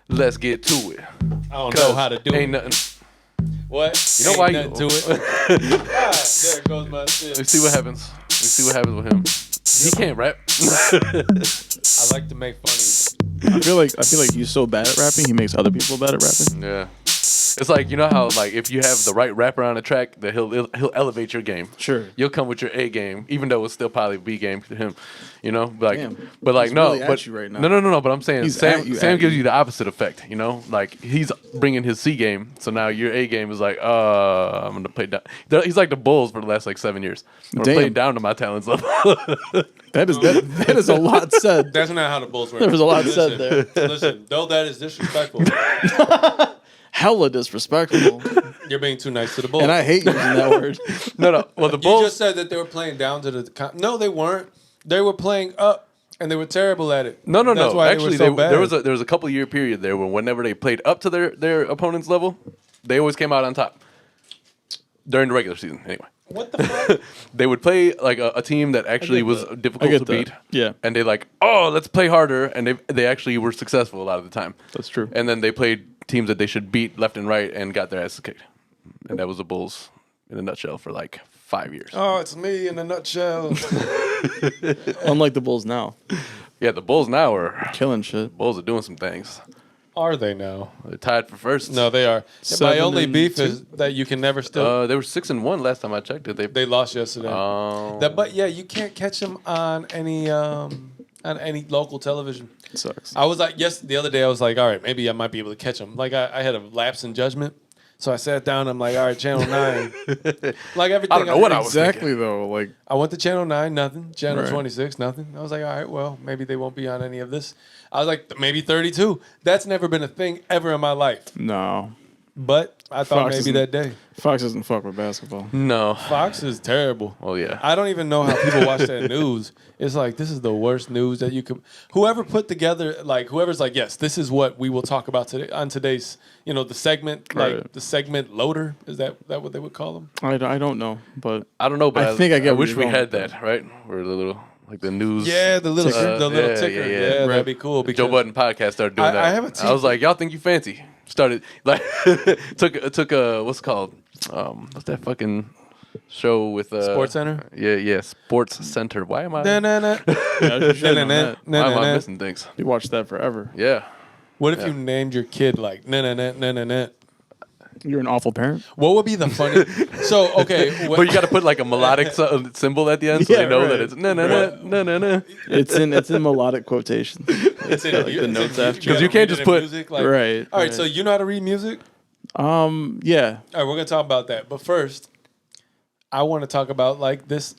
let's get to it. I don't know how to do Ain't it. nothing. What? You know Ain't why nothing you to it. There goes my shit. Let's see what happens. Let's see what happens with him. He can't rap. I like to make funny. I feel like he's so bad at rapping, he makes other people bad at rapping. Yeah. It's like, you know how like if you have the right rapper on the track, that he'll elevate your game. Sure. You'll come with your A game, even though it's still probably B game to him. You know, like, Damn. but like He's no, really at but you right now. no. But I'm saying He's Sam at you, Sam at gives you. you the opposite effect. You know, like he's bringing his C game, so now your A game is like, I'm gonna play down. He's like the Bulls for the last like 7 years. I'm gonna play Damn. down to my talents level. That is a lot said. That's not how the Bulls work. There was a lot said there. Listen, though that is disrespectful, Hella disrespectful. you're being too nice to the Bulls. And I hate using that word. no. Well, the You Bulls. just said that they were playing down to the. No, they weren't. They were playing up, and they were terrible at it. No. That's why Actually, they were so bad. there was a couple year period there when whenever they played up to their opponent's level, they always came out on top during the regular season. Anyway, What the fuck? they would play like a team that actually was I difficult get to that. beat. Yeah. And they like, oh, let's play harder, and they actually were successful a lot of the time. That's true. And then they played teams that they should beat left and right and got their asses kicked. And that was the Bulls in a nutshell for like 5 years. Oh, it's me in a nutshell. Unlike the Bulls now. Yeah, the Bulls now are Killing shit. Bulls are doing some things. Are they now? They're tied for first. No, they are. My only 7-2. beef is that you can never still. They were 6-1 last time I checked it. They lost yesterday. Oh. But yeah, you can't catch them on any local television. It sucks. I was like, the other day I was like, all right, maybe I might be able to catch them. Like I had a lapse in judgment, so I sat down. I'm like, all right, Channel 9. Like everything. I don't know what I was Exactly though. Like I went to Channel 9, nothing. Channel Right. 26, nothing. I was like, all right, well, maybe they won't be on any of this. I was like, maybe 32. That's never been a thing ever in my life. no. But I thought Fox maybe isn't- that day. Fox doesn't fuck with basketball. No. Fox is terrible. Oh, yeah. I don't even know how people watch that news. It's like, this is the worst news that you could. Whoever put together, like, whoever's like, yes, this is what we will talk about today on today's, the segment, like Right. the segment loader. Is that what they would call them? I don't know, but I don't know, but I think I get I where wish you're we going had with that, right? Where the little, like the news. Yeah, the little Ticker? ticker. Yeah. Yeah, Right. that'd be cool. Because Joe Budden podcast started doing I that. have a I was like, y'all think you fancy? Started like took a what's it called what's that fucking show with Sports Center? Yeah, Sports Center. Why am I yeah, you should know that. why am I missing things? You watched that forever. Yeah. What if you named your kid like na? You're an awful parent. What would be the funny? So okay, But you got to put like a melodic symbol at the end so Yeah, they know that right. it's na. It's in melodic quotations. it's in the notes after. 'Cause you can't just put- music, like, Right. All right, right. so you know how to read music? Yeah. All right, we're gonna talk about that. But first, I want to talk about like this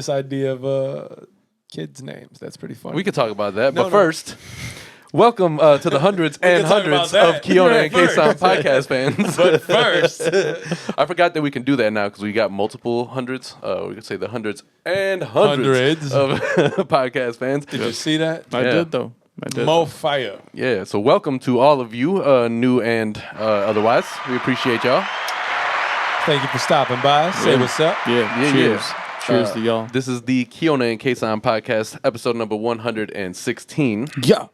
idea of kids' names. That's pretty funny. We could talk about that, No, but no. first, welcome to the hundreds and can talk hundreds about of that. Kiona Right, and Kasson podcast fans. But first, I forgot that we can do that now because we got multiple hundreds. We could say the hundreds and hundreds, Hundreds. of podcast fans. did you see that? I Yeah. did though. I did. Mo fire. Yeah, so welcome to all of you, new and otherwise. We appreciate y'all. Thank you for stopping by. Say Yeah. what's up. Yeah, Cheers. yeah. Cheers to y'all. This is the Kiona and Kasson podcast, episode number 116. Yeah.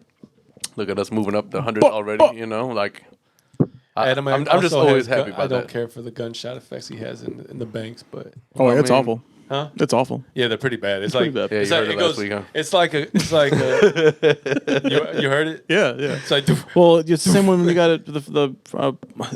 Look at us moving up the hundreds already, like... Adam I'm just also always has happy I about don't that. care for the gunshot effects he has in the banks, but Oh, it's mean- awful. huh? It's awful. Yeah, they're pretty bad. It's pretty like bad. Yeah, it's you like heard it it last goes. week, huh? It's like you heard it. Yeah. It's like Well, it's the same one when you got it.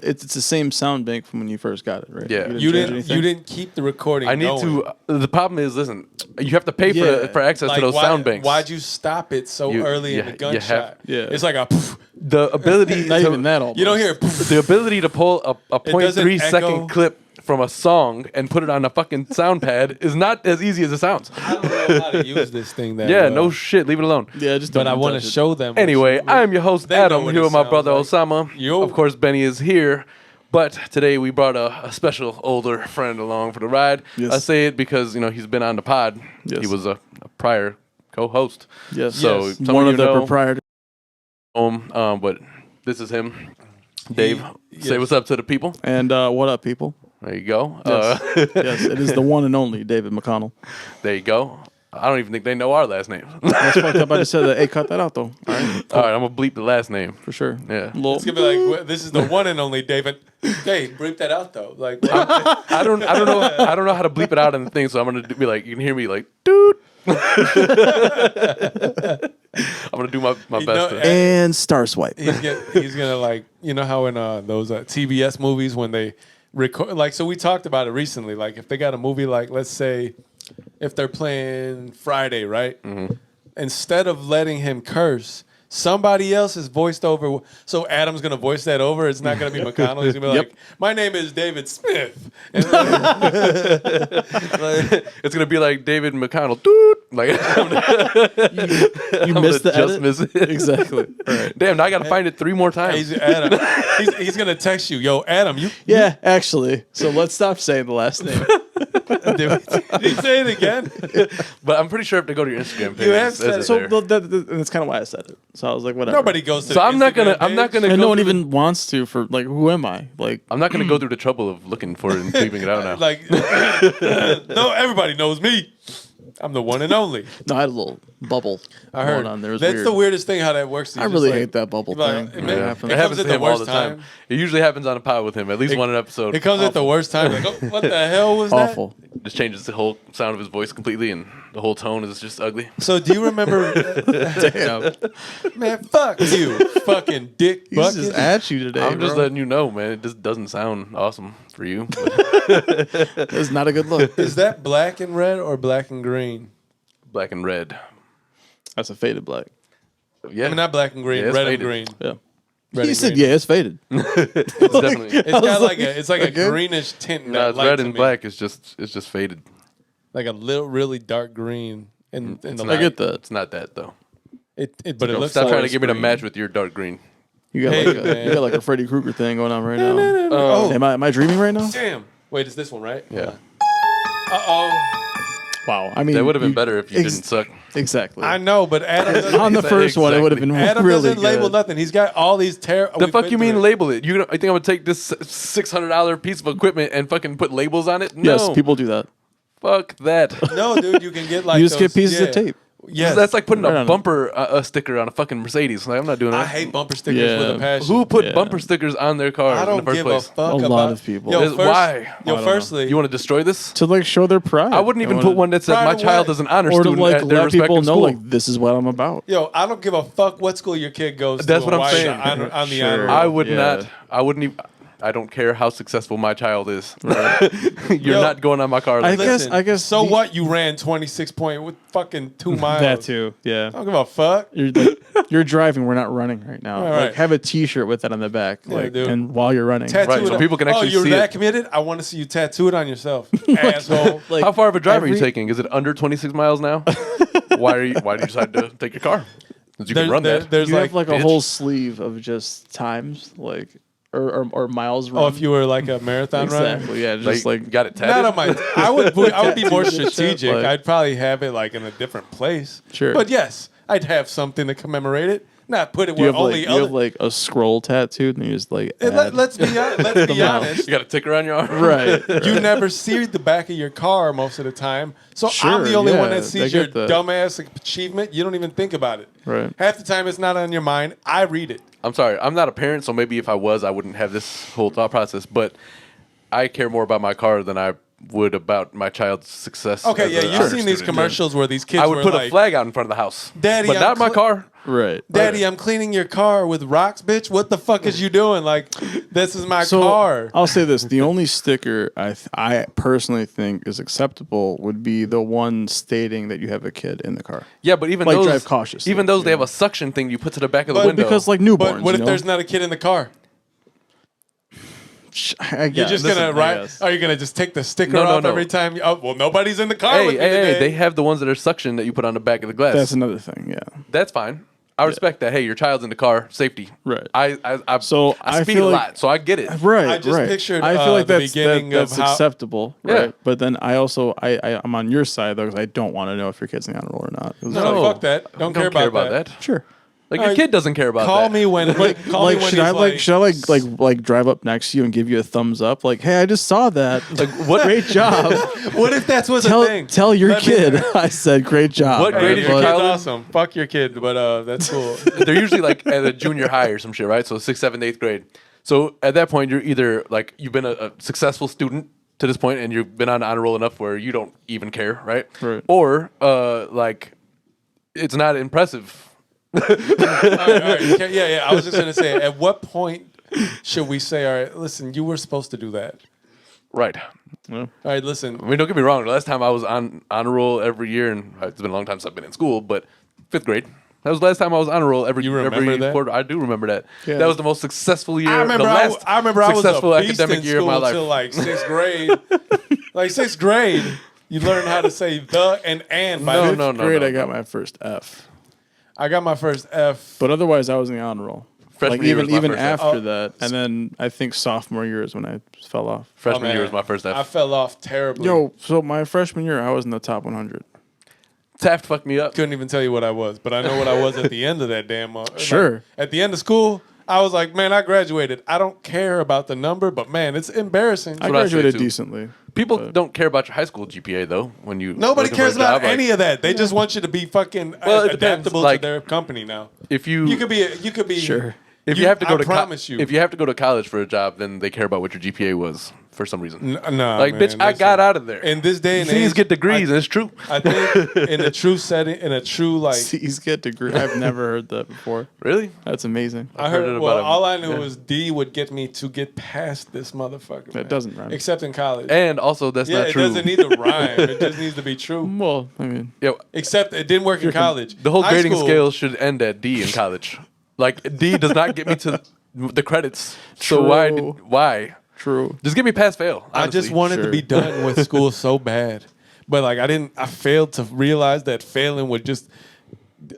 It's the same sound bank from when you first got it, right? Yeah. you change anything? didn't keep the recording. I need going. to... The problem is, listen, you have to pay Yeah. for access to those why, sound banks. Why'd you stop it so You- early in yeah, the you have- gunshot? Yeah. It's like a. Poof. The ability... Not to- even that. Almost. You don't hear. Poof. The ability to pull a doesn't 0.3 second echo. clip from a song and put it on a fucking sound pad is not as easy as it sounds. I don't know how to use this thing that Yeah, well. no shit. Leave it alone. Yeah, just But don't I want to touch it. show them. what Anyway, you- I am your host, They know Adam, what here it with my sounds brother like. Osama. Yo. Of course, Benny is here. But today we brought a special older friend along for the ride. Yes. I say it because, he's been on the pod. Yes. He was a prior co-host. Yes. So Yes. some One of of you the know proprietors. but this is him. Dave, say yes. what's up to the people. And what up, people? There you go. Yes. Yes, it is the one and only David McConnell. There you go. I don't even think they know our last name. That's fucked up. I just said that. Hey, cut that out though. All right, All right, I'm gonna bleep the last name. for sure. Yeah. Lil- It's gonna be like, this is the one and only David. Hey, bleep that out though. Like, what? I don't know how to bleep it out in the thing, so I'm gonna be like, you can hear me like, dude. I'm gonna do my You best. know, and star swipe. he's gonna like, you know how in those TBS movies when they record, like, so we talked about it recently. Like, if they got a movie, like, let's say, if they're playing Friday, right? Mm-hmm. Instead of letting him curse, somebody else is voiced over. So Adam's gonna voice that over. It's not gonna be McConnell. He's gonna be like, "My name is David Smith." And It's gonna be like David McConnell, dude. Like You missed the just edit? miss it. Exactly. Right. Damn, now I gotta find it 3 more times. he's Adam. He's gonna text you, "Yo, Adam, you." Yeah, actually. So let's stop saying the last name. Did he say it again? But I'm pretty sure if they go to your Instagram page, You have it said says it. it So there. that's kind of why I said it. So I was like, whatever. Nobody goes to. So the I'm not Instagram gonna page. go And no one through the- even wants to. For like, who am I? Like, I'm not gonna go through the trouble of looking for it and leaving it out now. Like, no, everybody knows me. I'm the one and only. no, I had a little bubble I heard. going on there. It was That's weird. the weirdest thing how that works. I really hate that bubble like, thing. it Yeah. happens. It happens at to the him all worst the time. It usually happens on a pod with him. At least one episode. It comes at the worst time. Like, oh, what the hell was that? Awful. Just changes the whole sound of his voice completely, and the whole tone is just ugly. So do you remember? Damn. Man, fuck you, fucking dick He's bucket. just at you today. I'm just bro. letting you know, man. It just doesn't sound awesome for you. It's not a good look. Is that black and red or black and green? Black and red. That's a faded black. Yeah, I mean, not black and green, Yeah, it's red faded. and green. Yeah. Red He and said, green. yeah, it's faded. it's definitely. It's got like, it's like a okay. greenish tint. in No, that it's light red to and me. black. It's just faded. Like a little, really dark green. In the It's I light. get that. It's not that though. But it Don't looks stop like trying to get me to green. match with your dark green. You got, Hey, like man. you got like a Freddy Krueger thing going on right now. Oh, Am I dreaming right now? damn. Wait, is this one right? Yeah, Uh-oh. Wow. I mean, that would have been better if you didn't suck. Exactly. I know, but Adam doesn't, On the first one, it would have been Adam really doesn't label good. nothing. He's got all these The fuck you mean label it? I think I'm gonna take this $600 piece of equipment and fucking put labels on it? No, Yes, people do that. fuck that. No, dude, you can get like You just get those- pieces of tape. Yes. That's like putting Right a on. bumper a sticker on a fucking Mercedes. Like, I'm not doing that. I hate bumper stickers Yeah. with a passion. Who put Yeah. bumper stickers on their car I in the don't first give place? a fuck A about lot of people. Yo, Is- first, why? Yo, I don't know. firstly, You want to destroy this? To like show their pride. I wouldn't even They put wanna- one that said Pride my of child what? is an honor or to student like at their let people respective know school. like this is what I'm about. yo, I don't give a fuck what school your kid goes to. That's what and I'm why saying. On the Sure. honor I roll. would Yeah. not. I wouldn't even. I don't care how successful my child is. You're Yo, not going on my car. I Like that. guess- Listen, so the- what? You ran 26 point with fucking 2 miles. That too. Yeah. I don't give a fuck. You're like, you're driving. We're not running right now. All Like right. have a T-shirt with that on the back. Like dude. and while you're running. Tattoo Right, it so on- people can actually Oh, you're see that it. committed? I want to see you tattoo it on yourself, asshole. Like, How far of a drive are you every- taking? Is it under 26 miles now? Why do you decide to take your car? Because you can run that. There's you have like a bitch. whole sleeve of just times, like or miles run. Oh, if you were like a marathon runner. exactly, yeah, just like you got it tatted. Not on my. I would be more strategic. Like- I'd probably have it like in a different place. Sure. But yes, I'd have something to commemorate it. Not put it you where have only like other. you have like a scroll tattooed, and you just like And add- let's be honest. Let's be mouth. honest. You got a ticker on your arm. right. You never see the back of your car most of the time. So I'm Sure, the only one yeah, that I sees your get that. dumbass achievement. You don't even think about it. Right. Half the time it's not on your mind. I read it. I'm sorry. I'm not a parent, so maybe if I was, I wouldn't have this whole thought process. But I care more about my car than I would about my child's success. Okay, as yeah, a you've honor seen these student. commercials where these kids I would were put like, a flag out in front of the house, Daddy, but I'm not my car. Right. Daddy, I'm cleaning your car with rocks, bitch. What the fuck is you doing? Like, this is my car. I'll say this: the only sticker I personally think is acceptable would be the one stating that you have a kid in the car. Yeah, but even Like, those, drive cautiously, even those, they you have a suction thing you put to the back of the But window. Because like newborns. But what if you know? there's not a kid in the car? I You're guess. just Listen, gonna I write? guess. Are you gonna just take the sticker No, no, off no. every time? Oh, well, nobody's in the car hey, with me hey, today. hey, they have the ones that are suction that you put on the back of the glass. That's another thing. Yeah. That's fine. I respect that. Hey, your child's in the car, safety. Right. I So I I speed feel a like- lot, so I get it. Right. I just right. pictured, I feel like the that's beginning of that's how- acceptable. Yeah. Right. But then I also I'm on your side though because I don't want to know if your kid's in the honor roll or not. 'Cause No, like, fuck that. Don't care about that. Sure. Like your kid doesn't care about Call that. me when call me when should I like drive up next to you and give you a thumbs up? Like, hey, I just saw that. Like, what great job. What if that's what's a thing? Tell your kid I said great job. What grade is Your your kid's child in? awesome. Fuck your kid, but that's cool. They're usually like at a junior high or some shit, right? So 6th, 7th, 8th grade. So at that point, you're either like you've been a successful student to this point, and you've been on honor roll enough where you don't even care, right? Right. Or like it's not impressive. All right. Yeah. I was just gonna say, at what point should we say, all right, listen, you were supposed to do that? Right. All right, listen. I mean, don't get me wrong. The last time I was on honor roll every year, and it's been a long time since I've been in school, but 5th grade. That was the last time I was honor roll every You remember that? quarter. I do remember that. Yeah. That was the most successful year. I remember. the last I was successful a beast academic in year of school my life. until like 6th grade. Like 6th grade, you learn how to say the and. By No, the- no, Great, no. I got my first F. I got my first F. But otherwise, I was in the honor roll. Freshman Like year was my even first F. after that, and then I think sophomore year is when I fell off. Freshman man. year was my first F. I fell off terribly. Yo, so my freshman year, I was in the top 100. Taft fucked me up. Couldn't even tell you what I was, but I know what I was at the end of that damn month. Sure. Like, at the end of school, I was like, man, I graduated. I don't care about the number, but man, it's embarrassing. I what I say, graduated too. decently. People don't care about your high school GPA though. When you Nobody looking for cares a job, about any of that. They just want you to be fucking Well, it depends. adaptable Like, to their company now. If you You could be Sure. if you have to go I to promise you. if you have to go to college for a job, then they care about what your GPA was for some reason. Nah, like, man, bitch, I listen. got out of there. In this day and C's age, get degrees, and it's true. I think in a true setting, in a true like, C's get degree. I've never heard that before. Really? That's amazing. I heard heard. it Well, about him. all I knew Yeah. was D would get me to get past this motherfucker. man. doesn't rhyme. except in college. And also, that's yeah, not it true. doesn't need to rhyme. It just needs to be true. Well, I mean, Yo, Except it didn't work in college. the whole High grading school, scale should end at D in college. Like D does not get me to the credits. So why? True. Why? true. Just give me pass fail. I just honestly. wanted to Sure. be done with school so bad, but like I failed to realize that failing would just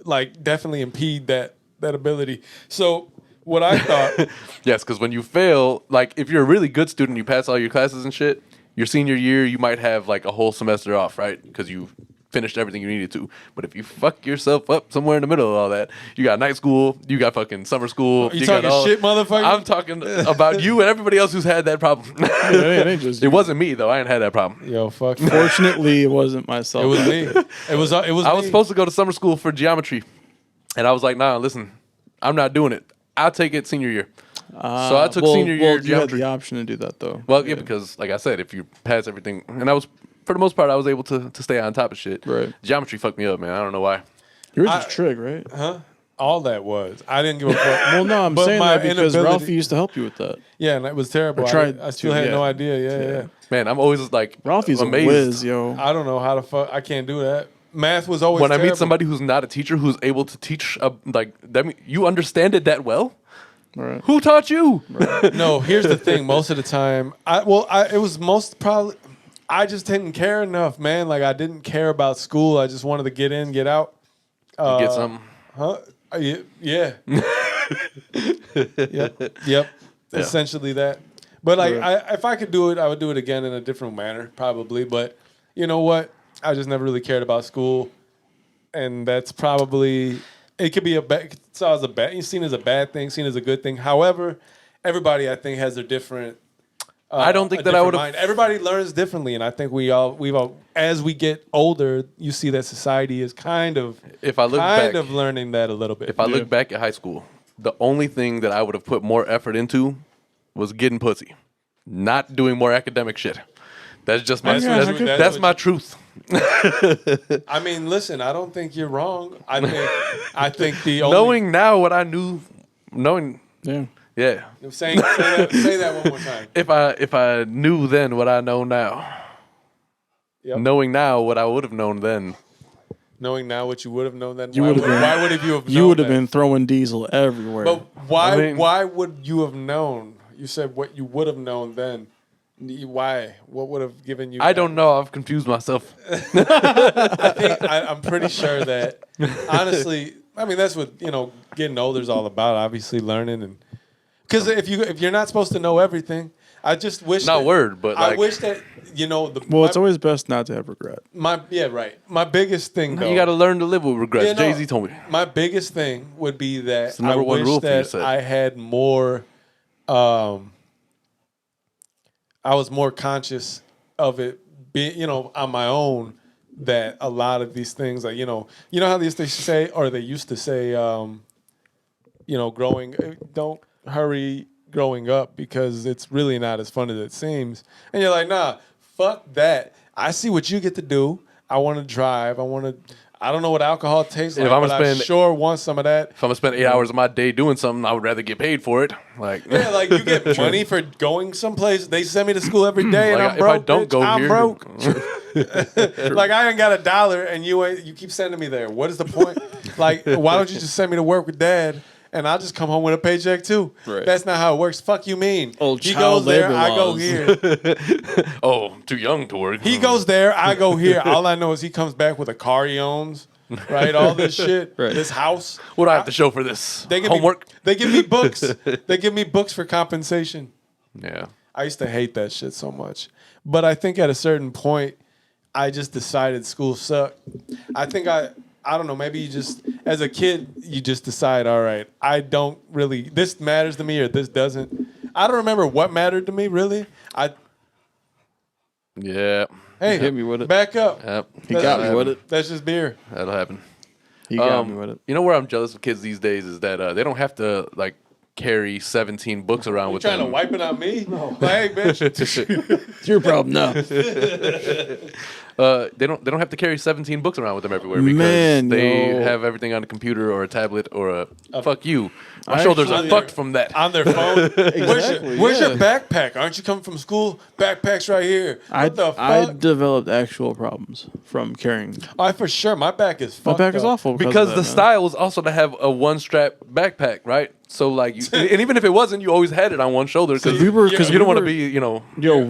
like definitely impede that ability. So what I thought, Yes, because when you fail, like if you're a really good student, you pass all your classes and shit. Your senior year, you might have like a whole semester off, right? Because you finished everything you needed to. But if you fuck yourself up somewhere in the middle of all that, you got night school, you got fucking summer school. you got talking shit, motherfucker? I'm talking about you and everybody else who's had that problem. it ain't just It you. wasn't me though. I ain't had that problem. Yo, fuck. Fortunately, it wasn't myself. It was me. It was. I was supposed to go to summer school for geometry, and I was like, nah, listen, I'm not doing it. I'll take it senior year. So I took senior year you had geometry. the option to do that though. Well, yeah, because like I said, if you pass everything, and I was for the most part, I was able to stay on top of shit. Right. Geometry fucked me up, man. I don't know why. Yours is trig, right? all that was. I didn't give a fuck. Well, no, I'm But saying my that because inability- Ralphie used to help you with that. Yeah, and it was terrible. Or tried I still to, had yeah. no idea. Yeah. Man, I'm always like Ralphie's amazed a whiz, yo. I don't know how to fuck. I can't do that. Math was always when I meet terrible. somebody who's not a teacher who's able to teach. Like that, you understand it that well. Right. Who taught you? No, here's the thing. Most of the time, it was most probably. I just didn't care enough, man. Like I didn't care about school. I just wanted to get in, get out. Get something. Huh? Yeah. Yep. Essentially that. But like, if I could do it, I would do it again in a different manner, probably. But you know what? I just never really cared about school, and that's probably it. Could be a bad. It's always a bad. Seen as a bad thing, seen as a good thing. However, everybody I think has their different. I don't think a that I different would mind. have. Everybody learns differently, and I think we've all as we get older, you see that society is kind of If I look back, learning that a little bit. if I look back at high school, the only thing that I would have put more effort into was getting pussy, not doing more academic shit. That's just my. That's my truth. I mean, listen, I don't think you're wrong. I think the only Knowing now what I knew, Yeah. yeah. say that one more time. If I knew then what I know now, Yep. knowing now what I would have known then, Knowing now what you would have known then, You why would have been- why would you have known You would have that? been throwing diesel everywhere. But why I mean- why would you have known? You said what you would have known then. Why? What would have given you? I don't know. I've confused myself. I'm pretty sure that honestly, I mean that's what getting older is all about. Obviously, learning and because if you're not supposed to know everything, I just wish Not word, but I like, wish that It's always best not to have regret. my biggest thing though. you got to learn to live with regrets. Yeah, no, Jay-Z told me. My biggest thing would be that the number I one wish rule for you, that Seth. I had more. I was more conscious of it, being on my own. That a lot of these things, like how they used to say, or they used to say, don't hurry growing up because it's really not as fun as it seems. And you're like, nah, fuck that. I see what you get to do. I want to drive. I don't know what alcohol tastes like, but I sure want some of that. If I'm gonna spend 8 hours of my day doing something, I would rather get paid for it. Like, Yeah, like you get money for going someplace. They send me to school every day, and Like, I'm broke. if I don't bitch. go I'm here, broke. Like I ain't got $1, and you keep sending me there. What is the point? Like, why don't you just send me to work with Dad, and I'll just come home with a paycheck too? Right. That's not how it works. Fuck you mean? Old He child goes there, labor I go laws. here. oh, I'm too young to work. He goes there, I go here. All I know is he comes back with a car he owns. Right, all this shit, Right. this house. What do I have to show for this? They give Homework? they give me books. They give me books for compensation. Yeah. I used to hate that shit so much. But I think at a certain point, I just decided school sucked. I think I don't know, maybe you just, as a kid, you just decide, all right, this matters to me or this doesn't. I don't remember what mattered to me, really. Yeah. Hey, hit me with it. back up. Yep. He got me with it. That's just beer. That'll happen. He got me with it. You know where I'm jealous of kids these days is that they don't have to like carry 17 books around You with trying them. to wipe it on me? No. Like, hey, bitch. It's your problem now. They don't have to carry 17 books around with them everywhere because Man, they yo. have everything on a computer or a tablet or a fuck you. My I shoulders are actually- fucked from that. On their phone. Exactly, Where's your yeah. backpack? Aren't you coming from school? Backpack's right here. What the fuck? I developed actual problems from carrying. For sure. My back is My fucked back is up. awful Because of the that, man. style was also to have a one strap backpack, right? So like, and even if it wasn't, you always had it on one shoulder because we were- you don't want to be, Yo,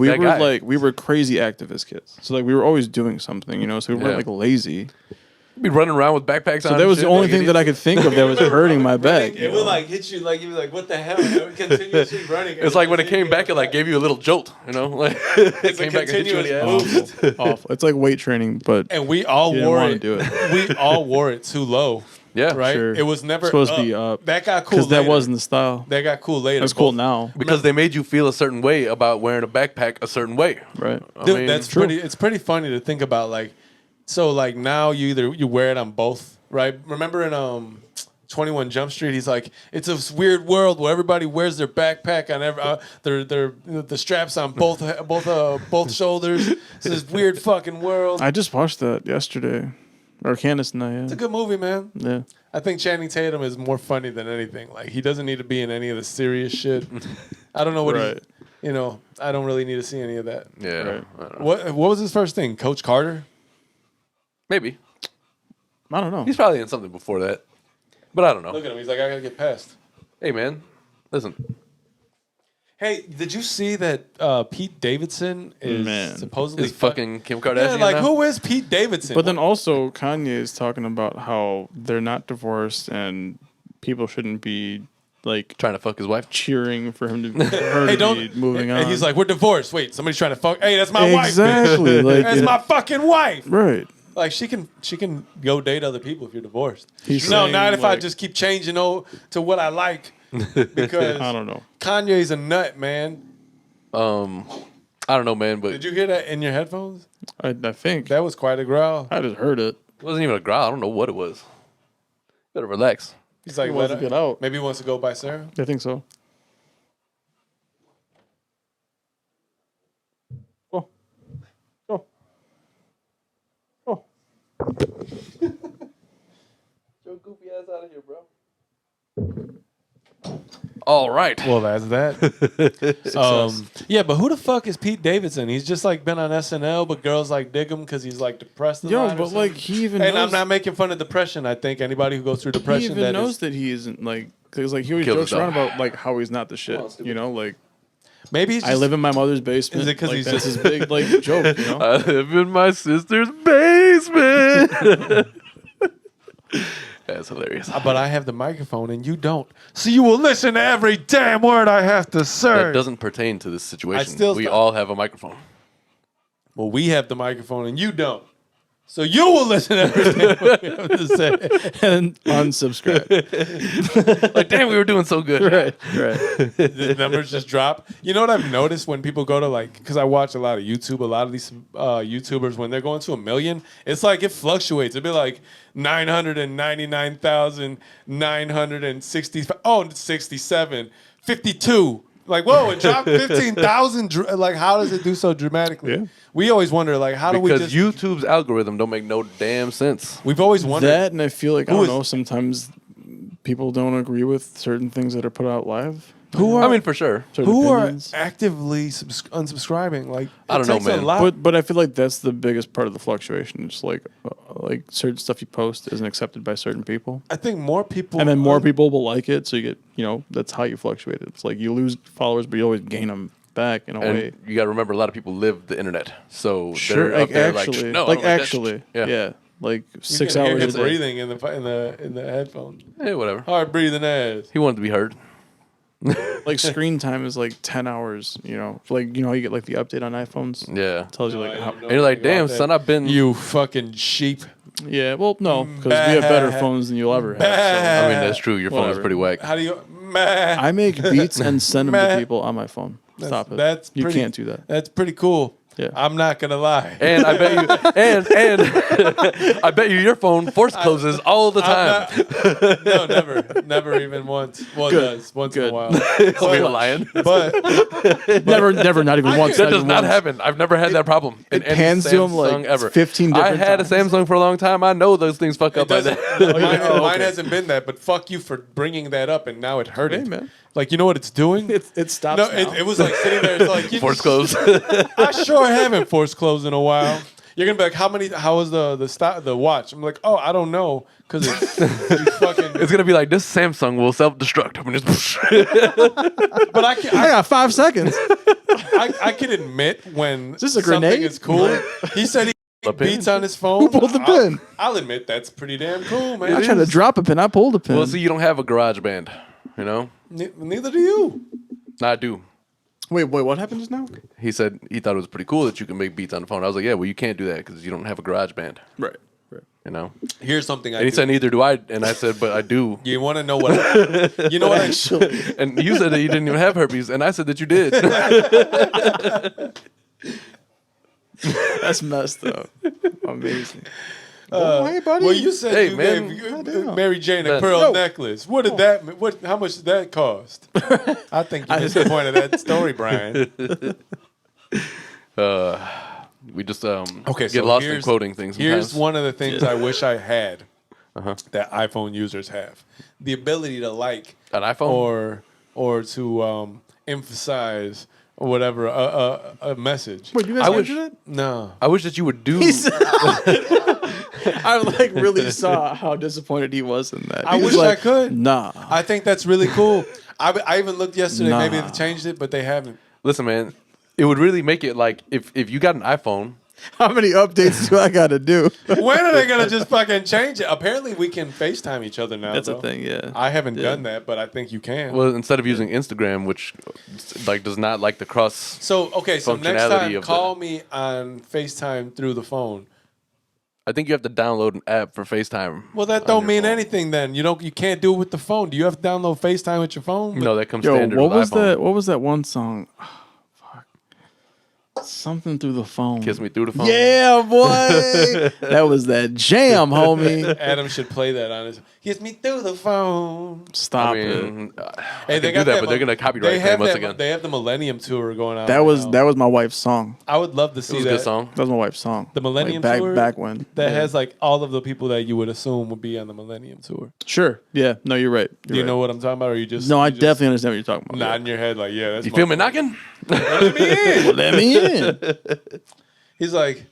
that guy. we were crazy activist kids. So like we were always doing something, so we weren't Yeah. like lazy. be running around with backpacks on. So that was the only thing that I could think of that was hurting my back. It would like hit you, like you'd be like, "What the hell?" It would continuously running. It's like when it came back, it like gave you a little jolt, like it came back and hit you in the continuous ass. boost. Awful. It's like weight training, but And we all You didn't wore wanna it. do it. We all wore it too low. Yeah, Right. Sure. It was never supposed to be up. That got cool. because that later. wasn't the style. That got cool later. That's cool Both- now, because they made you feel a certain way about wearing a backpack a certain way. right? I Dude, mean, that's true. pretty. It's pretty funny to think about. Like, so like now you wear it on both, right? Remember in 21 Jump Street, he's like, it's this weird world where everybody wears their backpack on the straps on both shoulders. It's this weird fucking world. I just watched that yesterday, or Candace and I. It's a good movie, man. Yeah. I think Channing Tatum is more funny than anything. Like, he doesn't need to be in any of the serious shit. I don't know what Right. I don't really need to see any of that. yeah, Right. I don't know. What was his first thing? Coach Carter? Maybe I don't know. he's probably in something before that, but I don't know. Look at him. He's like, I gotta get past. Hey man, listen, Hey, did you see that Pete Davidson is Man. supposedly is fucking Kim Kardashian Yeah, like now? who is Pete Davidson? But then also Kanye is talking about how they're not divorced and people shouldn't be like Trying to fuck his wife. cheering for him to, her hey, to be moving on. And he's like, we're divorced. Wait, somebody's trying to fuck. Hey, that's my wife. exactly like That's my fucking wife. right. Like she can go date other people if you're divorced. He's No, saying, not if I like- just keep changing to what I like. Because I don't know. Kanye's a nut, man. I don't know, man, but Did you hear that in your headphones? I think That was quite a growl. I just heard it. it wasn't even a growl. I don't know what it was. Better relax. He's like, He wants to get out. Maybe he wants to go by Sarah. I think so. Oh. Oh. Oh. Your goofy ass out of here, bro. All right. Well, that's that. Yeah, but who the fuck is Pete Davidson? He's just like been on SNL, but girls like dig him because he's like depressed. A lot Yo, or but something. like he even And knows, I'm not making fun of depression. I think anybody who goes through he depression even knows that he isn't like because like he always Killed jokes himself. around about like how he's not the shit. Like maybe he's just, I live in my mother's basement. Is it 'cause like, he's that's just- his big like joke, I live in my sister's basement. That's That's hilarious. But I have the microphone and you don't. So you will listen to every damn word I have to say. That doesn't pertain to this situation. We all have a microphone. Well, we have the microphone and you don't. So you will listen to everything we have to say. And unsubscribe. Like, damn, we were doing so good. Right. The numbers just drop. You know what I've noticed when people go to because I watch a lot of YouTube, a lot of these YouTubers, when they're going to 1 million, it's like it fluctuates. It'd be like 999,960. Oh, 67, 52. Like, whoa, it dropped 15,000. Like, how does it do so dramatically? Yeah. We always wonder, like, how do we Because just... YouTube's algorithm don't make no damn sense. We've always wondered... That, and I feel like, I don't know, sometimes people don't agree with certain things that are put out live. I mean, for sure. Who Opinions. are actively unsubscribing? Like, I don't know, takes a man. lot. But I feel like that's the biggest part of the fluctuation. It's like certain stuff you post isn't accepted by certain people, I think more people... and then more people will like it. So you get, that's how you fluctuate. It's like you lose followers, but you always gain them back in a way. And you got to remember, a lot of people live the internet. So Sure, they're up there actually, no, I don't like that shit. yeah, like You 6 can hear hours him a day. breathing in the headphones. Hey, whatever. Hard breathing ass. He wanted to be heard. Like screen time is like 10 hours. Like how you get like the update on iPhones. Yeah. Tells you like how. And you're like, damn, son, I've been... You fucking sheep. Yeah, well, no, because we have better phones than you'll ever have. I mean, that's true. Your phone is Whatever. pretty whack. How do you... I make beats and send them Meh. to people on my phone. Stop it. That's you pretty, can't do that. That's pretty cool. Yeah. I'm not gonna lie. And I bet you, and I bet you your phone force closes all the time. No, never even once. Well, it does once in a while. Are you lying? But Never, not even once. That does even not once. happen. I've never had that problem in it any pans to 'em, like, Samsung ever. 15 I different had times. a Samsung for a long time. I know those things fuck it up like doesn't. that. Mine hasn't been that. But fuck you for bringing that up, and now it hurt Hey, it. man. Like, you know what it's doing? It stops. No, now. it was like sitting there. It's like Force close. I sure haven't forced closed in a while. You're gonna be like, how was the watch? I'm like, oh, I don't know, because it's fucking. It's gonna be like, this Samsung will self-destruct. I mean, just But I got 5 seconds. I can admit when this a something grenade? is cool. He said he A pin? beats on his phone. Who pulled the pin? I'll admit that's pretty damn cool, man. I tried to drop a pin. I pulled a pin. well, see, you don't have a garage band, you know? Neither do you. I do. Wait, what happened just now? He said he thought it was pretty cool that you can make beats on the phone. I was like, yeah, well, you can't do that because you don't have a garage band, Right. you know? Here's something I And he do. said, neither do I. And I said, but I do. You want to know what? You know what? Actually, And you said that you didn't even have herpes, and I said that you did. That's messed up. Amazing. Hey, buddy. well, you said Hey, you man. gave Mary Jane a Man. pearl Yo. necklace. What did that? How much did that cost? I think you missed the point of that story, Brian. We just Okay, get so lost in here's- quoting things Here's sometimes. one of the things I wish I had that iPhone users have: the ability to like An iPhone? or to emphasize or whatever a message. Wait, you guys I can't wish- do that? No, I wish that you would do. I like really saw how disappointed he was in that. I He was wish I like, could. Nah. I think that's really cool. I even looked yesterday. Maybe Nah. they changed it, but they haven't. Listen, man, it would really make it like if you got an iPhone. How many updates do I got to do? When are they gonna just fucking change it? Apparently, we can FaceTime each other now. That's though. a thing, yeah. I haven't done that, but I think you can. Well, instead of using Instagram, which like does not like the cross. So next functionality time, of call me on FaceTime through the phone. I think you have to download an app for FaCetime. Well, that on don't your mean phone. anything. Then you can't do it with the phone. Do you have to download FaceTime with your phone? No, that comes Yo, standard. what with was iPhone. that? What was that one song? Fuck. Something through the phone. Kiss me through the phone. Yeah, boy. That was that jam, homie. Adam should play that on his. Kiss me through the phone. Stop I it. mean, Hey, I can do that, but they're gonna copyright claim us again. They have the Millennium Tour going on. That right was now. my wife's song. I would love to It see was a that. good song. That was my wife's song. The Millennium like Tour? back when. That Yeah. has like all of the people that you would assume would be on the Millennium Tour. Sure. Yeah. No, you're right. Do you know what I'm talking about, or you just? No, I you just definitely understand what you're talking about. nodding your head like, yeah, that's. You my feel me phone. knocking? Let me in. Let me in. He's like,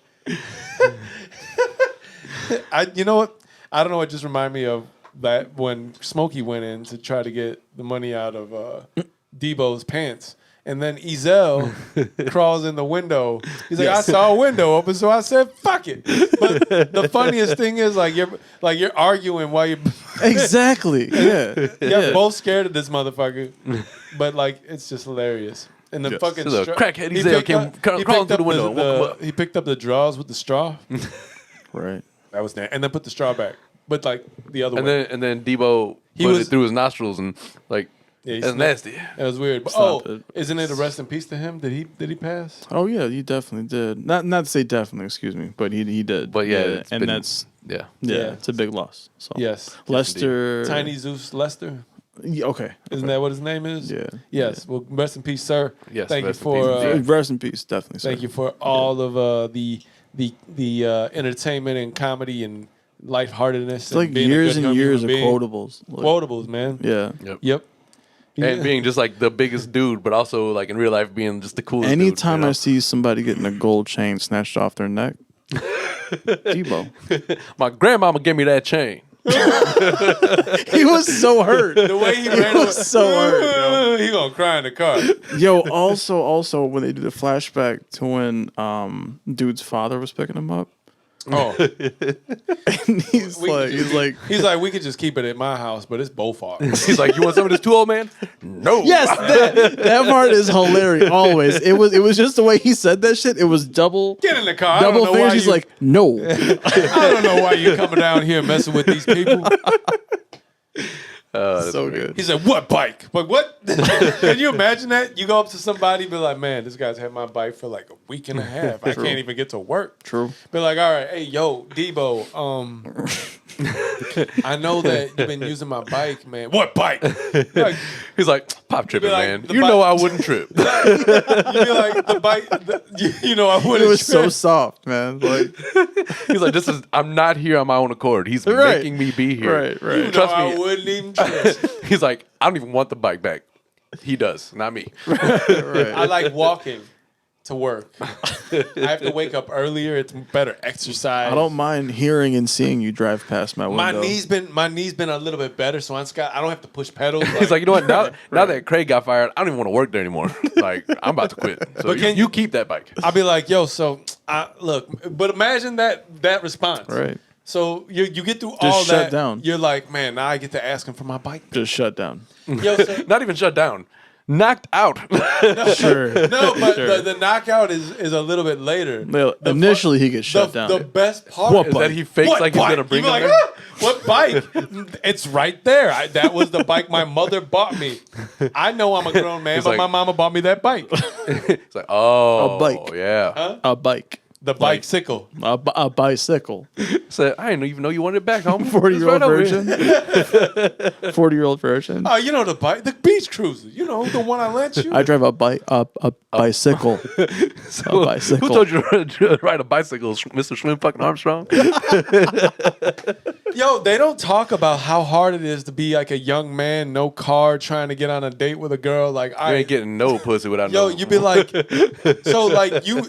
you know what? I don't know. It just reminded me of that when Smokey went in to try to get the money out of Debo's pants, And then Ezel crawls in the window. He's like, I saw a window open, so I said, fuck it. But the funniest thing is you're arguing while you're Exactly. Yeah. both scared of this motherfucker. But like it's just hilarious. And the fucking So the crackhead Ezel came crawling through the window. He picked up the draws with the straw. Right. That was that. And then put the straw back. But like the other way. And then Debo put it through his nostrils and like that's nasty. That was weird. But, isn't it a rest in peace to him? Did he pass? Oh yeah, he definitely did. Not to say definitely, excuse me, but he did. But yeah, and that's yeah, it's a big loss. So Yes. Lester, Tiny Zeus Lester. Yeah, okay. Isn't that what his name is? Yeah. Yes. Well, rest in peace, sir. Yes, Thank you rest in for peace. Rest in peace, definitely. thank you for all of the entertainment and comedy and lightheartedness. It's like years and years of quotables. Like, Quotables, man. yeah. Yep. And being just like the biggest dude, but also like in real life being just the coolest. Anytime dude, I see somebody getting a gold chain snatched off their neck, Debo. my grandmama gave me that chain. He was so hurt. The way he ran was so hurt. He gonna cry in the car. Yo, also when they do the flashback to when dude's father was picking him up, Oh, and he's like, we could just keep it at my house, but it's both ours. He's like, you want some of this too, old man? No. yes, that part is hilarious. Always, it was just the way he said that shit. It was double. Get in the car. Double fingers. He's like, no. I don't know why you coming down here messing with these people. So good. He said, what bike? But what? Can you imagine that? You go up to somebody, be like, man, this guy's had my bike for like a week and a half. I can't even get to work. True. Be like, all right, hey, yo, Debo, I know that you've been using my bike, man. What bike? Like, He's like, pop tripping, like, man. the You bike- know I wouldn't trip. you'd be like, the bike, you know, I wouldn't. It was so trip. soft, man. Like, He's like, I'm not here on my own accord. He's Right. making me be here. right. You know, Trust I me. wouldn't even trip. He's like, I don't even want the bike back. He does, not me. I like walking to work. I have to wake up earlier. It's better exercise. I don't mind hearing and seeing you drive past my window. My knee's been a little bit better, so I don't have to push pedals. He's like, you know what? Now that Craig got fired, I don't even want to work there anymore. Like, I'm about to quit. So But can you keep that bike. I'll be like, yo, so look, but imagine that response. Right. So you get through all shut that. down. You're like, man, now I get to ask him for my bike. Just shut down. Yo, so, Not even shut down. Knocked out. Sure. no, but Sure. the knockout is a little bit later. Well, initially, he gets shut down. The best part What is bike? That he fakes what like bike? he's gonna bring You him be like, there. "Ah, what bike? It's right there. That was the bike my mother bought me. I know I'm a grown man, He's but like- my mama bought me that bike. It's like, oh, A bike. Yeah. A bike. The bicycle. A bicycle. So I didn't even know you wanted it back home. 40-year-old version. 40-year-old version. Oh, you know the bike, the beach cruiser. You know the one I lent you. I drive a bicycle. Who, A bicycle. who told you to ride a bicycle, Mr. Schwinn fucking Armstrong? Yo, they don't talk about how hard it is to be like a young man, no car, trying to get on a date with a girl. Like You I ain't getting no pussy without Yo, no. you be like, so like you,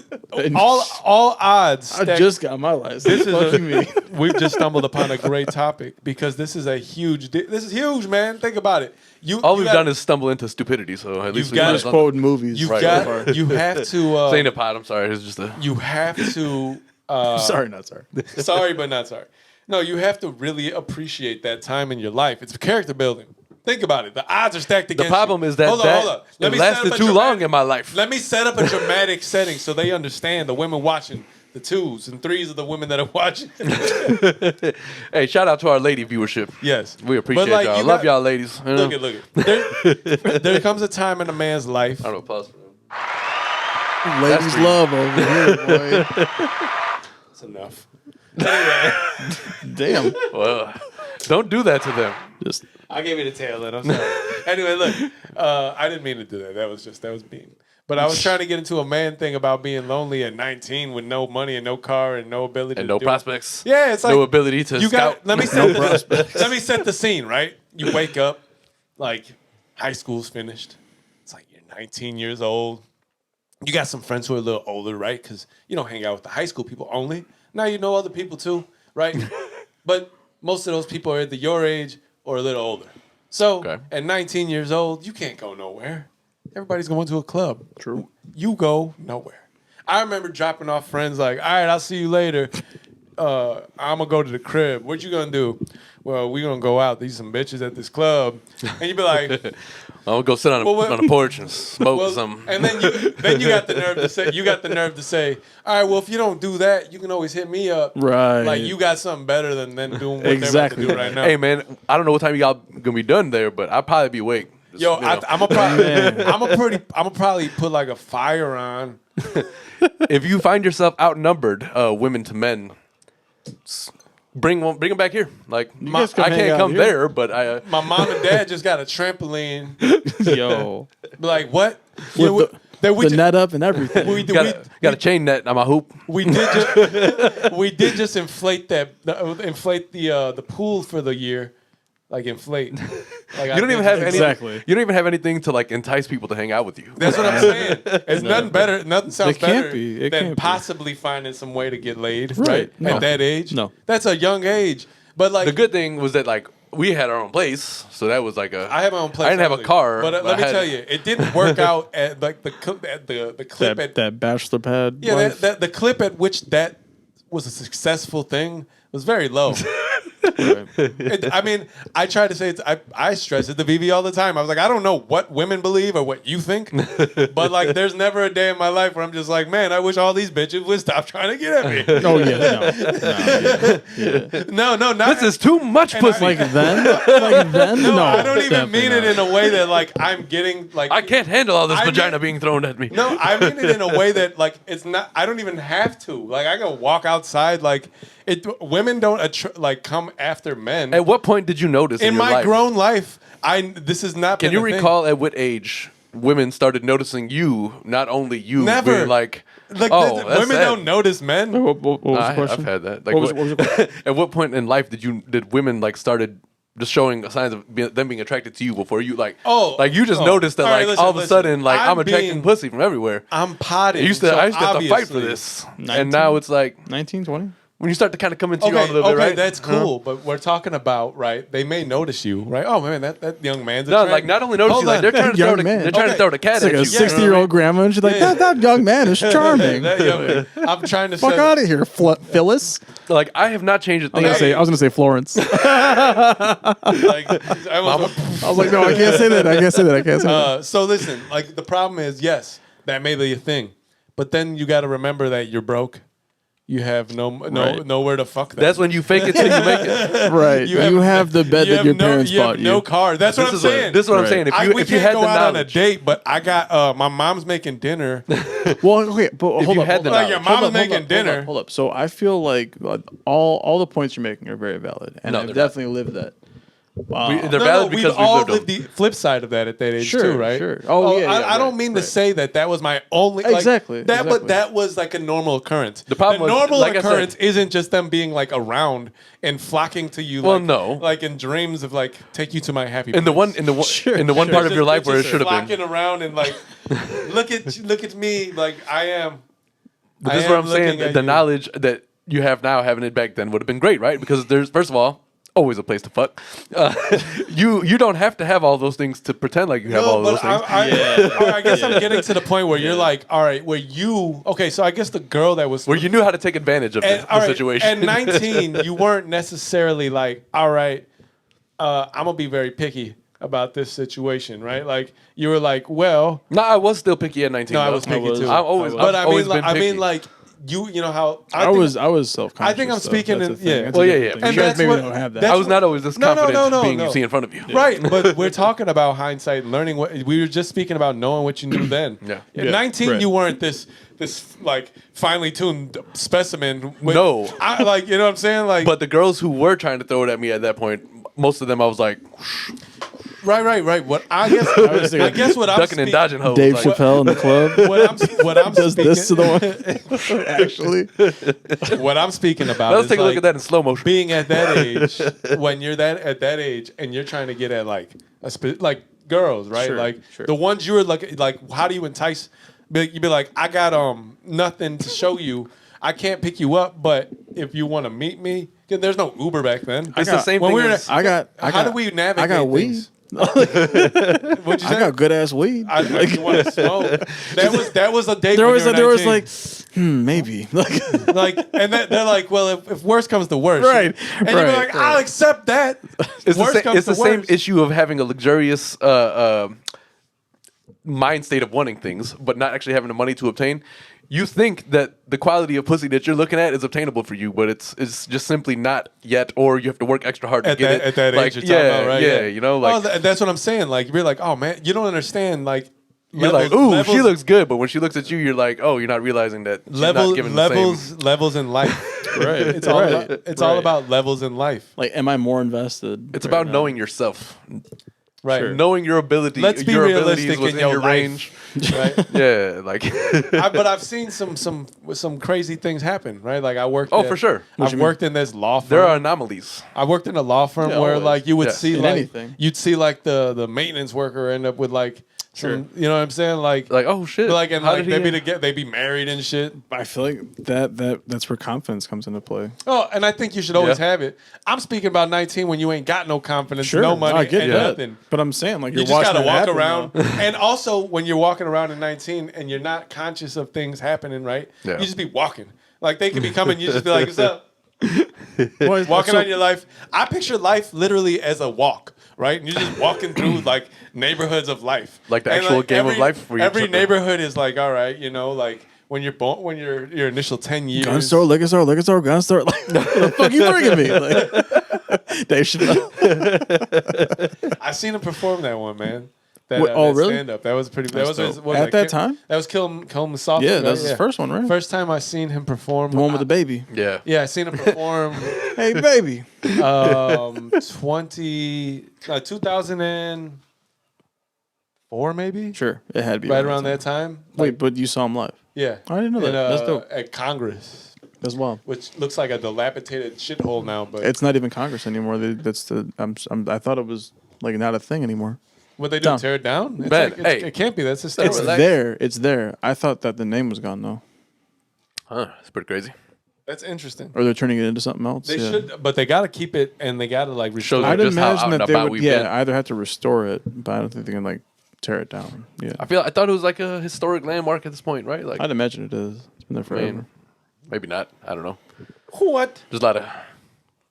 all odds. I stacked- just got my license. This is fucking me. We've just stumbled upon a great topic because this is a huge. This is huge, man. Think about it. All we've done is stumble into stupidity. So at least You've we got got to Just quoting movies. You've Right, got. You have to. Saying a pot. I'm sorry. It's just a. You have to. Sorry, not sorry. Sorry, but not sorry. No, you have to really appreciate that time in your life. It's character building. Think about it. The odds are stacked The against problem you. is that Hold on. it lasted too long in my life. Let me set up a dramatic setting so they understand the women watching, the 2s and 3s of the women that are watching. Hey, shout out to our lady viewership. Yes. We appreciate But, like, y'all. you Love got- y'all, ladies. You know? Look it. There comes a time in a man's life. I don't know. Pause for them. Ladies love over here, boy. That's enough. Damn. Well, don't do that to them. Just I gave you the tail end. I'm sorry. Anyway, look, I didn't mean to do that. That was mean. But I was trying to get into a man thing about being lonely at 19 with no money and no car and no ability And to no do prospects. Yeah, it's like No ability to you scout. got. Let me set the scene. Right, you wake up, like high school's finished. It's like you're 19 years old. You got some friends who are a little older, right? Because you don't hang out with the high school people only. Now you know other people too, right? But most of those people are either your age or a little older. So Okay. at 19 years old, you can't go nowhere. Everybody's going to a club. True. You go nowhere. I remember dropping off friends like, all right, I'll see you later. I'm going to go to the crib. What you going to do? Well, we going to go out. There's some bitches at this club. And you be like... I'll go sit on a porch and smoke some. And then you got the nerve to say, all right, well, if you don't do that, you can always hit me up. Right. Like you got something better than doing what Exactly. they're about to do right now. Hey man, I don't know what time y'all gonna be done there, but I'll probably be awake. Just, Yo, you know. I'm probably put like a fire on. If you find yourself outnumbered, women to men, bring them back here. Like guys I come hang can't out come here. there, but I. My mom and dad just got a trampoline. Yo. Be like, what? With We the net up and everything. Got a chain net on my hoop. we did just inflate the pool for the year, like inflate. Like You don't even have any. Exactly. You don't even have anything to like entice people to hang out with you. That's what I'm saying. It's nothing sounds It can't better be. It than can't be. possibly finding some way to get laid, Right. right? No. At that age. No. That's a young age. But like The good thing was that like we had our own place, so that was like a. I have my own place. I didn't have a early. car, but but let me I had- tell you, it didn't work out at like the clip at that bachelor pad. yeah life. the clip at which that was a successful thing was very low. I mean, I try to say I stress it to BB all the time. I was like, I don't know what women believe or what you think, but like, there's never a day in my life where I'm just like, man, I wish all these bitches would stop trying to get at me. Oh yeah, No, not This is too much pussy. like then, no, no, I don't even definitely mean it not. in a way that like I'm getting like I can't handle all this I vagina mean- being thrown at me. No, I mean it in a way that like it's not. I don't even have to. Like I can walk outside. Like women don't like come after men. At what point did you notice In your my life? grown life, this is not. Can been you a thing. recall at what age women started noticing you, not only you, Never. being like, Like oh, women that's sad. don't notice men. What was the I've question? had that. Like, What was the question? at what point in life did women like started just showing signs of them being attracted to you before you like? Like you just noticed that All right, like listen, all of a sudden like I'm attracting being- pussy from everywhere. I'm potted. I used to so have to fight for obviously- this, 19? and now it's like 19, 20? when you start to kind of come into your own a Okay, little bit, right? that's cool, but we're talking about right. They may notice you, right? Oh man, that young man's a No, trend. like not only notice Hold you, like on. they're trying to Young throw the, man. they're trying to Okay. throw the cat It's like at a you. 60-year-old grandma, and she's like, that young man is charming. That young man. I'm trying to Fuck say. out of here, Phyllis. Like I have not changed a thing. I was gonna say Florence. Like, I I was like, no, I can't say that. I can't say that. So listen, like the problem is, yes, that may be a thing, but then you got to remember that you're broke. You have Right. nowhere to fuck that. That's when you fake it till you make it. Right. You have the bed that your parents you have bought you. no car. That's what I'm saying. This is what I'm Right. saying. We If you can't had go the out on a knowledge, date, but I got my mom's making dinner. Well, okay, but hold you up. had the hold up. Like, your knowledge. mom's Hold up, making hold up, dinner. Hold up. So I feel like all the points you're making are very valid, and No, I've they're definitely lived that. they're valid because we've all lived lived them. the flip side of that at that age Sure, too, right? sure. Oh, yeah, I don't mean to say that was my only Exactly, that, exactly. but that was like a normal occurrence. The problem was, normal like I said- occurrence isn't just them being like around and flocking to you. Well, like, no. like in dreams of like take you to my happy. In the place. one Sure, in the one sure. part of your life where it Bitches should have flocking been. around and like look at me like I am. But I this is what am I'm saying. looking at The you. knowledge that you have now, having it back then, would have been great, right? Because there's first of all always a place to fuck. You don't have to have all those things to pretend like you have all those things. I guess I'm getting to the point where you're like, all right, so I guess the girl that was Where you knew how to take advantage of and, the all right, situation. At 19, you weren't necessarily like, all right, I'm gonna be very picky about this situation, right? Like you were like, well, No, I was still picky at 19. no, I though. was picky too. I've always, but I've I always mean, been like, picky. like you know how I was self-conscious. I think I'm though. speaking That's in- the thing. yeah. That's a Well, yeah, different yeah. thing. You And guys that's maybe what- don't have that. that's I was not always this No, confident being no. you see in front of you. Right, but we're talking about hindsight, learning what we were just speaking about, knowing what you knew then. Yeah. At Yeah, 19, right. you weren't this like finely tuned specimen. No. I like you know what I'm saying. Like, But the girls who were trying to throw it at me at that point, most of them I was like right. What I guess, was thinking I guess what I'm ducking and speak- dodging hoes. Dave like, Chappelle in the club What I'm does speaking, this to the one. Actually, what I'm speaking about. Let's is take a look like at that in slow motion. being at that age when you're at that age and you're trying to get at like like girls, right? Sure, like sure. the ones you were like how do you entice? You'd be like, I got nothing to show you. I can't pick you up, but if you want to meet me, 'cause there's no Uber back then. It's the same when thing we were as- how I got. do we navigate I got weed. things? What'd you I say? got good ass weed. You want to smoke? That was a date. there when was you were there was 19. like, maybe like like, and they're like, well, if worse comes to worse, Right, And you're right, like, I'll accept that. It's Worse the, comes it's to the same worse. issue of having a luxurious mind state of wanting things, but not actually having the money to obtain. You think that the quality of pussy that you're looking at is obtainable for you, but it's just simply not yet, or you have to work extra hard to At get that, it. at that like, age, you're talking about, right? Yeah, you know, like that's what I'm saying. Like, you're like, oh man, you don't understand. Like, you're like, ooh, she looks good, but when she looks at you, you're like, oh, you're not realizing that she's not giving the same. levels in life. right. It's all about, it's all about levels in life. like, am I more invested? It's right about now? knowing yourself, Right. Sure. knowing your ability. Let's be your realistic abilities in within your your life. range. Right. Yeah, like But I've seen some crazy things happen. Right. Like I worked. Oh, for sure. I've worked in this law firm. there are anomalies. I worked in a law firm Yeah, where always. like you would Yeah. see In like anything. you'd see like the maintenance worker end up with like some, you know what I'm saying? Like Oh shit! like and How like did he- they'd be married and shit. I feel like that's where confidence comes into play. Oh, and I think you should always Yeah. have it. I'm speaking about 19 when you ain't got no confidence, Sure, no money, I get and that. nothing. But I'm saying like You you're just watching gotta it walk happen, around, though. and also when you're walking around at 19 and you're not conscious of things happening, right? Yeah. You just be walking. Like they could be coming, you just be like, "What's up?" Well, Walking so- on your life. I picture life literally as a walk, right? And you're just walking through like neighborhoods of life, Like the And, actual game of life where you Every took- neighborhood is like, all right, you know, like when you're born, when your initial 10 years. gun store, liquor store, liquor store, gun store. Like, what the fuck you bringing me? Like, Dave Chappelle. I seen him perform that one, man. That, Wait, oh, that really? stand up. That was pretty. That was dope. his, what, At like, that time? That was Kill Soft. Yeah, right? that was his first one, right? First time I seen him perform. The one with the baby. Yeah. Yeah, I seen him perform. Hey, baby. 2004 maybe. Sure, it had to be Right around that time. Wait, but you saw him live. Yeah. I didn't know that. That's dope. At Congress, As well. which looks like a dilapidated shithole now, but It's not even Congress anymore. That's the. I thought it was like not a thing anymore. what they do, Down. tear it down? It's Man, like, hey. it can't be. That's just It's there. It's there. I thought that the name was gone though, Huh, it's pretty crazy. That's interesting. or they're turning it into something else. They yeah. should, but they got to keep it, and they got to like restore. Shows it. I'd just how out imagine and that they about would. we've Yeah, been. either have to restore it, but I don't think they can like tear it down. Yeah, I thought it was like a historic landmark at this point, right? Like, I'd imagine it is. It's been there I forever. mean, maybe not. I don't know. What? There's a lot of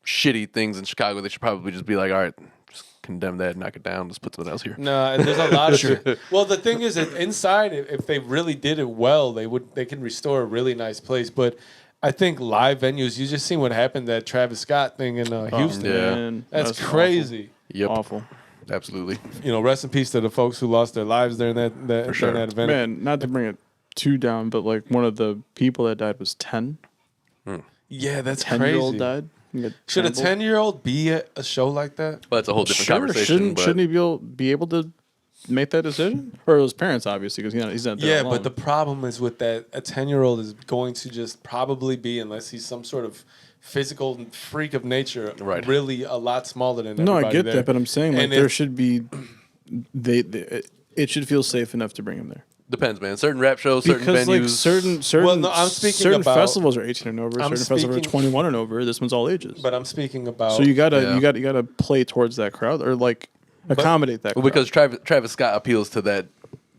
shitty things in Chicago. They should probably just be like, all right, just condemn that, knock it down, let's put something else here. No, there's a lot of shit. Well, the thing is, that inside, if they really did it well, they can restore a really nice place. But I think live venues, you just seen what happened that Travis Scott thing in Houston. yeah. Man, That's crazy. Yep, Awful. absolutely. You know, rest in peace to the folks who lost their lives during that sure. during that event. Man, not to bring it too down, but like one of the people that died was 10. Yeah, that's 10-year-old crazy. died. He got Should a trampled. 10-year-old be at a show like that? Well, that's a whole different Sure, conversation. But shouldn't he be able to make that decision? Or his parents, obviously, because he's not there Yeah, alone. but the problem is with that, a 10-year-old is going to just probably be, unless he's some sort of physical freak of nature, Right. really a lot smaller than No, I everybody get there. that, but I'm saying like And there if- should be it should feel safe enough to bring him there. depends, man. Certain rap shows, certain Because venues. like certain Well, no, I'm speaking certain about- festivals are 18 and over, I'm certain festivals are speaking- 21 and over. This one's all ages. But I'm speaking about. So you gotta Yeah. you gotta play towards that crowd or like accommodate that Well, crowd. because Travis Scott appeals to that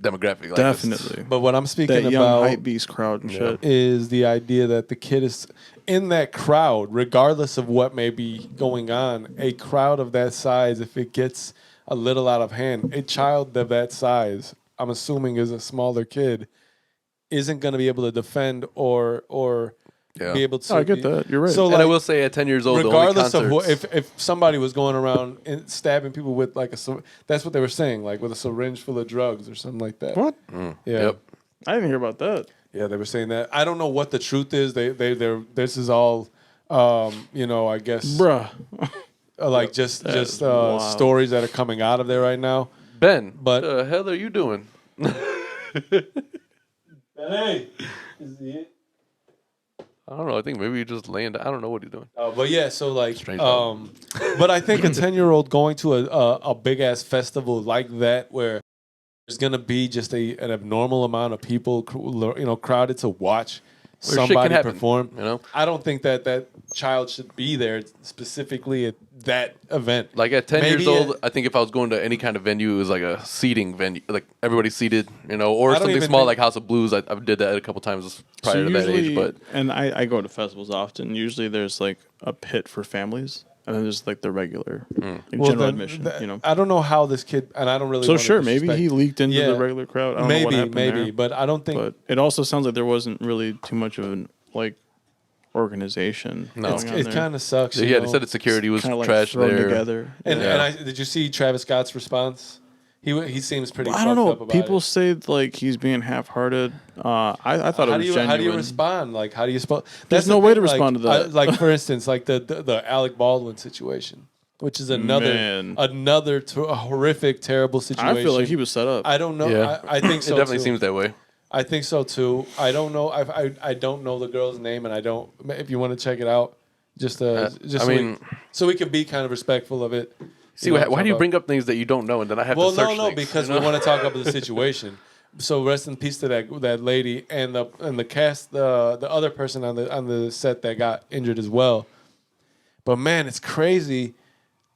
demographic. Like, it's- Definitely. But what I'm speaking That young about hype beast crowd and shit. is the idea that the kid is in that crowd, regardless of what may be going on. A crowd of that size, if it gets a little out of hand, a child of that size, I'm assuming is a smaller kid, isn't going to be able to defend or Yeah. be able to. I get that. You're right. and So I like, will say, at 10 years old, regardless the of only concerts, if somebody was going around and stabbing people with like that's what they were saying, like with a syringe full of drugs or something like that. What? Yeah. Yep. I didn't hear about that. Yeah, they were saying that. I don't know what the truth is. They're this is all, I guess, Bruh. like just wild. stories that are coming out of there right now. Ben, But- what the hell are you doing? Hey, is he? I don't know. I think maybe you just laying down. I don't know what he's doing. But yeah, so like, Strange dog. but I think a 10-year-old going to a big ass festival like that where there's gonna be just an abnormal amount of people, crowded to watch shit can somebody happen, perform. you know? I don't think that child should be there specifically at that event. Like at 10 years Maybe old, I think if I was going to any kind of venue, it was like a seating venue, like everybody's seated, you know, or I don't something even small think- like House of Blues. I did that a couple times prior to that age, but and I go to festivals often. Usually there's like a pit for families, and then there's like the regular like Well, general then, admission. You know, I don't know how this kid, and I don't really. so wanna sure, maybe disrespect- he leaked into Yeah. the regular crowd. I don't know what happened there. but I don't think But it also sounds like there wasn't really too much of an like organization. No. going on it there. kind of sucks. yeah, you they know? said the security was Kinda like trash thrown there. together. And Yeah. did you see Travis Scott's response? He seems pretty. I don't know. fucked up about People it. say like he's being half-hearted. I thought it was genuine. How do you respond? Like, how do you respond? There's no way to respond to that. Like, for instance, like the Alec Baldwin situation, which is another Man. a horrific, terrible situation. I feel like he was set up. I don't know. Yeah. I think so. It definitely too. seems that way. I think so too. I don't know. I don't know the girl's name, and I don't. If you want to check it out, just I so mean- so we can be kind of respectful of it. See, why do you bring up things that you don't know and then I have Well, to search no, things, because you we know? want to talk about the situation. So rest in peace to that lady and the cast, the other person on the set that got injured as well. But man, it's crazy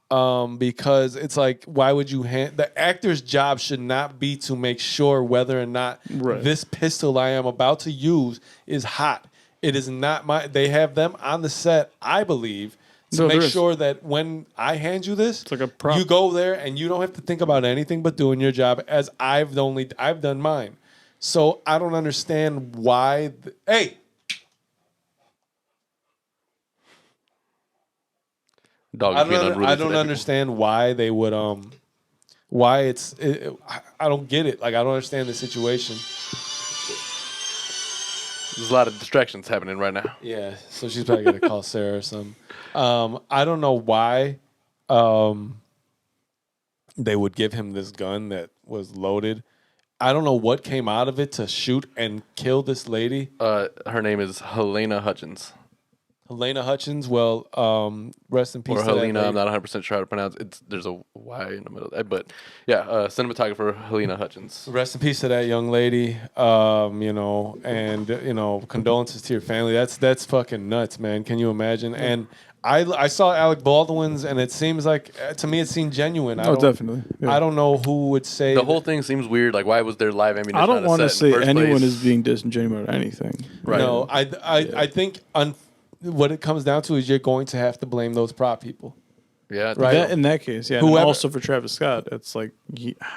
because it's like, why would you the actor's job should not be to make sure whether or not Right. this pistol I am about to use is hot. It is not they have them on the set, I believe, to No, make there is. sure that when I hand you this, like a prop. you go there and you don't have to think about anything but doing your job as I've done mine. So I don't understand why. Hey, Dog I is being don't. unruly I don't today, understand why they would. Why I don't get it. Like I don't understand the situation. people. There's a lot of distractions happening right now. Yeah. So she's probably gonna call Sarah or something. I don't know why. They would give him this gun that was loaded. I don't know what came out of it to shoot and kill this lady. Her name is Helena Hutchins. Helena Hutchins. Well, rest in peace. Or to that Helena, lady. I'm not 100% sure how to pronounce it. There's a Y in the middle. But yeah, cinematographer Helena Hutchins. Rest in peace to that young lady. You know, and condolences to your family. That's fucking nuts, man. Can you imagine? And I saw Alec Baldwin's, and it seems like to me it seemed genuine. Oh, definitely. Yeah. I don't know who would say The whole thing seems weird. Like, why was there live ammunition? I don't want to say anyone is being disingenuous or anything. Right. No, I think what it comes down to is you're going to have to blame those prop people. Yeah, Right. That, in that case, yeah. And Whoever- also for Travis Scott, it's like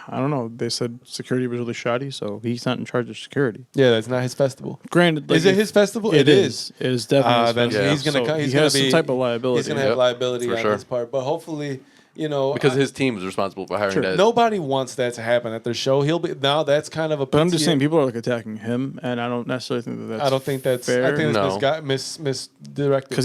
I don't know. They said security was really shoddy, so he's not in charge of security. Yeah, that's not his festival. Granted, like, Is it his festival? It is. It is definitely. his Then festival. he's gonna. So He's he gonna has be some type of liability. He's gonna have Yep, liability for on sure. his part, but hopefully, because his team is responsible for hiring that. nobody wants that to happen at their show. He'll be now. That's kind of a. But I'm just PTA saying, people are like attacking him, and I don't necessarily think that that's. I don't think that's. fair. I think No. that's misdirected. Because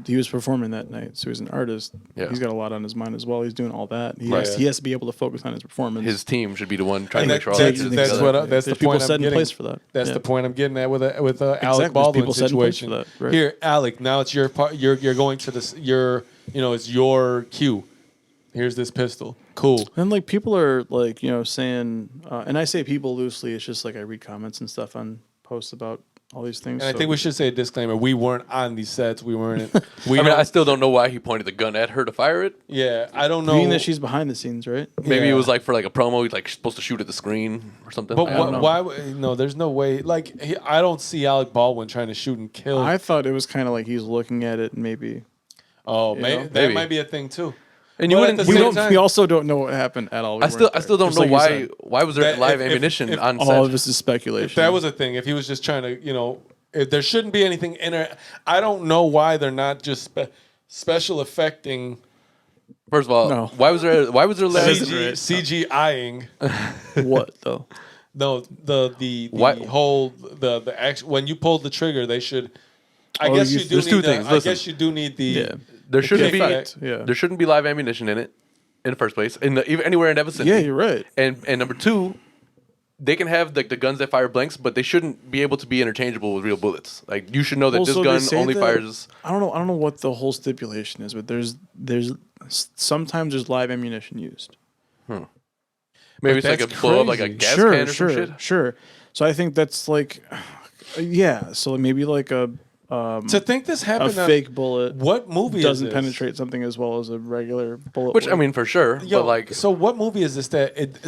he was performing that night, so he's an artist. Yeah. He's got a lot on his mind as well. He's doing all that. He, Right. he has to be able to focus on his performance. His team should be the one trying And to make sure all that's- that that's is what together. that's the There's people point I'm set in getting. place for that. That's Yeah. the point I'm getting at with Alec there's Baldwin people set in place situation. for that, right. Here, Alec. Now it's your part. You're going to this. It's your cue. Here's this pistol. Cool. And like people are like saying, and I say people loosely. It's just like I read comments and stuff on posts about all these things. And I think we should say a disclaimer. We weren't on these sets. We weren't. I still don't know why he pointed the gun at her to fire it. Yeah, I don't know. being that she's behind the scenes, right? Maybe Yeah. it was like for like a promo. He's like supposed to shoot at the screen or something. But I don't know. why? No, there's no way. Like, I don't see Alec Baldwin trying to shoot and kill. I thought it was kind of like he's looking at it and maybe. oh, you maybe know? that Maybe. might be a thing too. And you But wouldn't. at the We same don't. time- We also don't know what happened at all. We I still weren't don't there. Just know like you why. said. Why was there That- live if- ammunition if on All set? of this is speculation. If that was a thing, if he was just trying to, if there shouldn't be anything in it. I don't know why they're not just special effecting First of all, No. why was there live? isn't right. CGIing. what though? No, the Why- whole the action when you pulled the trigger, they should. I Oh, guess you- you do there's need. two the- things. I Listen. guess you do need the. Yeah. There shouldn't be. effect. Yeah. There shouldn't be live ammunition in it, in the first place. Even anywhere in that vicinity. Yeah, you're right. And number two, they can have like the guns that fire blanks, but they shouldn't be able to be interchangeable with real bullets. Like you should know that Also, this they gun say only that- fires. I don't know what the whole stipulation is, but there's sometimes there's live ammunition used. Maybe it's like a that's blow up like a crazy. gas can or some shit. Sure. So I think that's like Yeah, so maybe like a To think this a happened, fake bullet what movie doesn't is this? penetrate something as well as a regular bullet. Which I would. mean, for sure. Yo, but like, so what movie is this?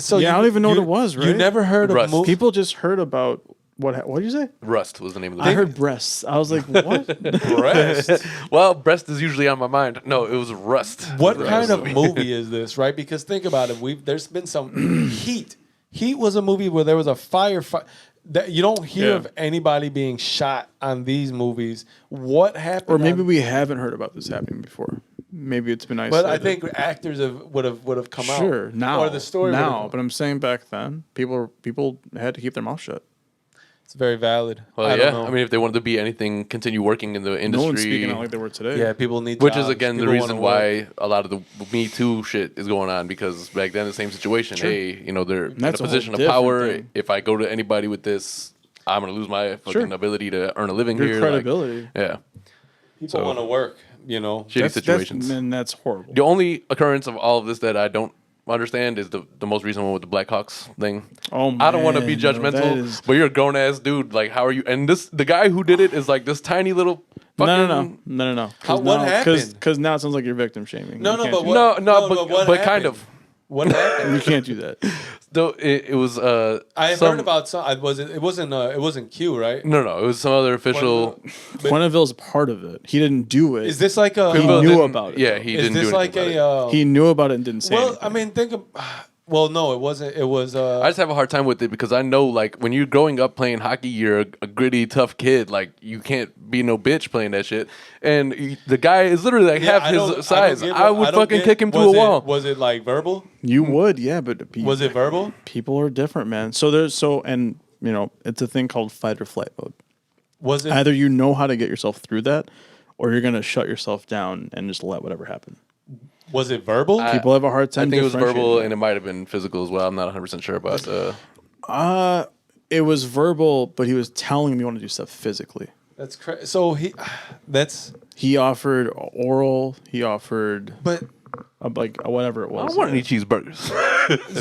So Yeah, I don't even know what it was, You right? never heard Rust. of movie? People just heard about what did you say? Rust was the name of the I movie. heard breasts. I was like, what? Breast. Well, breast is usually on my mind. No, it was Rust. What was the kind of movie. movie is this, right? Because think about it. There's been some Heat. Heat was a movie where there was a firefight. That you don't hear Yeah. of anybody being shot on these movies. What happened? Or maybe on- we haven't heard about this happening before. Maybe it's been isolated. But I think actors would have come out. sure now, or the story would have now. come- But I'm saying back then, people had to keep their mouth shut. It's very valid. Well, I yeah. don't know. I mean, if they wanted to be anything, continue working in the industry. No one's speaking out like they were today. yeah, people need. Which is jobs. again the People reason wanna work. why a lot of the Me Too shit is going on, because back then the same situation. Hey, they're in a that's a whole position of different power. thing. If I go to anybody with this, I'm gonna lose my fucking Sure. ability to earn a living Your here. credibility. Yeah, People So- want to work. shitty situations. And that's horrible. The only occurrence of all of this that I don't understand is the most recent one with the Blackhawks thing. Oh, I don't want to be man, no, judgmental, that is- but you're a grown ass dude. Like, how are you? And the guy who did it is like this tiny little. Fucking, No. What happened? Because now it sounds like you're victim shaming. No, You no, can't but do what- that. No, but what but happened? kind of. What happened? You can't do that. Though it was. I some- heard about some. It wasn't Q, right? No, it was some other official. Quenneville's part of it. He didn't do it. Is this like a? He Quenneville knew didn't- about it, Yeah, though. he is didn't this do like anything about it. he knew about it and didn't say Well, anything. I mean, think of. Well, no, it wasn't. It was. I just have a hard time with it because I know, like, when you're growing up playing hockey, you're a gritty, tough kid. Like, you can't be no bitch playing that shit. And the guy is literally like half his size. I would fucking kick him through a wall. Was it like verbal? You would, yeah, but Was it verbal? people are different, man. And it's a thing called fight or flight mode. Was it? Either you know how to get yourself through that, or you're gonna shut yourself down and just let whatever happen. Was it verbal? People have a hard I time. think it was verbal differentiating. and it might have been physical as well. I'm not 100% sure about It was verbal, but he was telling me he wanted to do stuff physically. That's crazy. So that's. He offered oral. He offered But whatever it I was. don't want any cheeseburgers.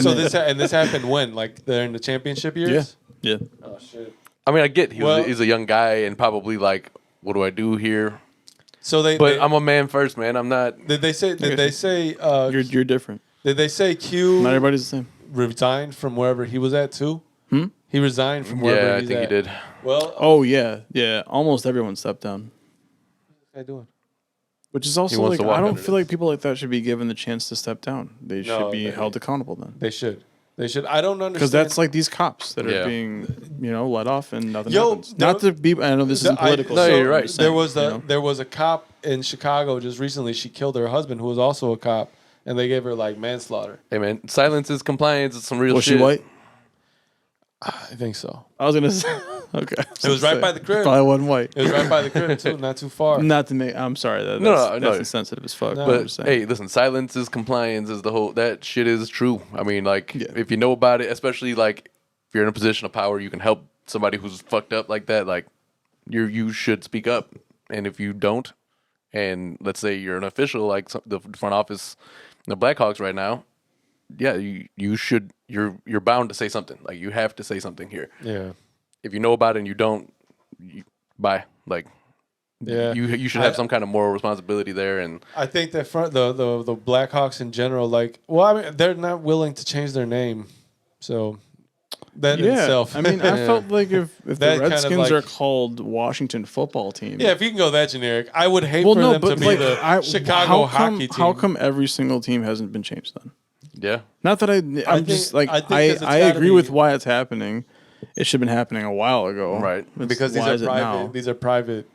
so this happened when, like, they're in the championship years. Yeah. Oh shit. I mean, I get Well- he's a young guy and probably like, what do I do here? So But I'm a man first, man. I'm not. Did they say? You're different. Did they say Q Not everybody's the same. resigned from wherever he was at too? He resigned from wherever Yeah, I he's think at. he did. Well, Oh yeah. Almost everyone stepped down. what's he doing? Which is also wants like to walk I don't under feel this. like people like that should be given the chance to step down. They No, should be they- held accountable then. They should. They should. I don't understand. Because that's like these cops that Yeah. are being, let off and nothing Yo, happens. Not to be. I know this isn't political. No, so you're right. I'm just saying, There was a cop in Chicago just recently. She killed her husband, who was also a cop, and they gave her like manslaughter. Hey, man, silence is compliance. It's some real Was shit. she white? I think so. I was gonna say. Okay. It was right by the crib. Probably wasn't white. It was right by the crib too, not too far. Not to make. I'm sorry. That's No. insensitive as fuck. No. I'm But just saying. hey, listen, silence is compliance is the whole that shit is true. I mean, like Yeah. if you know about it, especially like if you're in a position of power, you can help somebody who's fucked up like that. Like you should speak up, and if you don't, and let's say you're an official like the front office, in the Blackhawks right now, yeah, you should you're bound to say something. Like you have to say something here. Yeah. If you know about it and you don't, bye. Like Yeah. you should have some kind of moral responsibility there. And I think that the Blackhawks in general, like, well, I mean, they're not willing to change their name, so that in yeah. itself. I mean, I felt like if the That kind of, Redskins like- are called Washington Football Team. yeah, if you can go that generic, I would hate for them to be the Chicago hockey team. How come every single team hasn't been changed then? yeah. Not that I'm think- just like I think 'cause I it's gotta agree be- with why it's happening. It should have been happening a while ago. Right. It's- Because these why are is it now? private. These are private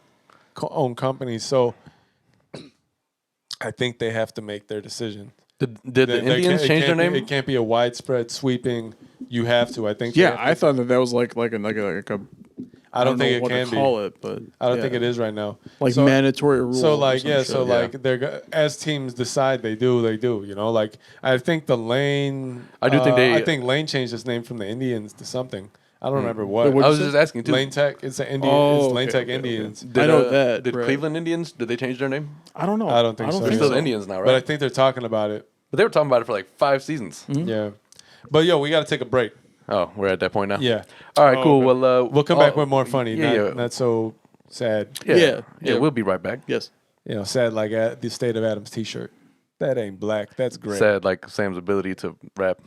owned companies, so I think they have to make their decision. Did the They Indians can't- change their it can't be- name? It can't be a widespread sweeping. You have to. I think. Yeah, they have I to- thought that was like a I don't know think it what can to be. call it, but I don't yeah. think it is right now. like So- mandatory rules. So like they're as teams decide they do. You know, like I think Lane. I do think they- I think Lane changed his name from the Indians to something. I don't remember what. Wait, what'd I you was say? just asking too. Lane Tech. It's the Indian. Oh, it's Lane okay, Tech okay, okay. Indians. I know that, Did right. Cleveland Indians? Did they change their name? I don't know. I don't think so. They're Yeah. still the Indians now, right? But I think they're talking about it. But they were talking about it for like 5 seasons. Yeah. But yo, we got to take a break. Oh, we're at that point now. Yeah. All right, cool. Okay. Well, We'll come back with more funny, yeah. not so sad. Yeah. Yeah. We'll be right back. Yes. Sad like the State of Adams T-shirt. That ain't black. That's great. Sad like Sam's ability to rap.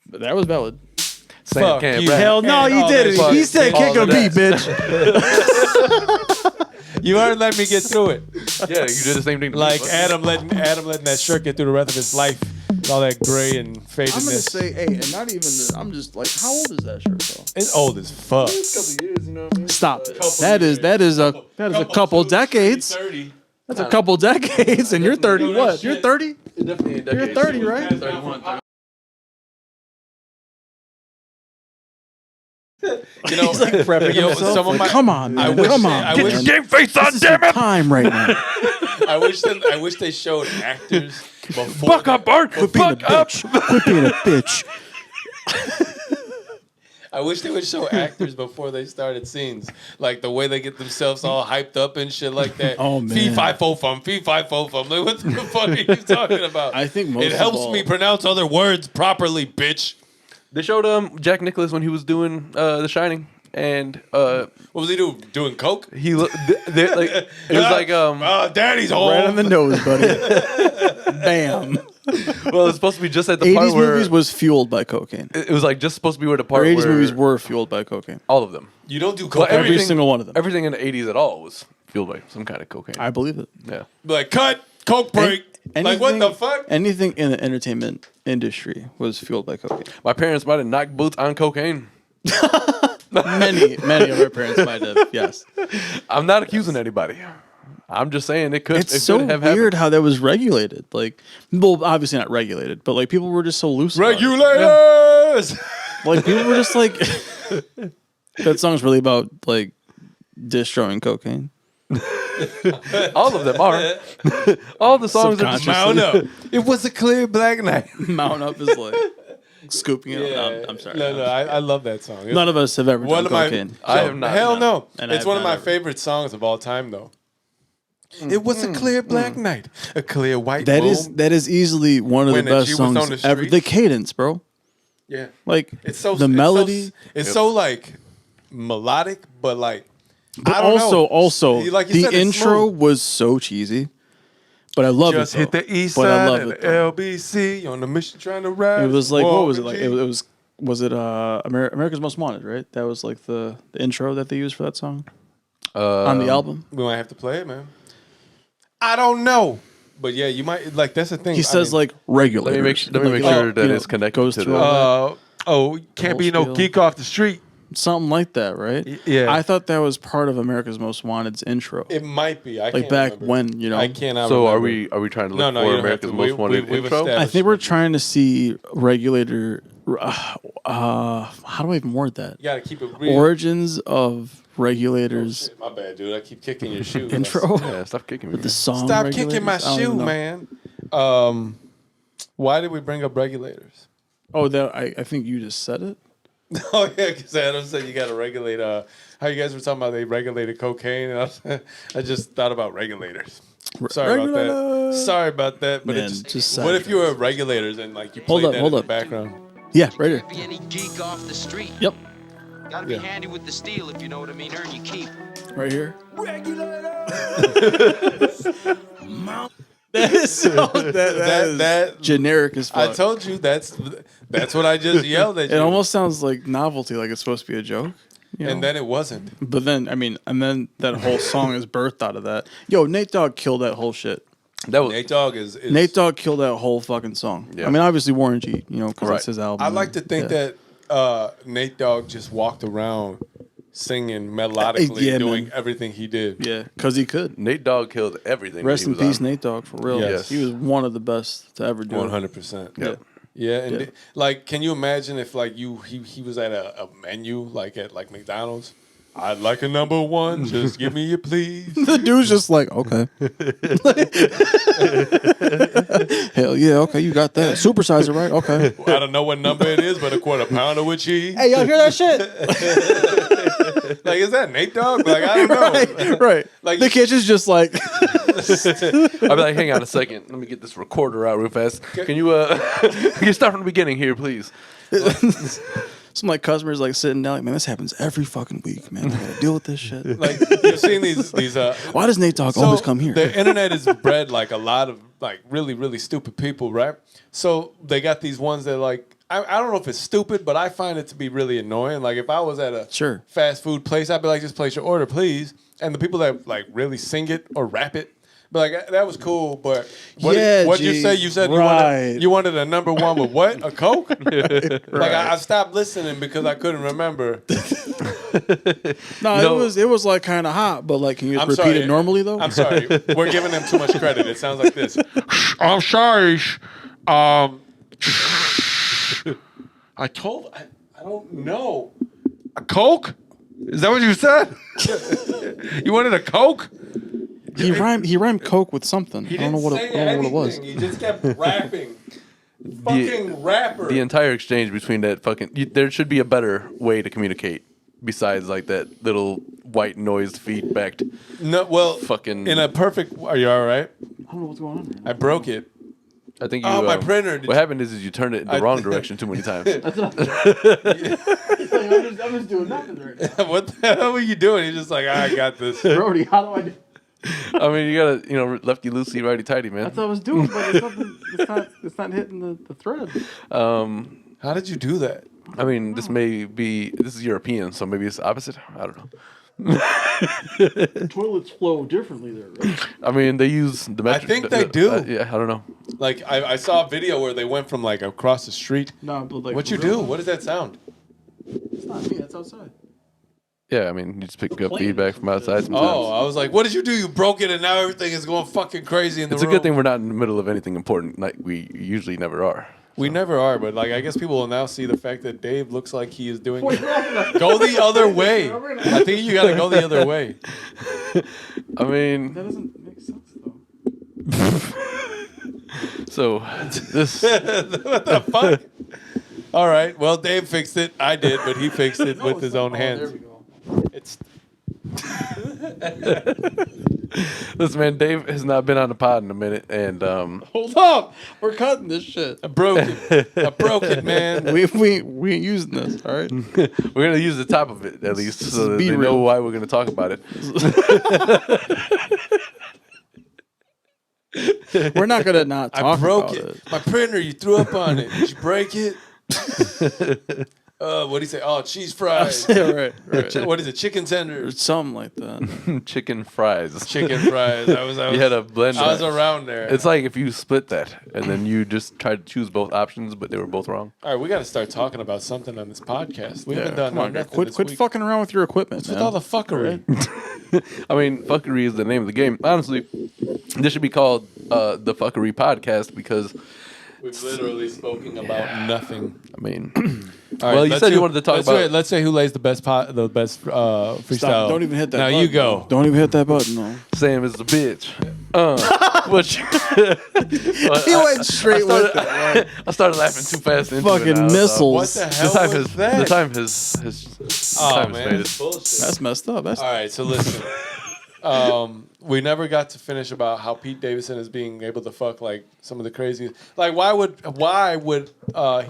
But that was valid. Sam Fuck can't you. rap. Hell no, And he all did that it. He shit. said All kick a of beat, that. bitch. You aren't letting me get through it. Yeah, you did the same thing. To me. Like Fuck. Adam letting that shirt get through the rest of his life. All that gray and fadedness. I'm gonna say, hey, and not even. I'm just like, how old is that shirt though? It's old as fuck. A couple years, you know what I mean? Stop it. That is a couple decades. 30. That's a couple decades, and you're 30. know that What? You're shit. 30. It definitely ain't You're decades. 30, right? 31. You know, He's like prepping yo, himself. some of Like, my- come on, man. I wish Come they- on. I man. wish- Get your game face on, This is damn your it! time right now. I wish they showed actors before. Buck up, Bart! Quit being a Buck up! bitch. Quit being a bitch. I wish they would show actors before they started scenes, like the way they get themselves all hyped up and shit like that. Oh, man. Fee fi fo fum, fee fi fo fum. Like, what the fuck are you talking about? I think most it of helps all- me pronounce other words properly, bitch. They showed Jack Nicklaus when he was doing The Shining, and What was he doing coke? he like it was like Daddy's home. Right on the nose, buddy. Bam. well, it's supposed to be just at the 80s part where movies was fueled by cocaine. it was like just supposed to be where the Or part 80s where movies were fueled by cocaine. all of them. You don't do Well, coke. Every single one of them. Everything in the 80s at all was fueled by some kind of cocaine. I believe it. yeah. Like cut coke break. Like what the fuck? Anything in the entertainment industry was fueled by cocaine. My parents might have knocked boots on cocaine. Many of our parents might have, yes. I'm not accusing anybody. I'm just saying it could. It's it so could have weird happened. how that was regulated. Like, well, obviously not regulated, but like people were just so loose. about it. Regulators. Like people were just like, that song's really about like destroying cocaine. All of them are. All the songs are just Subconscious. Mount up. It was a clear black night. Mount up is like scooping it up. No, I'm sorry. No, I love that song. None of us have ever One done of my cocaine. I have not. Hell no. And It's I've one of not my ever. favorite songs of all time, though. It was a clear black night, a clear white That moon. is easily one of When the the best G was on songs the ever. street. The cadence, bro. Yeah, Like it's so the melody. It's so like melodic, but like But I don't also, know. Like you the said, it's intro smooth. was so cheesy, but I love Just it. hit though. the east But I side love of it, the though. LBC on the mission trying to ride. It was like what was it Walk like? the G. It was it America's Most Wanted, right? That was like the intro that they used for that song on the album. We might have to play it, man. I don't know, but yeah, you might like. That's the thing. He says like regular. Let me make sure that it's connected goes to through the. all can't whole be no spiel. geek off the street. something like that, right? Yeah. I thought that was part of America's Most Wanted's intro. It might be. I Like can't back remember. when, you know. I cannot. So remember. are we trying to No, look no, you for don't have America's to. Most Wanted we've intro? established- I think we're trying to see regulator. How do I even word that? You gotta keep it real. Origins of regulators Shit, my bad, dude. I keep kicking your shoe. intro. Yeah, stop kicking me. The song. Stop kicking my Regulators? I don't shoe, even know. man. Why did we bring up regulators? Oh, that I think you just said it. Oh yeah, because Adam said you got to regulate. How you guys were talking about they regulated cocaine, and I just thought about regulators. Sorry about that. Regulators. Sorry about that. But Man, it just just what if sidetracks. you were regulators and like you Hold played up, that hold in up. the background? Yeah, right here. Be any geek off the street. Yep, Gotta be Yeah. handy with the steel if you know what I mean. Earn your keep. right here. That is so that is That generic as fuck. I told you that's what I just yelled at you. It almost sounds like novelty, like it's supposed to be a joke. You know? and then it wasn't. But then, I mean, and then that whole song is birthed out of that. Yo, Nate Dogg killed that whole shit. That was Nate Dogg is Nate Dogg killed that whole fucking song. Yeah. I mean, obviously Warren G, you know, because Right. it's his album. I like to think Yeah. that Nate Dogg just walked around singing melodically, Yeah, doing man. everything he did. Yeah, because he could. Nate Dogg killed everything. Rest he in was peace, on. Nate Dogg, for real. Yes. He was one of the best to ever do it. 100%. Yeah. Yeah, and Yeah. like, can you imagine if like he was at a menu like at like McDonald's? I'd like a number one. Just give me your please. The dude's just like, okay. Hell yeah, okay, you got that. Supersizer, right? Okay. I don't know what number it is, but a quarter pounder with cheese. Hey, y'all hear that shit? Like, is that Nate Dogg? Like, I don't know. Right. Like, The kitchen's just like, I'd be like, hang on a second. Let me get this recorder out real fast. Can you can you start from the beginning here, please? Some like customers like sitting down like, man, this happens every fucking week, man. I gotta deal with this shit. Like you've seen these Why does Nate Dogg always come here? The internet has bred like a lot of like really, really stupid people, right? So they got these ones that like I don't know if it's stupid, but I find it to be really annoying. Like if I was at a fast food place, I'd be like, just place your order, please. And the people that like really sing it or rap it, but like that was cool. But what'd you say? You said you wanted a number one with what? A Coke? Like I stopped listening because I couldn't remember. No, it was like kind of hot, but like, can you repeat it normally though? I'm sorry, we're giving them too much credit. It sounds like this. I'm sorry. I don't know. A Coke? Is that what you said? You wanted a Coke? He rhymed Coke with something. I don't know what it was. He just kept rapping. Fucking rapper. The entire exchange between that fucking... There should be a better way to communicate besides like that little white noise feedback. No, well, fucking... in a perfect... Are you all right? I don't know what's going on here. I broke it. I think you... Oh, my printer. What happened is you turned it in the wrong direction too many times. I'm just doing nothing right now. What the hell were you doing? He's just like, I got this. Brody, how do I do? I mean, you gotta, lefty loosey, righty tighty, man. That's what I was doing, but it's not hitting the thread. How did you do that? I mean, this is European, so maybe it's the opposite. I don't know. Toilets flow differently there, right? I mean, they use the metric. I think they do. Yeah, I don't know. Like, I saw a video where they went from, like, across the street. No, but like... What you do? What does that sound? It's not me. That's outside. Yeah, I mean, you just pick up feedback from outside sometimes. Oh, I was like, what did you do? You broke it and now everything is going fucking crazy in the room. It's a good thing we're not in the middle of anything important. Like we usually never are. We never are, but like I guess people will now see the fact that Dave looks like he is doing go the other way. I think you gotta go the other way. I mean, that doesn't make sense though. So this what the fuck? All right. Well, Dave fixed it. I did, but he fixed it with his own hands. There we go. It's listen, man. Dave has not been on the pod in a minute, and Hold up, we're cutting this shit. I broke it, man. We ain't using this. All right. we're gonna use the top of it at least, so that Be they real. know why we're gonna talk about it. We're not gonna not talk I broke about it. My printer, you threw up on it. Did you break it? What do you say? Oh, cheese fries. right. What is it? Chicken Or tenders. something like that. Chicken fries. Chicken fries. I was You had a blend. I was around there. It's like if you split that and then you just tried to choose both options, but they were both wrong. All right, we got to start talking about something on this podcast. We haven't done Come on, nothing quit this quit week. fucking around with your equipment, What's with man. all the fuckery? I mean, fuckery is the name of the game. Honestly, this should be called the Fuckery Podcast because, We've literally spoken about nothing. I mean, All well, right, you let's said see- you wanted to talk about. Let's say who lays the best freestyle. Stop. Don't even hit that Now button. you go. Don't even hit that button, no. Sam is a bitch. What you, He went straight with it. I started laughing too fast. Into Fucking it now, missiles. What the The hell time was has that? the time has Oh time has man, faded. it's bullshit. That's messed up. That's All right, so listen. We never got to finish about how Pete Davidson is being able to fuck like some of the craziest. Like, why would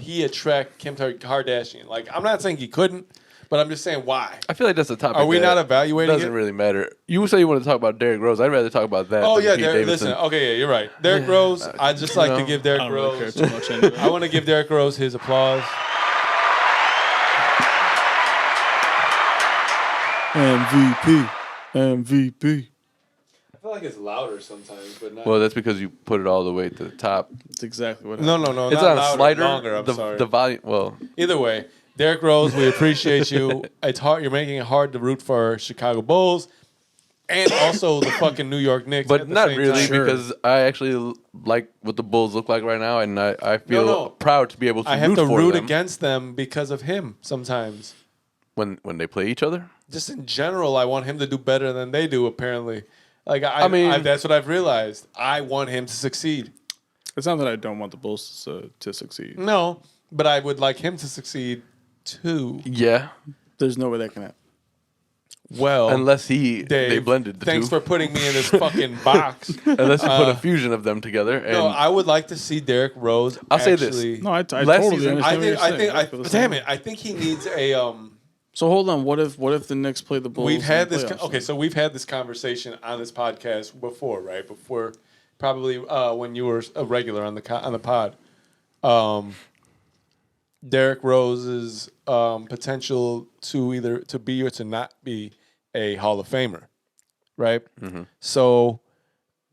he attract Kim Kardashian? Like, I'm not saying he couldn't, but I'm just saying why. I feel like that's a topic. Are we that not evaluating Doesn't it? really matter. You say you want to talk about Derrick Rose. I'd rather talk about that. Oh than yeah, Pete Davidson. listen. Okay, yeah, you're right. Derrick Rose. I just like to know, give I Derrick don't really care Rose. too much into it. I want to give Derrick Rose his applause. MVP. I feel like it's louder sometimes, but not. Well, that's because you put it all the way to the top. That's exactly what no, It's not on a louder, slider. Longer, I'm sorry. The volume. Well, Either way, Derrick Rose, we appreciate you. It's hard. You're making it hard to root for Chicago Bulls and also the fucking New York Knicks. but at the not same really time. Sure. because I actually like what the Bulls look like right now, and I feel No. proud to be able to I have root to for root them against them because of him sometimes. when they play each other. Just in general, I want him to do better than they do, apparently. Like, I mean- mean, that's what I've realized. I want him to succeed. It's not that I don't want the Bulls to succeed. No, but I would like him to succeed too. Yeah, There's no way that can happen. Well, Unless they Dave, blended the thanks two. for putting me in this fucking box. Unless you put a fusion of them together. And No, I would like to see Derrick Rose. I'll say actually, this. No, I Last totally season- understand I what you're saying. I feel the same damn way. it. I think he needs a. So hold on. What if the Knicks play the Bulls? We've had in the this. playoffs Okay, then? so we've had this conversation on this podcast before, right? Before, probably when you were a regular on the pod. Derrick Rose's potential to either to be or to not be a Hall of Famer, right? So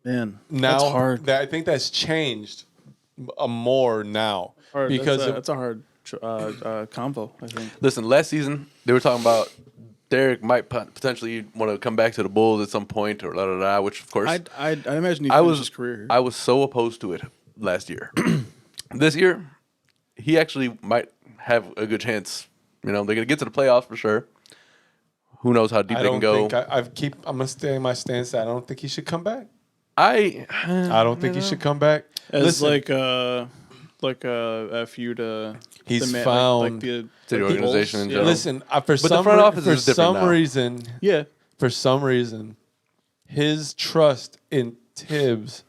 Man, now that's hard. I think that's changed more now Hard. because that's a hard combo. I think. Listen, last season they were talking about Derrick might potentially want to come back to the Bulls at some point or which of course I imagine he I finished was his career here. I was so opposed to it last year. This year, he actually might have a good chance. You know, they're gonna get to the playoffs for sure. Who knows how deep I they can don't go? think I'm gonna stay in my stance. I don't think he should come back. I don't think he should come back. As Listen, like a few to He's the found- To the organization in Bulls, general. listen. the front office is different now. Reason, Yeah. for some reason, his trust in Tibbs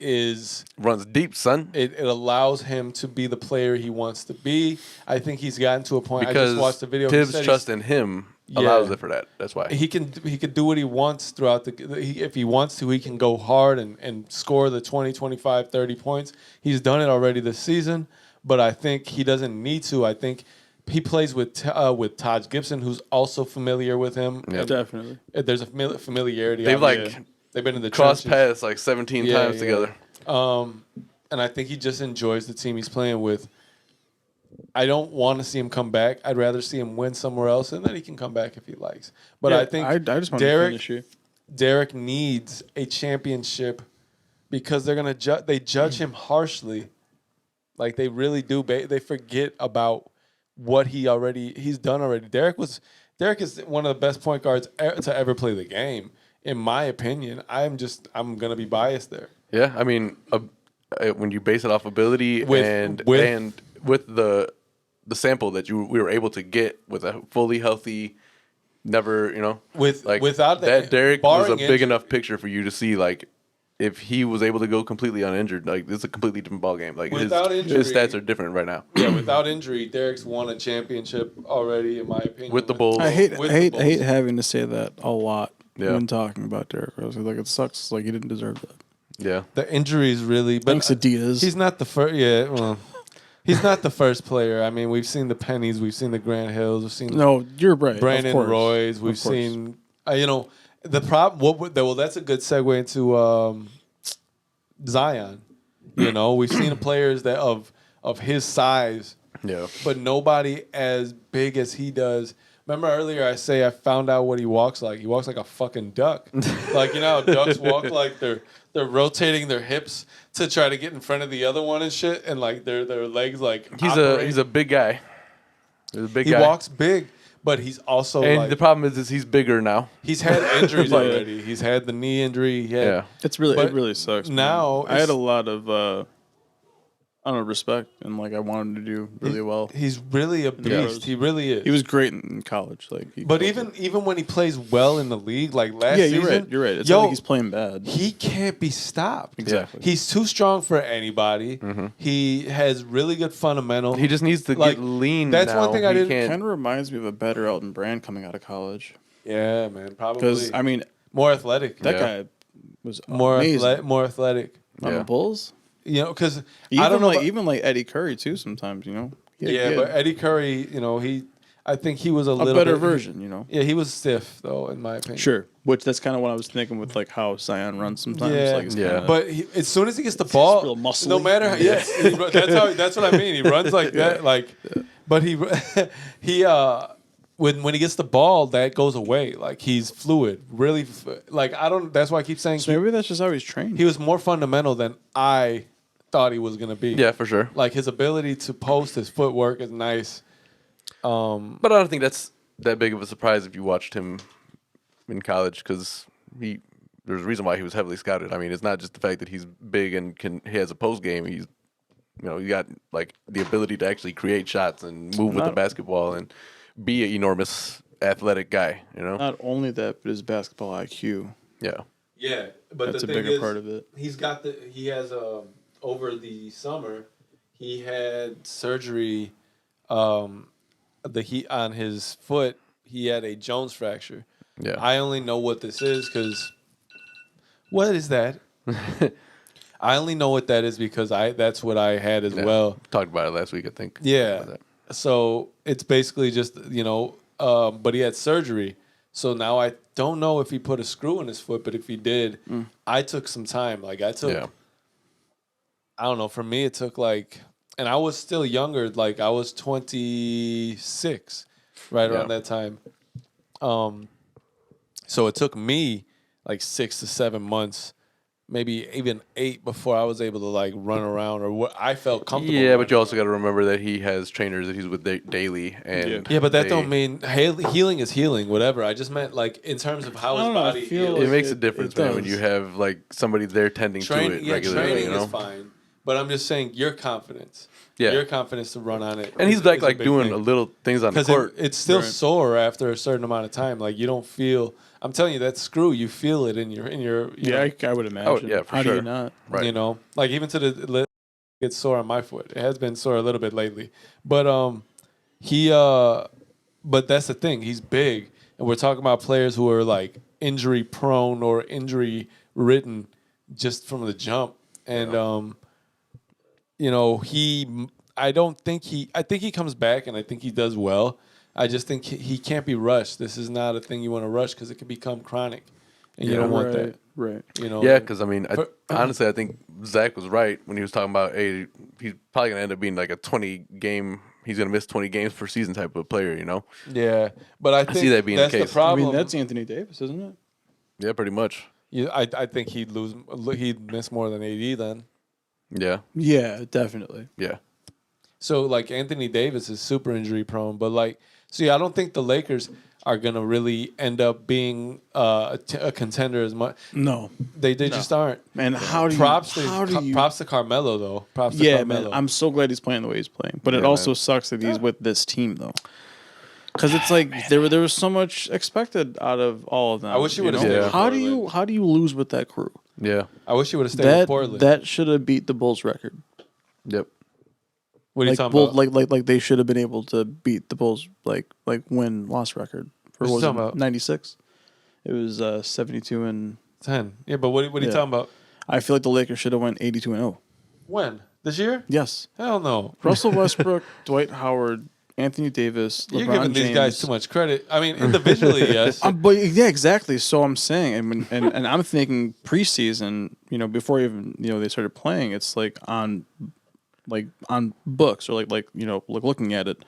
is runs deep, son. it allows him to be the player he wants to be. I think he's gotten to a point. I Because just watched the video. He Tibbs' said trust in him allows it for that. That's why. he can do what he wants throughout if he wants to, he can go hard and score the 20, 25, 30 points. He's done it already this season, but I think he doesn't need to. I think he plays with Taj Gibson, who's also familiar with him. Yep. Definitely. There's a familiarity. They've obviously. They've been in the cross trenches. paths like 17 Yeah, times yeah. together. And I think he just enjoys the team he's playing with. I don't want to see him come back. I'd rather see him win somewhere else, and then he can come back if he likes. But Yeah, I think I just want Derrick to finish here. Derrick needs a championship because they're gonna they judge him harshly, like they really do. They forget about what he's done already. Derrick is one of the best point guards to ever play the game, in my opinion. I'm gonna be biased there. Yeah, I mean, when you base it off ability and with the sample that we were able to get with a fully healthy, never without that Derrick was a barring big injury. enough picture for you to see like if he was able to go completely uninjured, like this is a completely different ball game. Like Without his injury- stats are different right now. Yeah, without injury, Derrick's won a championship already, in my opinion. With the Bulls. I hate With the Bulls. having to say that a lot Yeah. when talking about Derrick Rose. Like it sucks. Like he didn't deserve that. Yeah, The injuries really, but Thanks Adidas. he's not the first. Yeah, well, he's not the first player. I mean, we've seen the Pennies, we've seen the Grant Hills, we've seen No, you're right. Brandon of course. Roy's, we've Of course. seen. The problem. Well, that's a good segue into Zion. We've seen players that of his size, yeah. but nobody as big as he does. Remember earlier I found out what he walks like. He walks like a fucking duck. Like, how ducks walk, like they're rotating their hips to try to get in front of the other one and shit, and like their legs like operate. He's a big guy. He's a big He guy. walks big, but he's also and like, the problem is he's bigger now. he's had injuries Yeah. already. He's had the knee injury. He had, Yeah. It But really sucks. man. now I had it's- a lot of I don't know, respect and like I wanted him to do really well. He's really a Yeah. beast. He really is. He was great in college. Like, But even when he plays well in the league, like last yeah, season, you're right. You're right. It's not like he's playing bad. he can't be stopped. Exactly. He's too strong for anybody. He has really good fundamentals. He just needs to Like, get lean. that's now. one thing I He didn't- can't- Kind of reminds me of a better Elton Brand coming out of college. Yeah, man, probably. Because I mean, More athletic. that Yeah. guy was more amazing more athletic. on Yeah. the Bulls. Because Even I don't know. even like Eddie Curry too. Sometimes He yeah, had but Eddie Curry, I think he was a a little better bit, version. Yeah, he was stiff though, in my opinion. Sure. Which that's kind of what I was thinking with like how Zion runs sometimes. Yeah, Like, it's Yeah. kinda- But as soon as he gets the ball, real muscly. no matter how, yes, that's what I mean. He runs like that, like, but he when he gets the ball, that goes away. Like he's fluid, really. That's why I keep saying so maybe that's just how he's trained. he was more fundamental than I thought he was gonna be. Yeah, for sure. Like his ability to post, his footwork is nice. But I don't think that's that big of a surprise if you watched him in college because there's a reason why he was heavily scouted. I mean, it's not just the fact that he's big and he has a post game. He's you got like the ability to actually create shots and move with the basketball and be an enormous athletic guy. You know. Not only that, but his basketball IQ. Yeah. Yeah, but That's the a thing bigger is, part of it. he has over the summer, he had surgery, on his foot. He had a Jones fracture. Yeah. I only know what this is because, what is that? I only know what that is because that's what I had as Yeah. well. Talked about it last week, I think. Yeah. About that. So it's basically just, but he had surgery. So now I don't know if he put a screw in his foot, but if he did, I took some time. Like I Yeah. don't know, for me it took and I was still younger, like I was 26 right around that time. So it took me like 6 to 7 months, maybe even 8 before I was able to like run around or what I felt comfortable. Yeah, but you running also got to remember that he has trainers that he's with daily, and Yeah, but that they- don't mean healing is healing, whatever. I just meant like in terms of how I his don't know, I body feel heals. it makes a it difference, man, when does. you have like somebody there tending to it regularly. Training You know? is fine, but I'm just saying your confidence. Yeah. Your confidence to run on it. And he's is back a like big doing thing. a little things on the Because court. it's still Right. sore after a certain amount of time. Like you don't feel. I'm telling you, that screw, you feel it in your. You Yeah, know, I would imagine. yeah, for How do sure. you not? Right. You know, like even to the it's sore on my foot. It has been sore a little bit lately, but but that's the thing. He's big, and we're talking about players who are like injury prone or injury ridden just from the jump, and I don't think I think he comes back, and I think he does well. I just think he can't be rushed. This is not a thing you want to rush because it can become chronic, and you Yeah. don't want Right, that. right. You know. Yeah, because I mean, honestly, I uh-huh. think Zach was right when he was talking about, hey, he's probably gonna end up being like a 20 game. He's gonna miss 20 games per season type of player. You know? Yeah, but I think see that being the that's case. the problem. I mean, that's Anthony Davis, isn't it? Yeah, pretty much. I think he'd miss more than AD then. Yeah, Yeah, definitely. yeah. So like Anthony Davis is super injury prone, but like, see, I don't think the Lakers are gonna really end up being a contender as much. No. They just aren't. Man, how do you? Props how do to you? props to Carmelo though. Props to Yeah, Carmelo. man. I'm so glad he's playing the way he's playing, but it Yeah, also man. sucks that he's with this team though. Because it's like there was so much expected out of all of them. I wish he you would've know? stayed with Portland. How do you lose with that crew? Yeah. I wish he would have stayed with Portland. That should have beat the Bulls record. Yep. what are you Like talking about? like they should have been able to beat the Bulls like win loss record for What you was talking about? 96. It was 72 and 10. Yeah, but what are you Yeah. talking about? I feel like the Lakers should have went 82 and 0. When this year? Yes. Hell no. Russell Westbrook, Dwight Howard, Anthony Davis, LeBron You're giving James. these guys too much credit. I mean, individually, yes. But yeah, exactly. So I'm saying, and I'm thinking preseason, before even they started playing, it's like on books or like looking at it,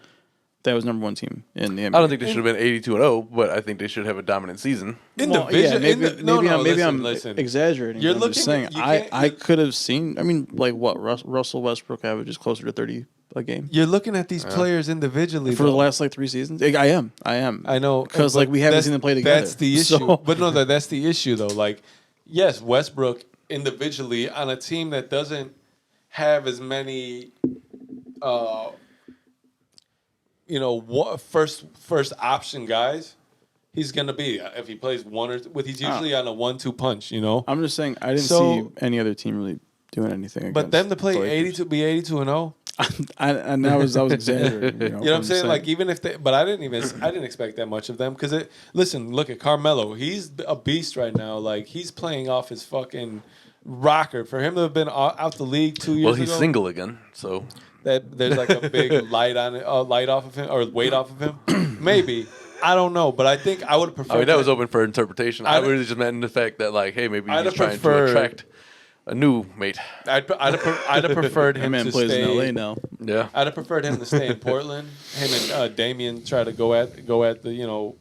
that was number one team in the NBA. I don't think they should have been 82 and 0, but I think they should have a dominant season. Well, yeah, maybe I'm listen. exaggerating. You're But I'm just looking- saying, you I can't- could have seen. I mean, like what Russell Westbrook averages closer to 30 a game You're looking at these players individually for the though. last 3 seasons. I am. I know because but we haven't that's- seen them play together. That's the issue. So- But no, that's the issue though. Like, yes, Westbrook individually on a team that doesn't have as many, first option guys. He's gonna be if he plays one or he's usually on a 1-2 punch. I'm just saying I didn't So- see any other team really doing anything. But them to play against the Lakers. 82 and 0. and I was exaggerating. You know what I'm saying? Like even if they, but I didn't expect that much of them because listen, look at Carmelo. He's a beast right now. Like he's playing off his fucking rocker. For him to have been out the league 2 years Well, he's ago, single again, so that there's like a big light on it, light off of him or weight off of him. Maybe I don't know, but I think I would have preferred. I mean that was open for interpretation. I I'd- really just meant in the fact that like, hey, maybe I'd he's have trying preferred- to attract a new mate. I'd have preferred My him man to plays stay. in LA now. Yeah. I'd have preferred him to stay in Portland. Him and Damian try to go at the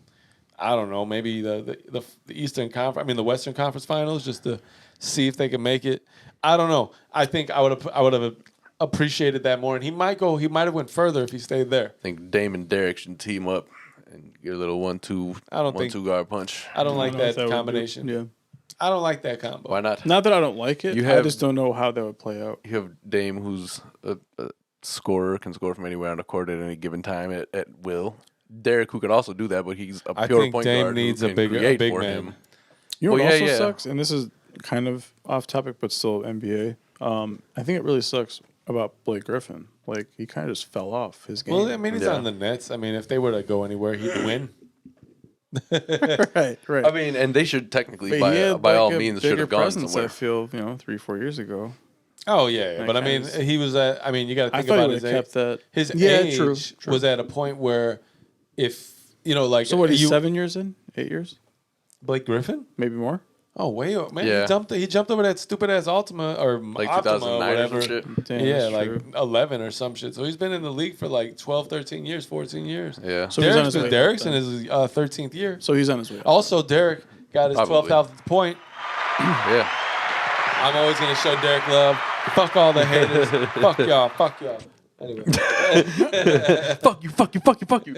I don't know, maybe the Eastern Conference. I mean the Western Conference Finals, just to see if they can make it. I don't know. I think I would have appreciated that more, and he might have went further if he stayed there. I think Dame and Derrick should team up and get a little 1-2 I don't think- 1-2 guard punch. I don't like know if that would do- combination. Yeah. I don't like that combo. Why not? Not that I don't like it. You I have- just don't know how that would play out. You have Dame, who's a scorer, can score from anywhere on the court at any given time at will. Derrick who could also do that, but he's a I pure think point Dame guard needs who a can big create for man. him. You know what Well, also yeah. sucks, and this is kind of off topic, but still NBA. I think it really sucks about Blake Griffin. Like he kind of just fell off his game. Well, I mean, he's Yeah. on the Nets. I mean, if they were to go anywhere, he'd win. right. I mean, and they should technically, But he had, by all like, a means, should bigger have gone presence, somewhere. I feel 3-4 years ago. Oh yeah, Like, but I mean, as- he was at. I mean, you got to I think thought he about would his have age. kept that. His Yeah, age true. was at a point where, if like, So what? He's you, 7 years in, 8 years, Blake Griffin. maybe more. Oh way, man! Yeah. He jumped over that stupid ass Ultima or Like Optima 2009 or or whatever. some shit. Damn, Yeah, that's like true. 11 or some shit. So he's been in the league for like 12, 13 years, 14 years. Yeah. So he's on his way. Derrick's up in then. his 13th year. So he's on his way. up. Also, Derrick got his Probably. 12,000th point. Yeah. I'm always gonna show Derrick love. Fuck all the haters. Fuck y'all. Fuck y'all. Anyway, Fuck you, fuck you, fuck you, fuck you.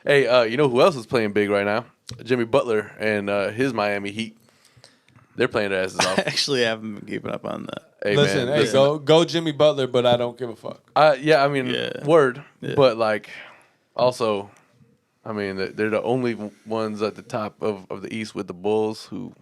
Hey, you know who else is playing big right now? Jimmy Butler and his Miami Heat. They're playing their asses off. Actually, I haven't been keeping up on that. Hey, listen, man, go Jimmy Butler, but I don't give a fuck. Yeah, I mean, Yeah. word. Yeah. But, like, also, I mean, they're the only ones at the top of the East with the Bulls who,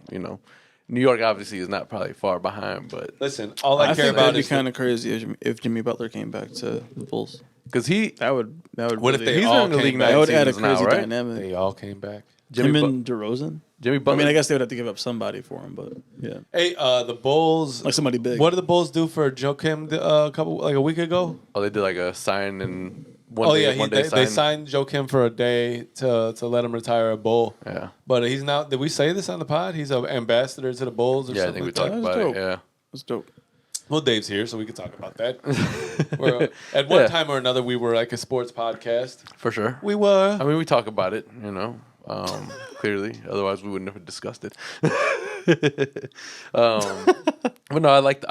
New York obviously is not probably far behind, but Listen, all I, I care think about that'd be is kind of crazy if Jimmy Butler came back to the Bulls. because That would. What if really, they he's all in the came league back? that would add a seasons now, crazy right? dynamic. They all came back. Him and DeRozan. Jimmy I Butler. mean, I guess they would have to give up somebody for him, but yeah, Hey, the Bulls. like somebody big. What did the Bulls do for Joakim a week ago? Oh, they did like a sign and one Oh day, yeah, one day they sign. signed Joakim for a day to let him retire a Bull. Yeah. But he's now. Did we say this on the pod? He's an ambassador to the Bulls or Yeah, I something. think we like talked that? That's about dope. it. Yeah. That's dope. Well, Dave's here, so we can talk about that. At one Yeah. time or another, we were like a sports podcast. For sure. We were. I mean, we talk about it, clearly. Otherwise, we wouldn't have discussed it. But no, I like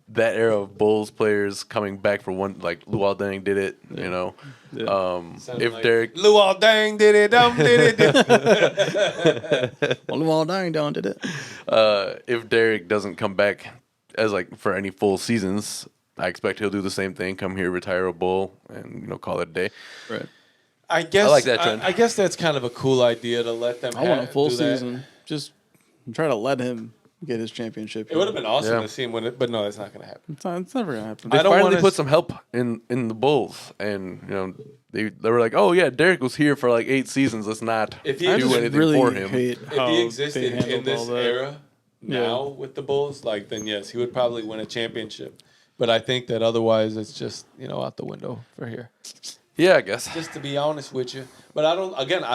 that era of Bulls players coming back for one. Like Luol Deng did it. Sounded If like, Derrick, Luol Deng did it, did it. Well, Luol Deng down did it. if Derrick doesn't come back as like for any full seasons, I expect he'll do the same thing. Come here, retire a Bull, and call it a day. Right. I guess I like that trend. I guess that's kind of a cool idea to let them. I want a full do that. season. Just try to let him get his championship. It would have been awesome Yeah. to see him win it, but no, that's not going to happen. It's never gonna happen. They I don't finally wanna put s- some help in the Bulls, and they were like, oh yeah, Derrick was here for like 8 seasons. Let's not If he do I just anything really for him. hate If how he they existed in handled this all that. era now with the Bulls, then yes, he would probably win a championship. But I think that otherwise, it's just out the window for here. Yeah, I guess. Just to be honest with you, but I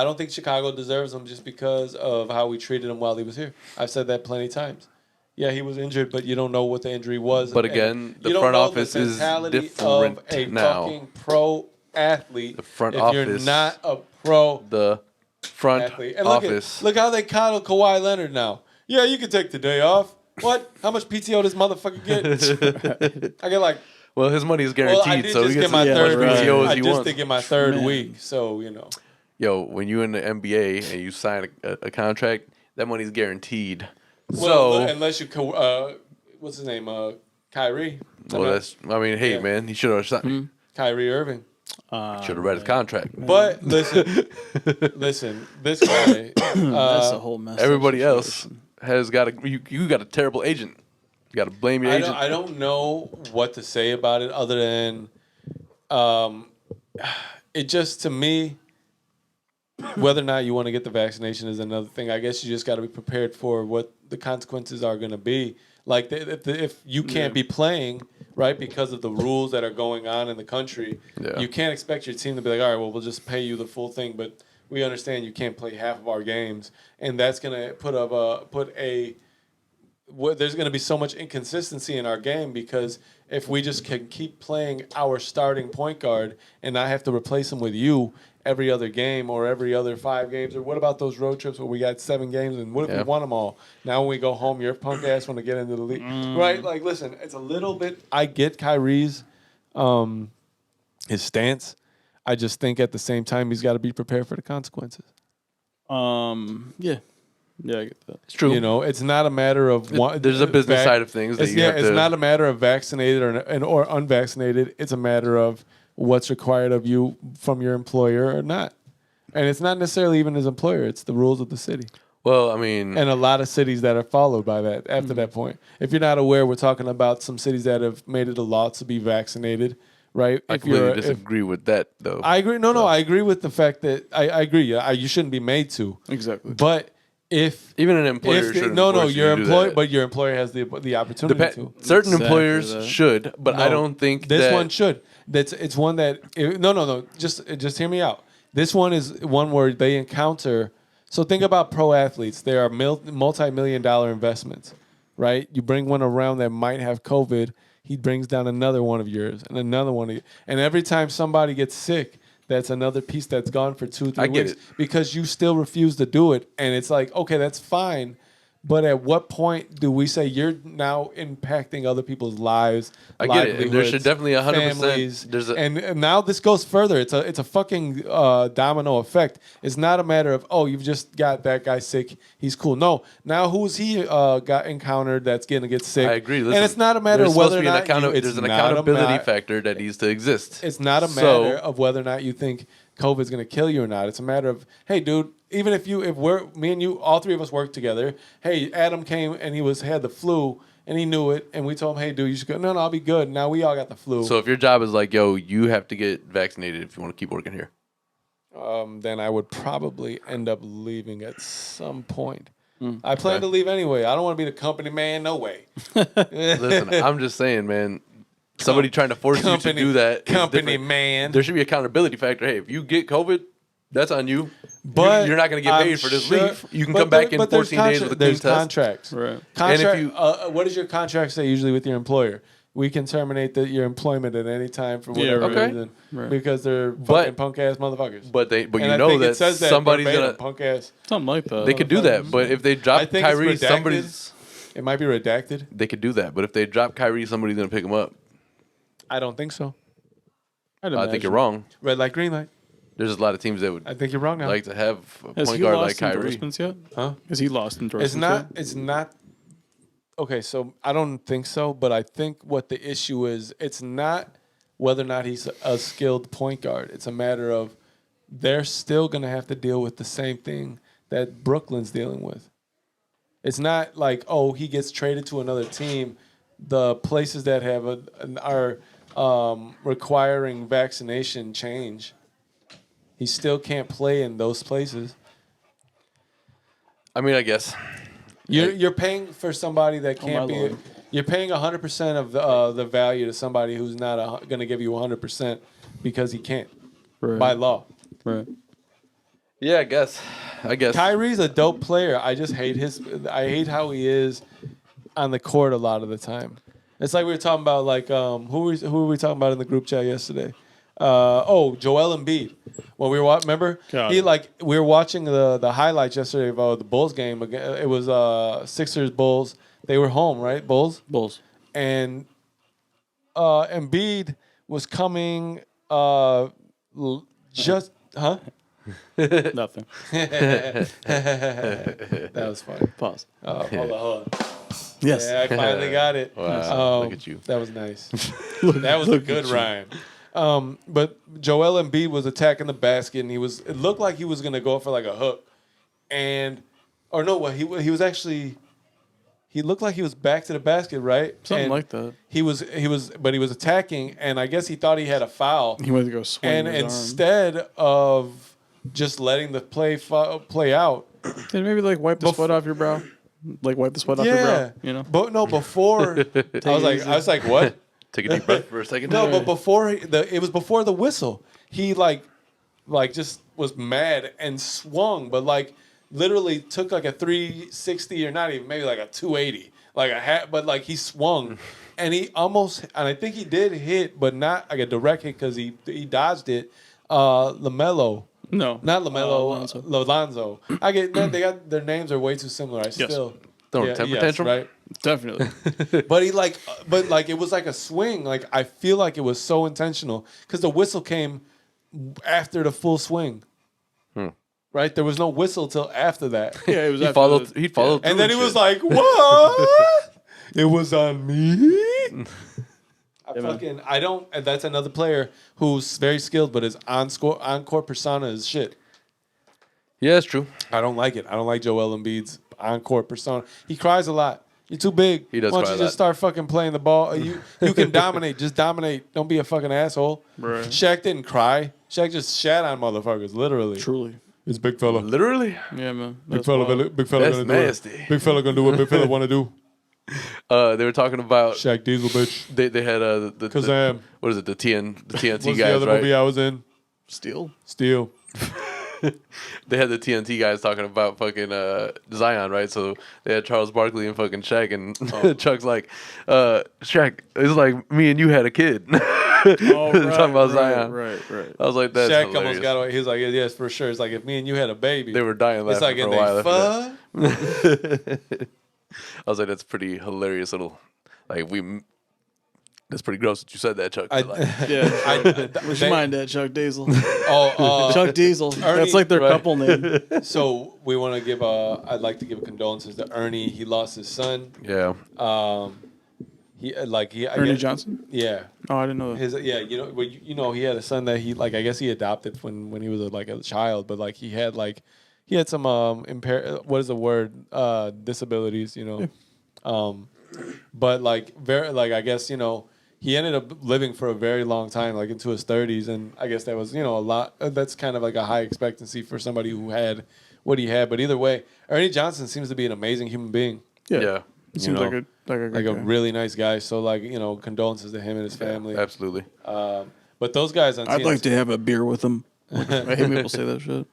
don't think Chicago deserves him just because of how we treated him while he was here. I've said that plenty of times. Yeah, he was injured, but you don't know what the injury was. But and again, the you don't front know office is mentality different of a now. fucking pro athlete. The front if office- you're not a pro The front athlete, and office. look how they coddle Kawhi Leonard now. Yeah, you can take the day off. What? How much PTO does motherfucker get? I get like. Well, his money is Well, guaranteed, I did so he just gets get my as third much week. PTO as I he just wants. did get my third Man. week, so Yo, when you in the NBA and you sign a contract, that money's guaranteed. Well, So, unless you, what's his name, Kyrie. hey, Yeah. man, he should have signed. Kyrie Irving. Should have read his contract. But listen, this guy. That's a whole mess. Everybody else has got you got a terrible agent. You got to blame your agent. I don't know what to say about it other than, it just to me. Whether or not you want to get the vaccination is another thing. I guess you just got to be prepared for what the consequences are going to be. Like if you can't be playing, right, because of the rules that are going on in the country, Yeah. you can't expect your team to be like, all right, well, we'll just pay you the full thing, but we understand you can't play half of our games, and that's going to there's going to be so much inconsistency in our game because if we just can keep playing our starting point guard and not have to replace him with you every other game or every other 5 games, or what about those road trips where we got 7 games and what if we Yeah. won them all? Now when we go home, your punk ass want to get into the league, right? Like, listen, it's a little bit. I get Kyrie's his stance. I just think at the same time he's got to be prepared for the consequences. Yeah, I get that. It's true. It's not a matter of one. There's a business side of things that It's, you have it's to. not a matter of vaccinated or unvaccinated. It's a matter of what's required of you from your employer or not. And it's not necessarily even his employer; it's the rules of the city. Well, I mean, And a lot of cities that are followed by that after that point. If you're not aware, we're talking about some cities that have made it a law to be vaccinated, right? I completely disagree with that, though. I agree. No, I agree with the fact that I agree. You shouldn't be made to. Exactly. But if Even an employer shouldn't no, force you your to do employer, that. but your employer has the opportunity to. Certain Exactly employers that. should, but I No, don't think this that one should. It's one that no. Just hear me out. This one is one where they encounter. So think about pro athletes. There are multi-million-dollar investments, right? You bring one around that might have COVID, he brings down another one of yours and another one of you. And every time somebody gets sick, that's another piece that's gone for 2-3 I get weeks it. because you still refuse to do it. And it's like, okay, that's fine. But at what point do we say you're now impacting other people's lives? I get it. And there should livelihoods, definitely 100%. families, and now this goes further. It's a fucking domino effect. It's not a matter of you've just got that guy sick. He's cool. No, now who's he got encountered that's going to get sick? I agree. and Listen, it's not a matter there's of whether or supposed to be not there's an accountability factor that needs to exist. It's not a matter of whether or not you think COVID's going to kill you or not. It's a matter of, hey, dude, even if me and you, all three of us work together. Hey, Adam came and he had the flu and he knew it, and we told him, hey, dude, you should go. No, I'll be good. Now we all got the flu. So if your job is like, yo, you have to get vaccinated if you want to keep working here. Then I would probably end up leaving at some point. I plan to leave anyway. I don't want to be the company man. No way. Listen, I'm just saying, man. Somebody trying to force you to do that. is Company different. man. There should be accountability factor. Hey, if you get COVID, that's on you. But you're not going to get paid for this leave. You can come back in 14 days with a clean there's test. contracts. Right. Contract, And if what does your contract say usually with your employer? We can terminate your employment at any time for whatever right. reason Right. because they're But- fucking punk ass motherfuckers. But you And I know think that it says that somebody's verbatim, gonna. punk ass. Something like that. They could do that, but if they I drop think it's Kyrie, redacted. somebody's. It might be redacted. They could do that, but if they drop Kyrie, somebody's gonna pick him up. I don't think so. I think you're wrong. Red light, green light. There's just a lot of teams that would I think you're wrong now. like to have a Has point he guard lost like Kyrie. endorsements yet? Huh? Has he lost endorsements? It's not. Okay, so I don't think so, but I think what the issue is, it's not whether or not he's a skilled point guard. It's a matter of they're still going to have to deal with the same thing that Brooklyn's dealing with. It's not like, he gets traded to another team. The places that are requiring vaccination change. He still can't play in those places. I mean, I guess. You're paying for somebody that my can't be. Lord. You're paying 100% of the value to somebody who's not going to give you 100% because he can't Right. by law. Right. Yeah, I guess. Kyrie's a dope player. I just hate I hate how he is on the court a lot of the time. It's like we were talking about who were we talking about in the group chat yesterday? Joel Embiid. When we were remember God. we were watching the highlights yesterday of the Bulls game. It was Sixers Bulls. They were home, right? Bulls. And Embiid was coming just Nothing. that was funny. Pause. Hold on. Yes. Yeah, I finally got it. Wow, look at you. That was nice. That was a good rhyme. But Joel Embiid was attacking the basket, and it looked like he was gonna go for like a hook, he looked like he was back to the basket, right? Something And like that. He was attacking, and I guess he thought he had a foul. He went to go swing And his arm. instead of just letting the play out, Then maybe wipe the sweat off your brow. Wipe the sweat off your brow. You know. But no, before I was like, what? Take a deep breath for a second. No, but before it was before the whistle. He just was mad and swung, but literally took a 360 or not even, maybe a 280, but he swung, and he almost, and I think he did hit, but not a direct hit because he dodged it. LaMelo. No. Not LaMelo. Lonzo. Lonzo. I get man, they got their names are way too similar. Still Throwing a temper tantrum? right? Definitely. But it was like a swing. I feel like it was so intentional because the whistle came after the full swing. Right? There was no whistle till after that. Yeah, it was. He followed through. And then he was shit. like, "What? It was on me." I don't. And that's another player who's very skilled, but his on-court persona is shit. Yeah, it's true. I don't like it. I don't like Joel Embiid's on-court persona. He cries a lot. You're too big. He does Why don't cry you a just lot. start fucking playing the ball? You can dominate. Just dominate. Don't be a fucking asshole. Right. Shaq didn't cry. Shaq just shat on motherfuckers, literally. Truly. It's big fella. Literally. Yeah, man. Big That's fella, wild. big fella That's gonna do nasty. it. Big fella gonna do what big fella want to do. They were talking about Shaq Diesel, bitch. they had the Kazam. what is it the TNT What's the guys, other right? movie I was in? Steel. Steel. They had the TNT guys talking about fucking Zion, right? So they had Charles Barkley and fucking Shaq, and Chuck's like, Shaq, it's like me and you had a kid. Talking about Zion. Right. I was like, that's Shaq hilarious. almost got away. He's like, yes, for sure. It's like if me and you had a baby. They were dying It's laughing like, for and a while. they After fuck. that. I was like, that's pretty hilarious little, like that's pretty gross that you said that, Chuck. I- but, like, Yeah. What's They- your mind at, Chuck Diesel? Oh, Chuck Diesel. That's like their right. couple name. so we want to give I'd like to give condolences to Ernie. He lost his son. yeah. Ernie Johnson? Yeah. Oh, I didn't know that. You know, he had a son that he like. I guess he adopted when he was a child, but like he had some what is the word disabilities, you know, but like I guess he ended up living for a very long time, like into his 30s, and I guess that was a lot. That's kind of like a high expectancy for somebody who had what he had. But either way, Ernie Johnson seems to be an amazing human being. Yeah. He seems know, like a good Like a guy. really nice guy. So like condolences to him and his family. Absolutely. But those guys on I'd TNT, like to have a beer with him. I hate people say that shit.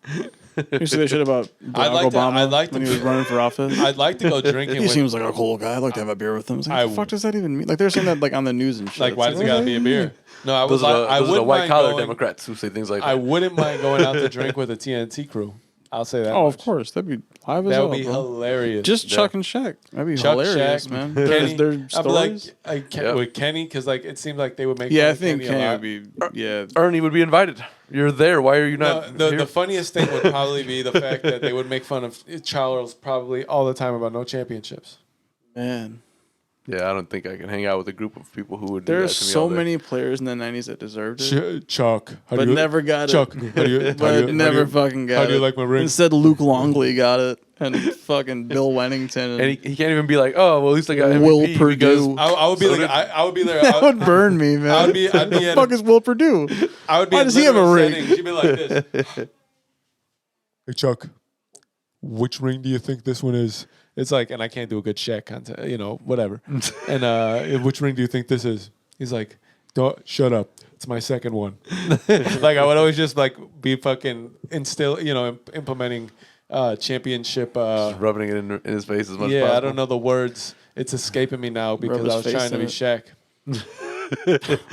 You say that shit about I'd Barack like to- Obama I'd like to when he was be- running for office. I'd like to go drinking. He with, seems like a cool guy. I'd like to have a beer with him. It's like, I what the fuck does that even mean? Like they're saying that like on the news and shit. like, It's why does it gotta be a beer? No, I Those would. are I the wouldn't white mind collar going. Democrats who say things like that. I wouldn't mind going out to drink with a TNT crew. I'll say that. Oh, much. of course. That'd be live as That hell, would be bro. hilarious. Just Chuck and Shaq. That'd be Chuck, hilarious, Shaq, man. Kenny. Their I'd be like, stories. Yep. with Kenny, because like it seemed like they would make. Yeah, fun I of think Kenny a Kenny lot. would be. Yeah, Ernie would be invited. You're there. Why are you No, not? the here? funniest thing would probably be the fact that they would make fun of Charles probably all the time about no championships. man. Yeah, I don't think I can hang out with a group of people who would. Do There's that to me all so day. many players in the '90s that deserved it, Chuck, but never got Chuck, it. how do you, But never fucking got it. how do you like my ring? Instead, Luke Longley got it, and fucking Bill Wennington. And he can't even be like, oh, well, at least I got Will MVP Purdue. because I would be So like, did- I would be there. that would burn me, man. I'd be the at fuck a- is Will Purdue? I would be. Why in does he have a literal ring? settings. She'd be like this. Hey Chuck, which ring do you think this one is? It's like, and I can't do a good Shaq content, whatever. And which ring do you think this is? He's like, don't shut up. It's my second one. Like I would always just like be fucking implementing championship. just rubbing it in his face as much as Yeah, possible. I don't know the words. It's escaping me now because his I was face trying to in be it. Shaq.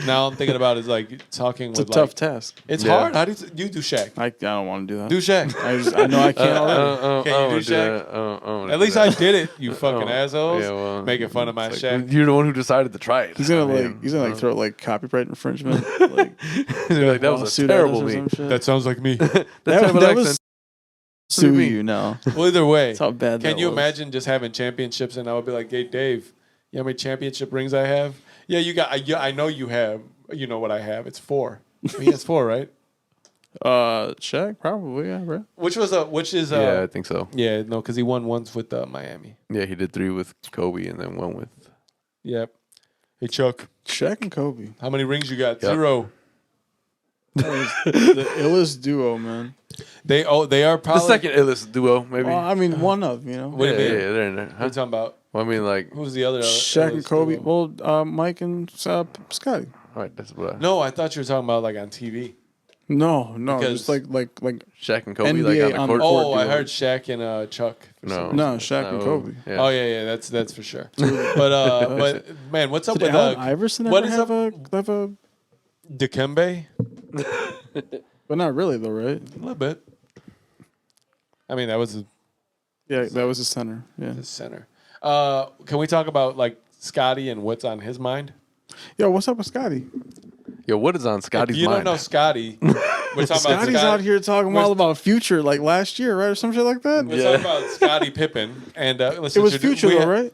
Now I'm thinking about is like talking It's a with tough like, task. It's Yeah. hard. How do you do Shaq? I don't want to do that. Do Shaq. I know I can't already. Can you do Shaq? At least I did it. You fucking assholes. Yeah, well, making fun of my it's Shaq. You're the one who decided to try it. He's gonna I mean, throw like copyright infringement. Like, you're like, that was a lawsuit at us terrible or me. some shit. That sounds like me. That that type of was accent. sue mean? you now. Well, either way, That's how bad that can you was. imagine just having championships and I would be like, hey, Dave, you know how many championship rings I have? Yeah, you got. I know you have. You know what I have? It's 4. He has 4, right? Shaq probably, yeah, bro. Which is Yeah, I think so. yeah, no, because he won once with Miami. Yeah, he did 3 with Kobe and then 1 with. Yep. Hey Chuck, Shaq and Kobe. how many rings you got? Yep. 0. That was the illest duo, man. They are probably The second illest duo, maybe. Well, I mean, one of, you know. What do yeah, you yeah, mean? yeah, they're in there. What are Huh? you talking about? Well, I mean, like, Who's the other? Shaq and illest Kobe. duo? Well, Mike and Scotty. all right, that's what I. No, I thought you were talking about like on TV. No, Because- just like Shaq and Kobe, NBA like on on the the court. Oh, I duo. heard Shaq and Chuck. for No, some no, reason. Shaq and Kobe. Yeah. Oh yeah, that's for sure. but man, what's up Did with Allen Iverson what ever is have up- a Dikembe? but not really though, right? A little bit. I mean, that was Yeah, that was his center. Yeah. the center. Can we talk about like Scotty and what's on his mind? Yo, what's up with Scotty? Yo, what is on Scotty's If you mind? don't know Scotty, we're talking about Scotty's Scotty. out here talking We're- all about Future like last year, right, or some shit like that. We're talking about Scotty Pippen, and let's It was introduce- Future, we- though, right?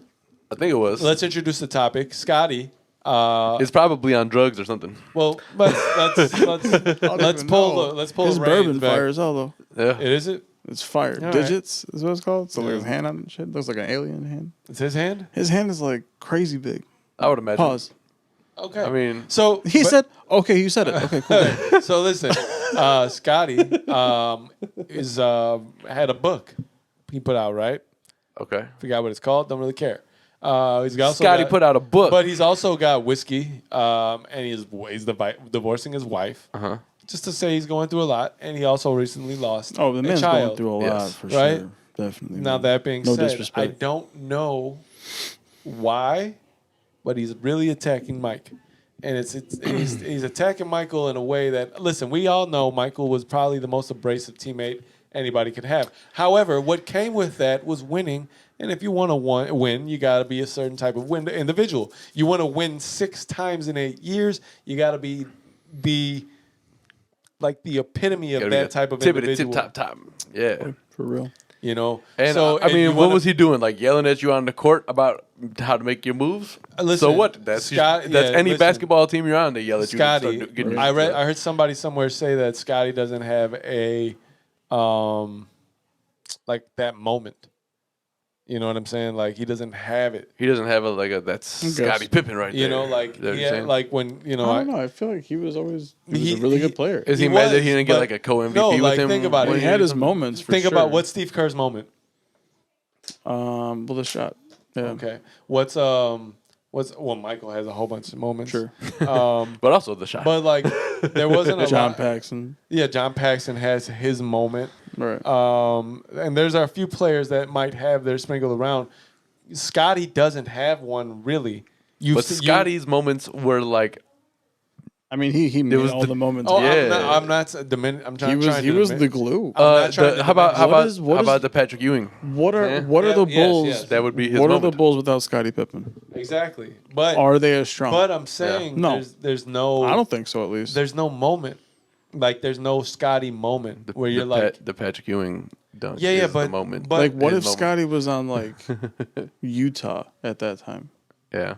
I think it was. Let's introduce the topic. Scotty It's probably on drugs or something. Well, let's pull His the reins bourbon back. fire as hell though. Yeah. Is it? It's fire. right. Digits is what it's called. So like his hand on shit looks like an alien hand. It's his hand. His hand is like crazy big. I would imagine. Pause. Okay. I mean, so He said, "Okay, you said it. Okay, cool." So listen, Scotty is had a book he put out, right? okay. Forgot what it's called. Don't really care. He's got Scotty put out a book. but he's also got whiskey, and he's divorcing his wife. Uh-huh. Just to say, he's going through a lot, and he also recently lost Oh, the a man's child. going through a lot Yes. for Right? sure. Definitely. Now man. that being No said, I disrespect. don't know why, but he's really attacking Mike, and he's attacking Michael in a way that, listen, we all know Michael was probably the most abrasive teammate anybody could have. However, what came with that was winning, and if you want to win, you got to be a certain type of individual. You want to win 6 times in 8 years, you got to be like the epitome of Gotta be that a type of tippity individual. tip top. Yeah. For real. You know, And so I mean, you what wanna- was he doing? Like yelling at you on the court about how to make your moves? Listen, So what? That's Scott- that's yeah, any listen. basketball team you're on. They yell at you. Scotty, To start getting I heard somebody somewhere say that Scotty doesn't have a like that moment. You know what I'm saying? Like he doesn't have it. He doesn't have that's guess. Scottie Pippen right You there. know, like Is that what you're yeah, saying? like when you know. I don't know. I feel like he was always a really He- good player. Is he, he mad that was, he didn't get but- like a co-MVP No, with like, him? think about it. He when had his was- moments. For Think sure. about what's Steve Kerr's moment. well, the shot. Yeah. Okay, what's well, Michael has a whole bunch of moments. Sure. But also the shot. But like there wasn't a John lot. Paxson. Yeah, John Paxson has his moment. Right. And there's a few players that might have their sprinkled around. Scotty doesn't have one really. But Scotty's moments were like I mean, he made was all the- the moments. Oh, Yeah. I'm not dimin- I'm trying. he was the glue. I'm not trying to how about diminish- how what is- about the Patrick Ewing? What are Yeah. the Yes, Bulls? yes. That would be his What are moment. the Bulls without Scottie Pippen? Exactly, but Are they as strong? I'm saying No. there's no I don't think so. At least there's no moment like there's no Scotty moment where you're like the Patrick Ewing dunk. Yeah, yeah, is the but- moment. but- like what his if moment. Scotty was on like Utah at that time? Yeah,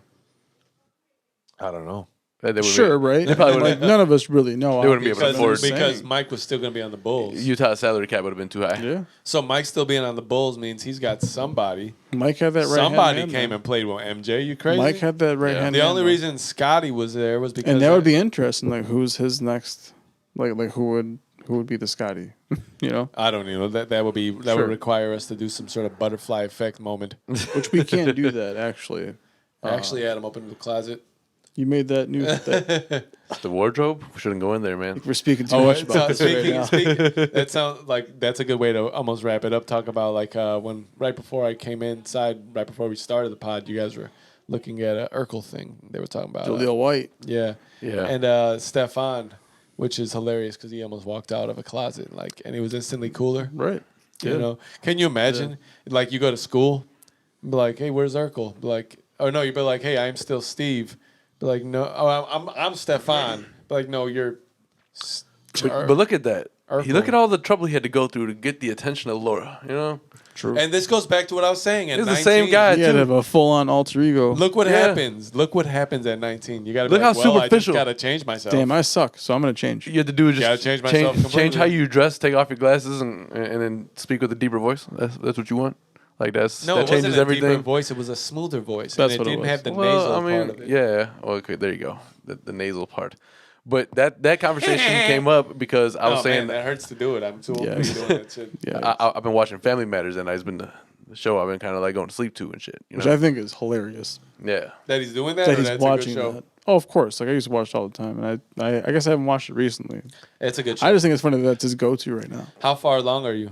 I don't know They would Sure, right? They probably like, wouldn't. none of us really know. They wouldn't be able to obviously, afford- but I'm because saying. Mike was still going to be on the Bulls. Utah's salary cap would have been too high. Yeah, So Mike still being on the Bulls means he's got somebody. Mike had that right. Somebody came and played with MJ. You crazy? Mike had that right hand. the man, only though. reason Scotty was there was because and that would be interesting. Like, who's his next? Like who would be the Scotty? You know, I don't even know that would be that Sure. would require us to do some sort of butterfly effect moment. which we can't do that actually. I actually had him open the closet. You made that new. That, The wardrobe we shouldn't go in there, man. we're speaking too much about this right now. That sounds like that's a good way to almost wrap it up. Talk about like when right before I came inside, right before we started the pod, you guys were looking at an Urkel thing. They were talking about Jaleel White. yeah, Yeah. and Stefan, which is hilarious because he almost walked out of a closet, like, and he was instantly cooler. Right. You know, can you imagine? Like you go to school, be like, "Hey, where's Urkel?" Be like, "Oh no," you'd be like, "Hey, I'm still Steve." Be like, "No, oh, I'm Stefan." Be like, "No, you're." But look at that. Urkel. Look at all the trouble he had to go through to get the attention of Laura. You know, True. And this goes back to what I was saying. At This is the 19, same guy He had to too. have a full-on alter ego. Look what Yeah. happens. Look what happens at 19. You got to be Look like, how well, I just superficial. got to change myself. Damn, I suck, so I'm gonna change. You had to do is Gotta just change myself change completely. how you dress, take off your glasses, and then speak with a deeper voice. That's what you want. Like no, that it wasn't changes a everything. deeper voice. It was a smoother voice. That's and what it it didn't was. have the Well, nasal I mean, part of it. yeah. Well, okay, there you go. The nasal part. But that conversation came up because I was Oh, saying man, that hurts to do it. I'm too old Yeah. to be doing that shit. Yeah, I've been watching Family Matters, and it's been the show I've been kind of like going to sleep to and shit. You which know? I think is hilarious. Yeah. That he's doing that, That or he's that's watching a good show? that. Oh, of course. Like I used to watch it all the time, and I guess I haven't watched it recently. It's a good show. I just think it's funny that that's his go-to right now. How far along are you?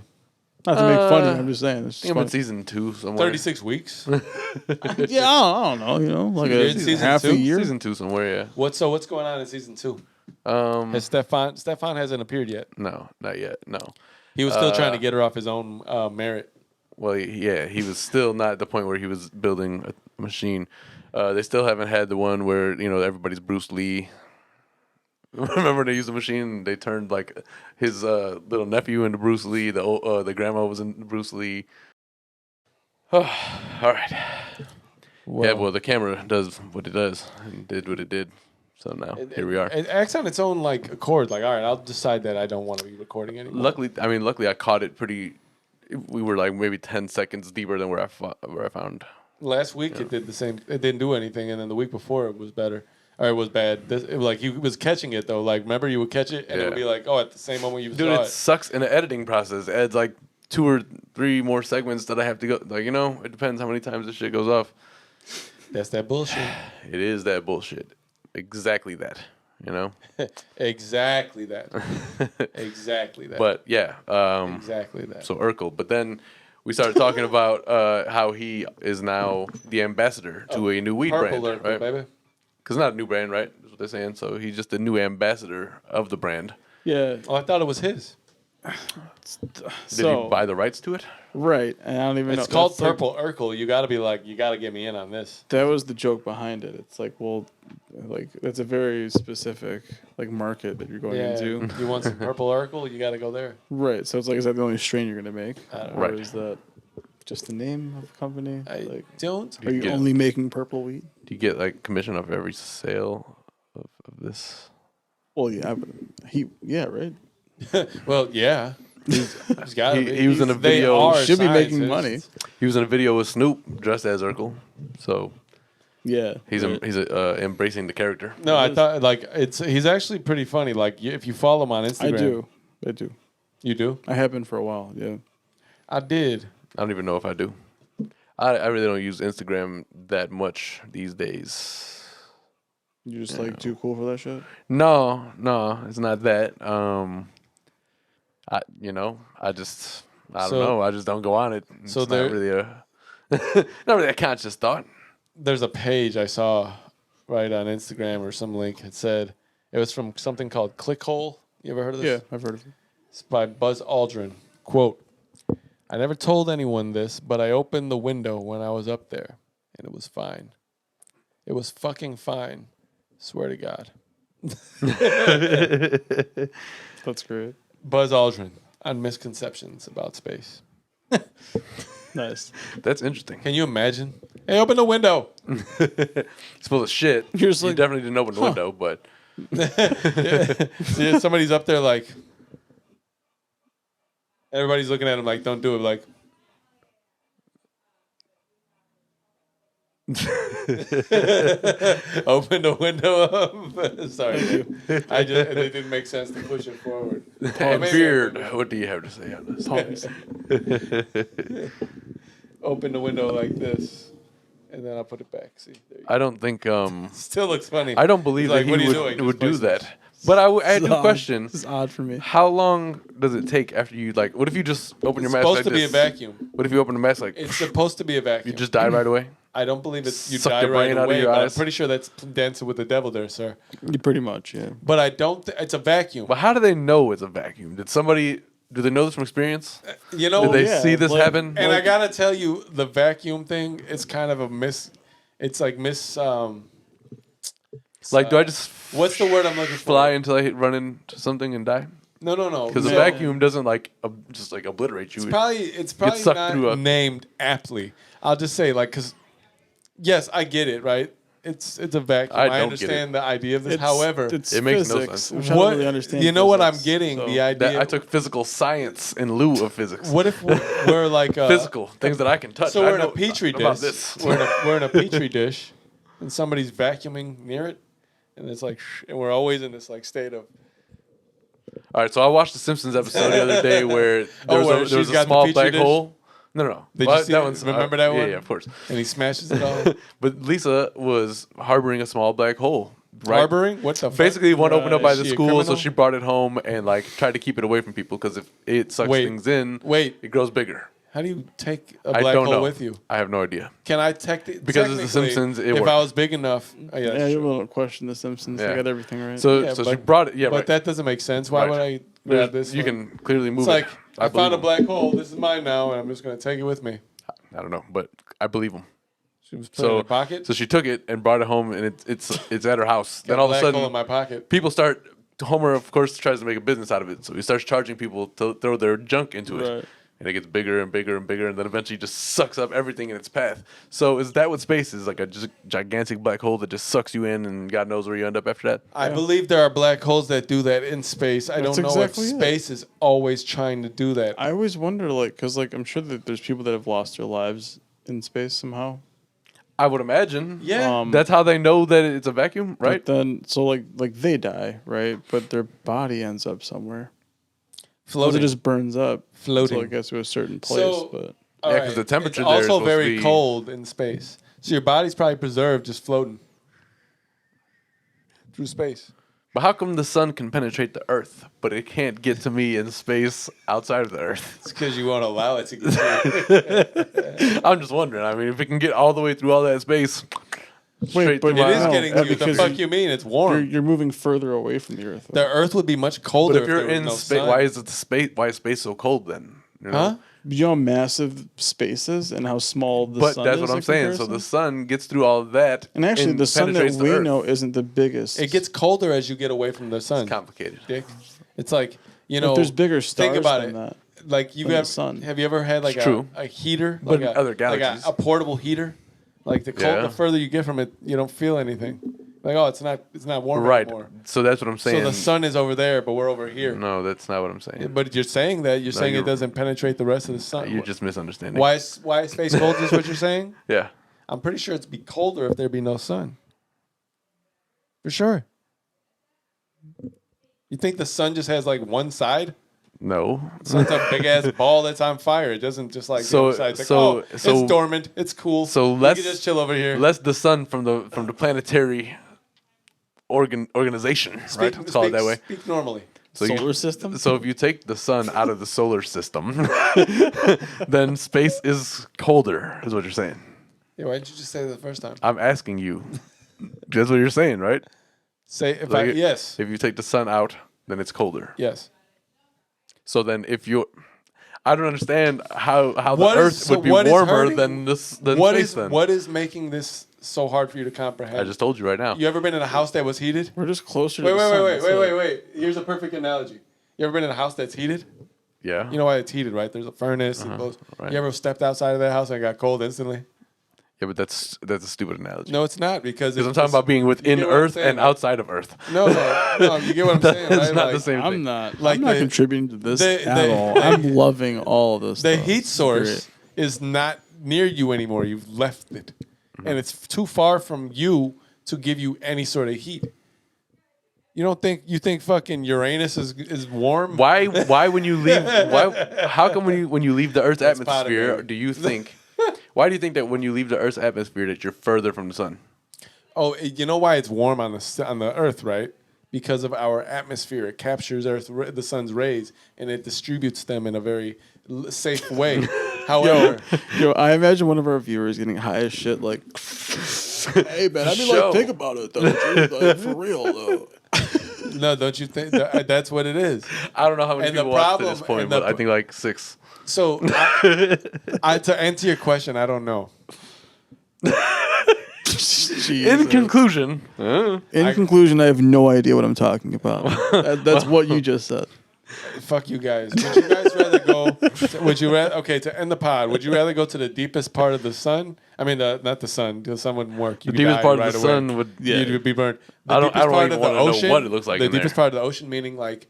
Not to make funny, I'm just saying. It's I just think I'm in funny. season 2 somewhere. 36 weeks. Yeah, I don't know. You know, like You're a in season half 2? a year. Season 2 somewhere, yeah. What's going on in season 2? Has Stefan hasn't appeared yet. No, not yet. No. He was still trying to get her off his own merit. Well, yeah, he was still not at the point where he was building a machine. They still haven't had the one where, you know, everybody's Bruce Lee. Remember they used the machine and they turned like his little nephew into Bruce Lee. The grandma was in Bruce Lee. All right. Yeah, well, the camera does what it does and did what it did. So now here we are. It acts on its own like accord. Like, all right, I'll decide that I don't want to be recording anymore. Luckily, I caught it pretty. We were like maybe 10 seconds deeper than where I found. Last week it did the same. It didn't do anything, and then the week before it was better. Or it was bad. He was catching it though. Like, remember, you would catch it, and it would be like, oh, at the same moment you Dude, saw it sucks in the editing process. It adds like 2 or 3 more segments that I have to go. Like, it depends how many times this shit goes off. That's that bullshit. It is that bullshit. Exactly that. Exactly that. Exactly that. But yeah. Exactly that. So Urkel. But then we started talking about how he is now the ambassador to a new weed Purple brand, Urkel, right? baby. Because not a new brand, right? That's what they're saying. So he's just the new ambassador of the brand. Yeah. Oh, I thought it was his. Did he buy the rights to it? Right, and I don't even know. It's called That's like- Purple Urkel. You got to be like, you got to get me in on this. That was the joke behind it. It's like, well, like that's a very specific like market that you're going into. You want some Purple Urkel? You got to go there. Right. So it's like, is that the only strain you're gonna make? don't Or know. is that just the name of the company? I don't. Are you get- only making purple weed? Do you get like commission off every sale of this? Well, yeah, but right. Well, yeah. He's got to be. He was in a They video. are Should be making scientists. money. He was in a video with Snoop dressed as Urkel. So Yeah. he's right. embracing the character. No, I thought like he's actually pretty funny. Like if you follow him on Instagram, I do. You do? I have been for a while. Yeah. I did. I don't even know if I do. I really don't use Instagram that much these days. You just like too cool for that shit. No, it's not that. I don't So- know. I just don't go on it. It's so not there- really a not really a conscious thought. There's a page I saw right on Instagram or some link. It said it was from something called Clickhole. You ever heard of this? Yeah, I've heard of it. It's by Buzz Aldrin. Quote, I never told anyone this, but I opened the window when I was up there, and it was fine. It was fucking fine. Swear to God. That's great. Buzz Aldrin on misconceptions about space. Nice. That's interesting. Can you imagine? Hey, open the window. It's full of shit. You're just You like, definitely didn't open the window, but See, somebody's up there like, everybody's looking at him like, don't do it. Like, open the window up. Sorry, dude. It didn't make sense to push it forward. and maybe- Beard, what do you have to say on this? pause. Open the window like this, and then I'll put it back. See, there you go. I don't think Still looks funny. I don't believe He's like, that "What are he you doing?" would Just do places. that. But I do question. This is odd for me. How long does it take after you what if you just open It's your mask supposed like to be a this? vacuum. What if you open the mask like It's supposed to be a vacuum. you just die right away? I don't believe it's you Suck die the right brain out of away. your But I'm eyes? pretty sure that's dancing with the devil there, sir. Pretty much, yeah. But I don't. It's a vacuum. But how do they know it's a vacuum? Do they know this from experience? You know, Did they yeah, see this like- happen? and I gotta tell you, the vacuum thing is kind of a It's like Like, do I just What's the word I'm looking for? fly until I run into something and die? No. Because No. a vacuum doesn't just obliterate you. It's probably sucked not through a- named aptly. I'll just say because yes, I get it. Right? It's a vacuum. I I, don't get understand the idea of this. However, it's It makes no physics, sense. which I don't really understand. you know what I'm physics, getting? so- The idea. I took physical science in lieu of physics. What if we're like Physical things that I can touch. So I we're in a know petri about dish. this. We're in a petri dish, and somebody's vacuuming near it, and it's like, and we're always in this like state of. All right, so I watched the Simpsons episode the other day where there where was she's a got the small petri black dish? hole. No. Did Well, you see that it? one's Remember that one? Yeah, of course. And he smashes it all. But Lisa was harboring a small black hole. Right? Harboring? What the fuck? Basically, one opened up by Is the she a school, so criminal? she brought it home and tried to keep it away from people because if it sucks Wait, things in, wait. it grows bigger. How do you take a I black don't hole know. with you? I have no idea. Can I Because it's The Simpsons, it if worked. I was big enough, oh, yeah, Yeah, that's you true. don't question the Simpsons. Yeah. They got everything right. So, Yeah, she but- brought it. Yeah, but right. that doesn't make sense. Why Right. would I There's- grab this? you one? can clearly move It's like it. I found a believe black hole. This is mine now, and I'm just gonna take it with me. him. I don't know, but I believe him. She was putting it in her pocket. So she took it and brought it home, and it's at her house. Got Then all of a black hole in sudden, my pocket. people start. Homer, of course, tries to make a business out of it, so he starts charging people to throw their junk into it. Right. and it gets bigger and bigger and bigger, and then eventually just sucks up everything in its path. So is that what space is? Like a just gigantic black hole that just sucks you in, and God knows where you end up after that? I believe there are black holes that do that in space. I That's don't know exactly if it. space is always trying to do that. I always wonder, like, because like I'm sure that there's people that have lost their lives in space somehow. I would imagine. Yeah. That's how they know that it's a vacuum, right? But then, so like they die, right? But their body ends up somewhere. Floating. It just burns up. Floating. So it gets to a certain place. So- But All Yeah, 'cause the temperature it's there is also supposed to very be- cold in space. So your body's probably preserved just floating through space. But how come the sun can penetrate the Earth, but it can't get to me in space outside of the Earth? It's because you won't allow it to get through. I'm just wondering. I mean, if it can get all the way through all that space, straight but through It my is No, getting to you. The because fuck you mean? It's warm. you're moving further away from the Earth. The Earth would be much colder But if you're there was in no space, sun. why is it the space? Why is space so cold then? You know? Huh? You know how massive space is and how small the But sun that's is. what in I'm saying. So comparison? the sun gets through all of that, and actually the sun that penetrates the we Earth. know isn't the biggest. It gets colder as you get away from the sun. It's complicated. Dick. It's like, you But know, there's bigger stars think about than it. that. Like you than the have, sun. have you ever had like It's true. a heater, But like in other like galaxies. a portable heater? Like the cold, Yeah. the further you get from it, you don't feel anything. Like, oh, it's not warm Right. anymore. So that's what I'm saying. So the sun is over there, but we're over here. No, that's not what I'm saying. But you're saying that you're saying it you're- doesn't penetrate the rest of the sun. You're just misunderstanding. why is space cold? Is what you're saying? Yeah. I'm pretty sure it'd be colder if there be no sun. For sure. You think the sun just has like one side? No. So it's a big ass ball that's on fire. It doesn't just like So- the other side. It's like, so- oh, so- it's dormant. It's cool. So we let's can just chill over here. Let's the sun from the planetary organization, right? Let's call it that way. Speak normally. So Solar system? So if you take the sun out of the solar system, then space is colder, is what you're saying. Yeah, why did you just say that the first time? I'm asking you. That's what you're saying, right? Say if Like, yes. If you take the sun out, then it's colder. Yes. So then if you I don't understand how the What is- Earth so would be what is warmer hurting? than this than What space is then. what is making this so hard for you to comprehend? I just told you right now. You ever been in a house that was heated? We're just closer Wait, to the sun. wait, that's wait, it. wait, wait. Here's a perfect analogy. You ever been in a house that's heated? Yeah. You know why it's heated, right? There's a furnace. It goes, right. You ever stepped outside of that house and it got cold instantly? Yeah, but that's a stupid analogy. No, it's not because Because I'm talking about being within get what I'm Earth saying, and right? outside of Earth. No, you get what I'm saying, That's right? not Like, the same I'm thing. not. Like I'm not the- contributing to this the- at the- all. I'm loving all of this. The stuff. heat source Great. is not near you anymore. You've left it, Mm-hmm. and it's too far from you to give you any sort of heat. You think fucking Uranus is warm? Why when you leave how come when you leave the Earth's That's part of atmosphere it. do you think why do you think that when you leave the Earth's atmosphere that you're further from the sun? Oh, you know why it's warm on the Earth, right? Because of our atmosphere. It captures the sun's rays and it distributes them in a very safe way. However, Yo, I imagine one of our viewers getting high as shit, like, hey man, I mean, Show. like, think about it though, dude. Like, for real though. no, don't you think that's what it is? I don't know how many And the people watch to problem- this point, and the but I think like 6. So, to answer your question, I don't know. In conclusion, In conclusion, I have no idea what I'm talking about. That's what you just said. Fuck you guys. Would you guys rather go? Would you rather? Okay, to end the pod, would you rather go to the deepest part of the sun? I mean, not the sun. The sun wouldn't work. the You'd deepest die part of right the away. sun would You'd be burned. The I don't deepest part even of the wanna know ocean- what it looks like The in deepest there. part of the ocean, meaning like,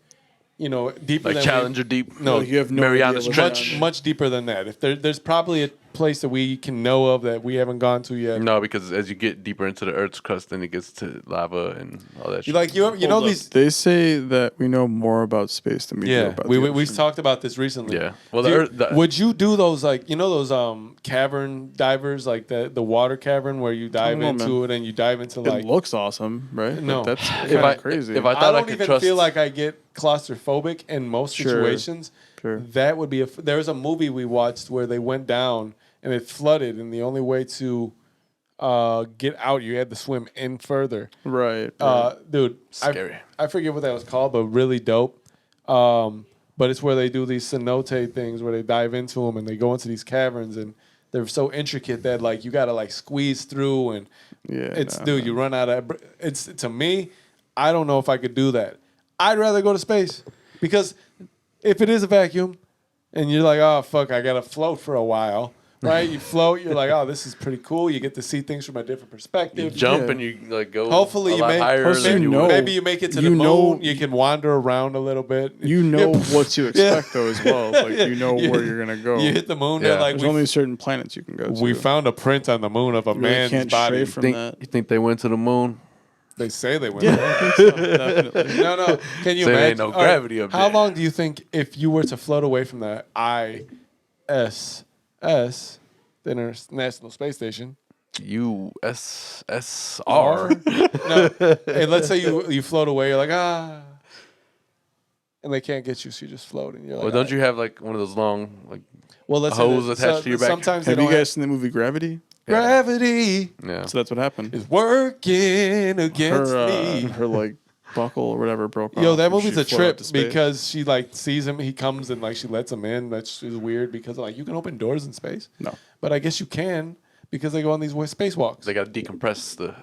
deeper like than Challenger deep. No, Like, you have no Mariana's idea what's Trench. much deeper than that. If there's probably a place that we can know of that we haven't gone to yet. No, because as you get deeper into the Earth's crust, then it gets to lava and all that shit. You know Hold up. these. They say that we know more about space than we do Yeah, about we the we've ocean. talked about this recently. Yeah. Well, would you do those those cavern divers like the water cavern where you dive know, into man. it and you dive into It like looks awesome, right? Like, No. that's If kind I- of crazy. if I I thought I don't could even trust- feel like I get claustrophobic in most Sure. situations. Sure. That would be there was a movie we watched where they went down and it flooded and the only way to get out you had to swim in further. right. Dude, Scary. I forget what that was called, but really dope. But it's where they do these cenote things where they dive into them and they go into these caverns and they're so intricate that like you gotta like squeeze through and you run out of it's to me. I don't know if I could do that. I'd rather go to space because if it is a vacuum, and you're like, oh fuck, I gotta float for a while. Right, you float. You're like, oh, this is pretty cool. You get to see things from a different perspective. You jump Yeah. and you like go. Hopefully a you lot make- higher Plus than you you know- would. Maybe you make it to the You moon. know- You can wander around a little bit. You know what to expect though as well. It's like Yeah. you know Yeah. where you're gonna go. You hit the moon. Yeah. They're like, There's only certain planets you can go to. we found a print on the moon of a You really man's can't body. stray from that. You think they went to the moon? They say they went. Yeah, there. I think so, definitely. No. Can you Say there imagine? ain't no All gravity up How there. long do you think if you were to float away from the ISS, the International Space Station? USSR. No. And let's say you float away. You're like and they can't get you, so you just float. And you're like, Well, don't you have like one of those long like? Well, let's say hose that- attached to your back? Sometimes Have they you don't guys seen the movie Gravity? gravity Yeah. So that's what happened. is working against Her, me. her like buckle or whatever broke off. Yo, that and movie's she a floated trip to space. because she like sees him. He comes and like she lets him in. That's is weird because like you can open doors in space. No. But I guess you can because they go on these spacewalks. They got to decompress the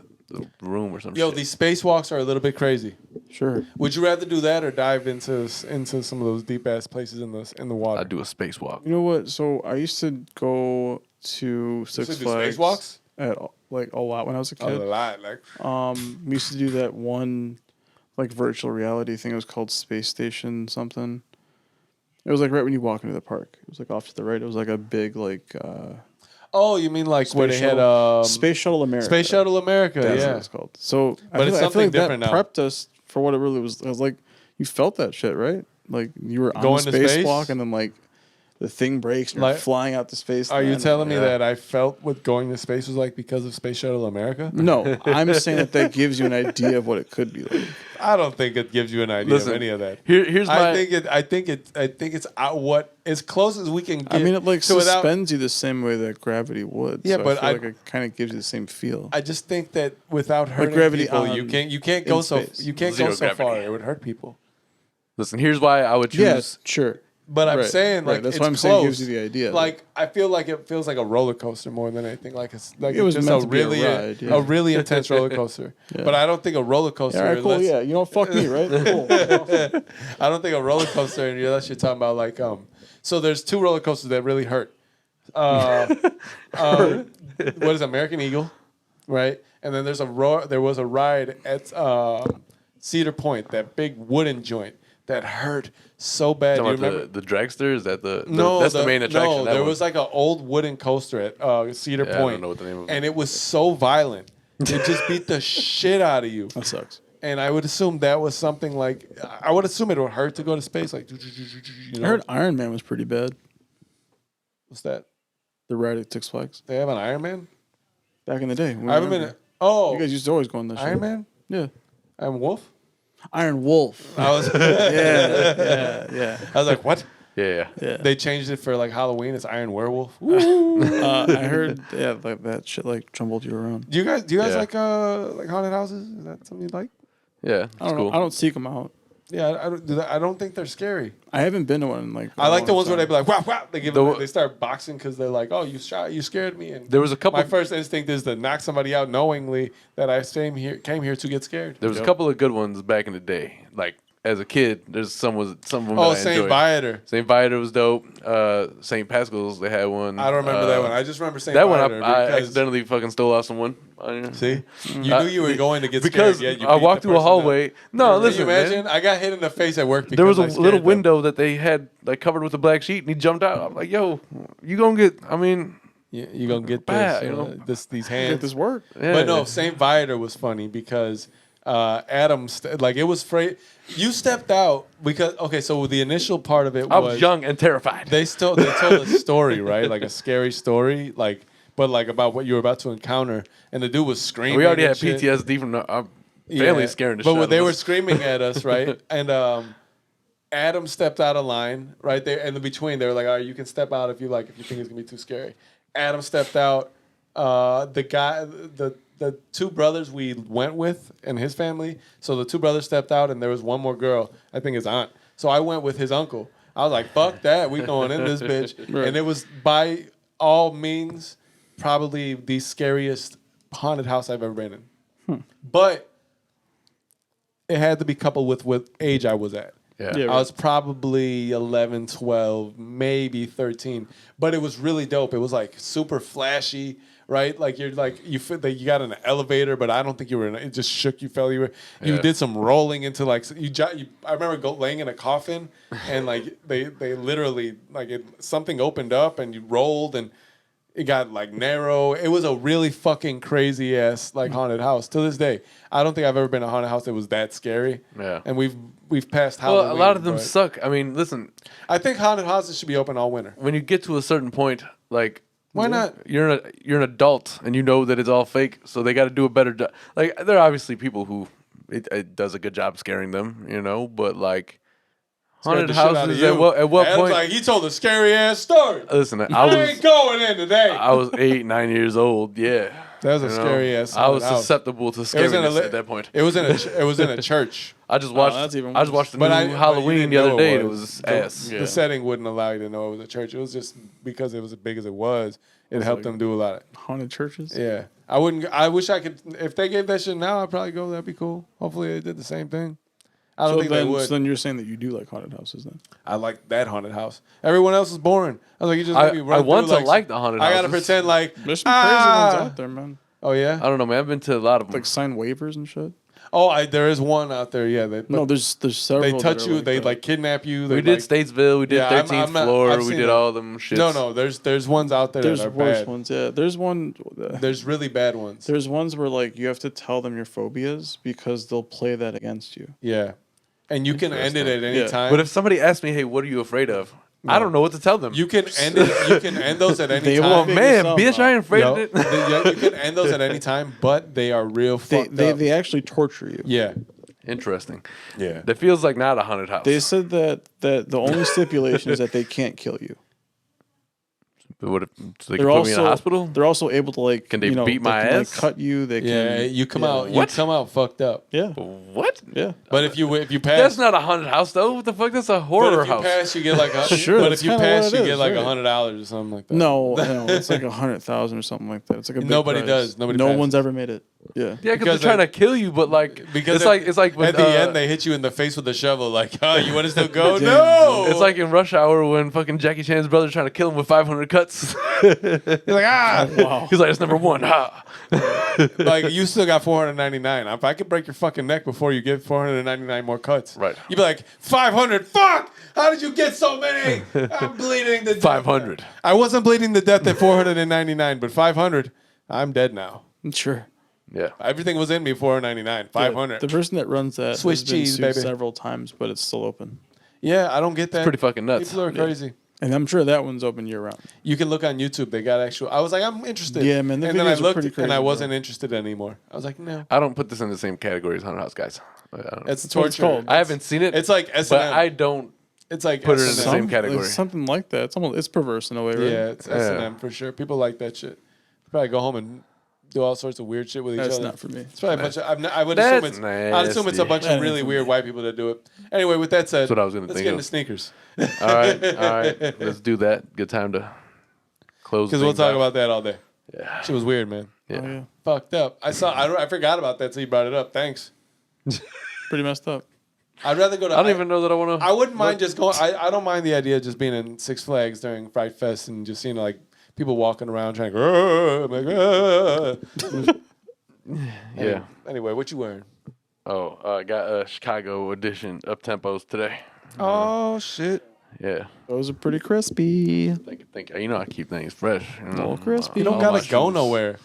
room or something. Yo, these spacewalks are a little bit crazy. Sure. Would you rather do that or dive into some of those deep ass places in the water? I do a spacewalk. You know what? So I used to go to Six used to do Flags spacewalks? at like a lot when I was a A kid. lot, like We used to do that one like virtual reality thing. It was called Space Station something. It was like right when you walk into the park. It was like off to the right. It was like a big like oh, you mean like where they Space had Shuttle- Space Shuttle America. Space Shuttle America? That's yeah. what it's called. So But it's I something feel like different that now. prepped us for what it really was. I was like, you felt that shit, right? Like you were on Going the to space? spacewalk and then like the thing breaks and you're Like- flying out to space. Are you then. telling me Yeah. that I felt what going to space was like because of Space Shuttle America? No, I'm saying that gives you an idea of what it could be like. I don't think it gives you an idea Listen, of any of that. Here's my. I think it's what as close as we can get. I mean, it like to without- suspends you the same way that gravity would. Yeah, so but I feel I- like it kind of gives you the same feel. I just think that without hurting gravity people, on- you can't go in so space. you can't Zero go so far. gravity. It would hurt people. Listen, here's why I would choose. Yes, sure. But I'm Right, saying right. like That's it's why I'm close. saying it gives you the idea. Like I feel like it feels like a roller coaster more than anything. Like it's like It was it's just meant a to be a really ride, yeah. a really intense roller coaster. Yeah. But I don't think a roller coaster. Yeah, all right, cool. unless- Yeah, you don't fuck me, right? Cool. I don't think a roller coaster unless you're talking about like So there's two roller coasters that really hurt. What is American Eagle, right? And then there was a ride at Cedar Point, that big wooden joint that hurt so bad. Do you Talking remember? about the dragster? Is that the No, that's the main attraction? No, that there one. was like an old wooden coaster at Cedar Yeah, I Point. don't know what the name of it and it was so violent. It just beat the shit out of you. That sucks. And I would assume that was something like I would assume it would hurt to go to space. Like, you know? I heard Iron Man was pretty bad. What's that? The ride at Six Flags They have an Iron Man? back in the day. I haven't been. Oh, You guys used to always go on that shit. Iron Man? Yeah. I'm Wolf. Iron Wolf. I was. Yeah. I was like, what? yeah. Yeah. They changed it for like Halloween. It's Iron Werewolf. I heard that shit like trumbled you around. Do you guys Yeah. like haunted houses? Is that something you like? Yeah, I don't cool. know. I don't seek them out. Yeah, I don't do that. I don't think they're scary. I haven't been to one in like. I like the a long ones where they time. be like, wow, wow. The- They start boxing because they're like, oh, you scared me. And There was a couple. my first instinct is to knock somebody out knowingly that I came here to get scared. There was a couple of good ones back in the day. Like as a kid, there's some of them. Oh, that I St. enjoyed. Viator. St. Viator was dope. St. Pascal's, they had one. I don't remember that one. I just remember St. that one. Viator. I because- accidentally fucking stole off someone. See, you knew you were going to get because scared. Yet you I beat walked the through a person up. hallway. No, Can listen, you imagine? man. I got hit in the face at work because There was a I scared little them. window that they had like covered with a black sheet, and he jumped out. I'm like, "Yo, you gonna get?" I mean, You gonna get Bad, this, you know? these Get hands. this work. yeah. But no, St. Viator was funny because Adam, like it was afraid. You stepped out because so the initial part of it I was young and terrified. They told a story, right? Like a scary story, but about what you were about to encounter, and the dude was screaming. We already and had shit. PTSD from our family scaring the shit But out when of they were us. screaming at us, right? And Adam stepped out of line right there in the between. They were like, "All right, you can step out if you like. If you think it's gonna be too scary." Adam stepped out. The two brothers we went with and his family. So the two brothers stepped out, and there was one more girl. I think his aunt. So I went with his uncle. I was like, "Fuck that, we going in this bitch." Right. And it was by all means probably the scariest haunted house I've ever been in. But it had to be coupled with what age I was at. Yeah. Yeah, I was probably 11, 12, maybe 13. But it was really dope. It was like super flashy, right? Like you feel that you got in an elevator, but I don't think you were in it. It just shook you, fell. You Yeah. did some rolling into like I remember laying in a coffin and like they literally like something opened up and you rolled and it got like narrow. It was a really fucking crazy ass like haunted house. To this day, I don't think I've ever been in a haunted house that was that scary. Yeah. And we've passed Halloween. Well, a lot of them but suck. I mean, listen, I think haunted houses should be open all winter. when you get to a certain point, like Why not? you're an adult and you know that it's all fake, so they got to do a better job. Like there are obviously people who it does a good job scaring them, you know, but like Scared haunted the shit out of houses you. at what Adam's point? like he told a scary ass story. Listen, I ain't going in today. I was 8, 9 years old. Yeah, That was a you know? scary ass I was haunted house. susceptible to It was in a scariness li- at that point. It was in a church. I just watched. that's even I just worse. watched the But new I- but you Halloween didn't the other know day. it And it was. was The- ass. Yeah. The setting wouldn't allow you to know it was a church. It was just because it was as big as it was. It helped them do a lot. Haunted churches. Yeah, I wouldn't. I wish I could. If they gave that shit now, I'd probably go. That'd be cool. Hopefully, they did the same thing. I don't think they would. So then you're saying that you do like haunted houses then? I like that haunted house. Everyone else is boring. I was like, you just I- let me run I want through, to like the haunted I gotta houses. pretend like There's some crazy ones out there, man. Oh yeah. I don't know, man. I've been to a lot of them. Like sign waivers and shit. There is one out there. Yeah, No, there's several. they that touch are you. They that. like kidnap you. They we did like, Statesville. We did Yeah, I'm 13th not- floor. I've We seen did them. all them shits. No. There's ones out there There's that are worse bad. ones. Yeah, there's one. There's really bad ones. There's ones where like you have to tell them your phobias because they'll play that against you. Yeah, and you can end it at any Yeah. time. But if somebody asks me, "Hey, what are you afraid of?" I don't know what to tell them. you can end it, you can end those at any They time. well, figure man, something bitch, I ain't afraid Yo, of it. you can end those at any time, but they are real fucked up. They actually torture you. Yeah, Interesting. yeah. That feels like not a haunted house. They said that the only stipulation is that they can't kill you. But what if, so they They're can put also me in a hospital? They're also able to like Can they beat my they can, ass? Like, cut you. They Yeah, can. you come yeah. out. You What? come out fucked up. Yeah, What? yeah. But if you pass, That's not a haunted house, though. What the fuck? That's a but horror if you house. pass, you get like a. Sure, But that's if you kinda pass, what you it get is, like right. $100 or something like that. No, it's like 100,000 or something like that. It's like a big Nobody prize. does. Nobody No passes. one's ever made it. Yeah. Yeah, because Because they're trying to kill you, but like, Because it's like when, at the end they hit you in the face with a shovel. Like, oh, you want to still go? No. it's like in Rush Hour when fucking Jackie Chan's brother's trying to kill him with 500 cuts. you're like Wow. He's like, it's number one. Ha. like you still got 499. If I could break your fucking neck before you get 499 more cuts, Right. You'd be like 500. Fuck! How did you get so many? I'm bleeding to death. 500. I wasn't bleeding to death at 499, but 500. I'm dead now. Sure. Yeah. Everything was in me 499. 500. The person that runs that Swiss has been cheese, sued baby. several times, but it's still open. Yeah, I don't get that. Pretty fucking nuts. People are crazy. And I'm sure that one's open year round. You can look on YouTube. They got actual. I was like, I'm interested. Yeah, man, the And then I videos are looked, pretty and crazy, I bro. wasn't interested anymore. I was like, no. I don't put this in the same category as Haunted House, guys. I don't know. It's That's what it's torture. called. I haven't seen it, It's like S&M. but I don't. It's like put it in the S&M. same category. It's something like that. It's perverse in a way, right? Yeah, it's S&M for sure. People like that shit. Probably go home and do all sorts of weird shit with each That's other. not for me. It's probably a bunch of. I would That's assume it's. I'd assume it's a bunch nasty. of really weird white people that do it. Anyway, with that said, That's what I was gonna let's think get of. into sneakers All right. Let's do that. Good time to close. because we'll things talk out. about that all day. Yeah. Shit was weird, man. Yeah. Oh, yeah. Fucked up. I forgot about that, so you brought it up. Thanks. Pretty messed up. I'd rather go to. I don't even know that I want to. I wouldn't mind just going. I don't mind the idea of just being in Six Flags during Fright Fest and just seeing like people walking around trying to go. I'm like, Yeah. Anyway, what you wearing? Oh, I got a Chicago edition up tempos today. Oh shit! Yeah. Those are pretty crispy. Think. You know, I keep things fresh. You know, Little crispy. You don't all gotta my go shoes. nowhere.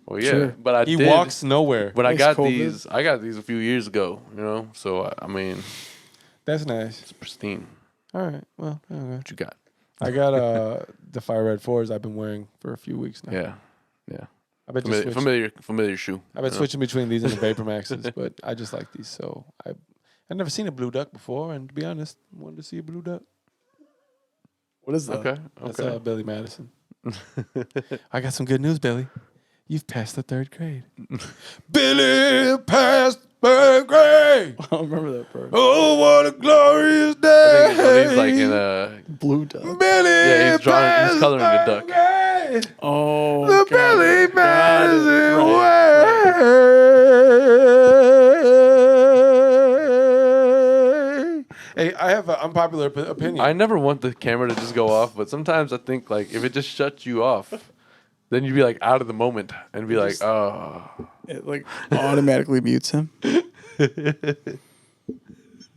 Well, yeah, Sure. but I He did. walks nowhere. When I Thanks, got COVID. I got these a few years ago. You know, so I mean, That's nice. it's pristine. All right. Well, okay. What you got? I got the Fire Red 4s I've been wearing for a few weeks now. Yeah. Yeah. I've been just Familiar shoe. I've been switching between these and the Vapor Maxes, but I just like these. So I've never seen a blue duck before, and to be honest, I wanted to see a blue duck. What is that? Okay. That's Okay. Billy Madison. I got some good news, Billy. You've passed the 3rd grade. Billy passed 3rd grade. I don't remember that part. Oh, what a glorious I day! think when he's like in a. Blue duck. Billy Yeah, he's drawing- he's passed coloring the 3rd duck. grade. Oh, The got Billy it. Got it. Madison Right, way. Hey, I have an unpopular opinion. I never want the camera to just go off, but sometimes I think like if it just shuts you off, then you'd be like out of the moment and be like, oh. It like automatically mutes him.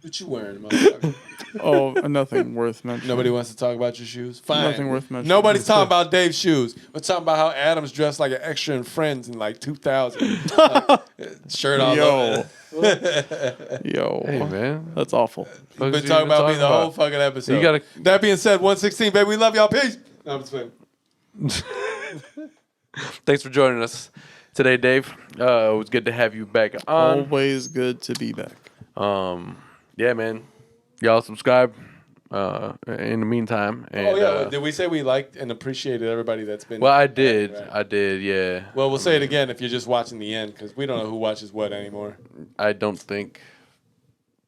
What you wearing, motherfucker? Oh, nothing worth mentioning. Nobody wants to talk about your shoes? Fine. Nothing worth mentioning. Nobody's talking about Dave's shoes. We're talking about how Adam's dressed like an extra in Friends in like 2000. Like, shirt all over. Yo. Hey, man. That's awful. We've been talking about me the whole fucking episode. You gotta- That being said, 116, baby, we love y'all. Peace. No, I'm just kidding. Thanks for joining us today, Dave. It was good to have you back on. Always good to be back. Yeah, man. Y'all subscribe in the meantime. And, Oh, yeah. Did we say we liked and appreciated everybody that's been... well, I did. Right. I did, yeah. Well, we'll say it again if you're just watching the end, because we don't know who watches what anymore. I don't think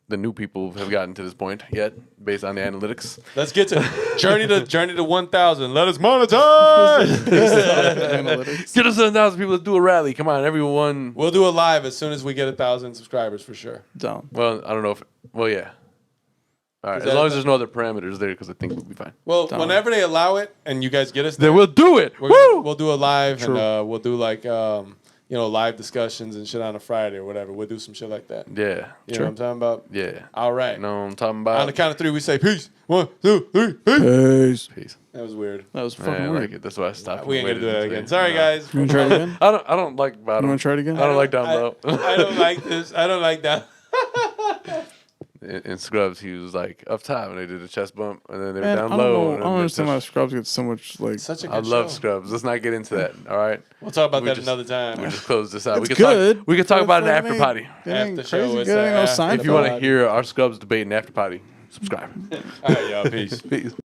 the new people have gotten to this point yet, based on the analytics. Let's get to Journey to 1,000. Let us monetize! Analytics. Get us 1,000 people to do a rally. Come on, everyone. We'll do it live as soon as we get 1,000 subscribers for sure. Down. Well, I don't know if. Well, yeah. All right. Is As that- long as there's no other parameters there, because I think we'll be fine. Well, Down. whenever they allow it and you guys get us Then there, we'll do it. Woo! we'll do a live True. and we'll do like live discussions and shit on a Friday or whatever. We'll do some shit like that. Yeah. You know what I'm talking about? Yeah. All right. You know what I'm talking On about? the count of three, we say peace. 1, 2, 3, peace. Peace. Peace. That was weird. That was I fucking like weird. it. That's why I stopped. We ain't and gonna do waited that and again. say, Sorry, no. guys. You want to try it again? I don't like bottom. You want to try it again? I don't like down low. I don't like this. I don't like that. In Scrubs, he was like up top, and they did a chest bump, and then they were Man, down I low. don't know. and I don't then understand they why touched- Scrubs get so much like. Such a good I love show. Scrubs. Let's not get into that. All right. We'll talk about We that just- another time. We just close this out. It's we can good. Talk, we can talk but about it in the it after ain't- potty. It ain't After show, crazy it's good. Ain't no after sign If you want to pod. hear our Scrubs debate in after potty, subscribe. All right, y'all. Peace. Peace.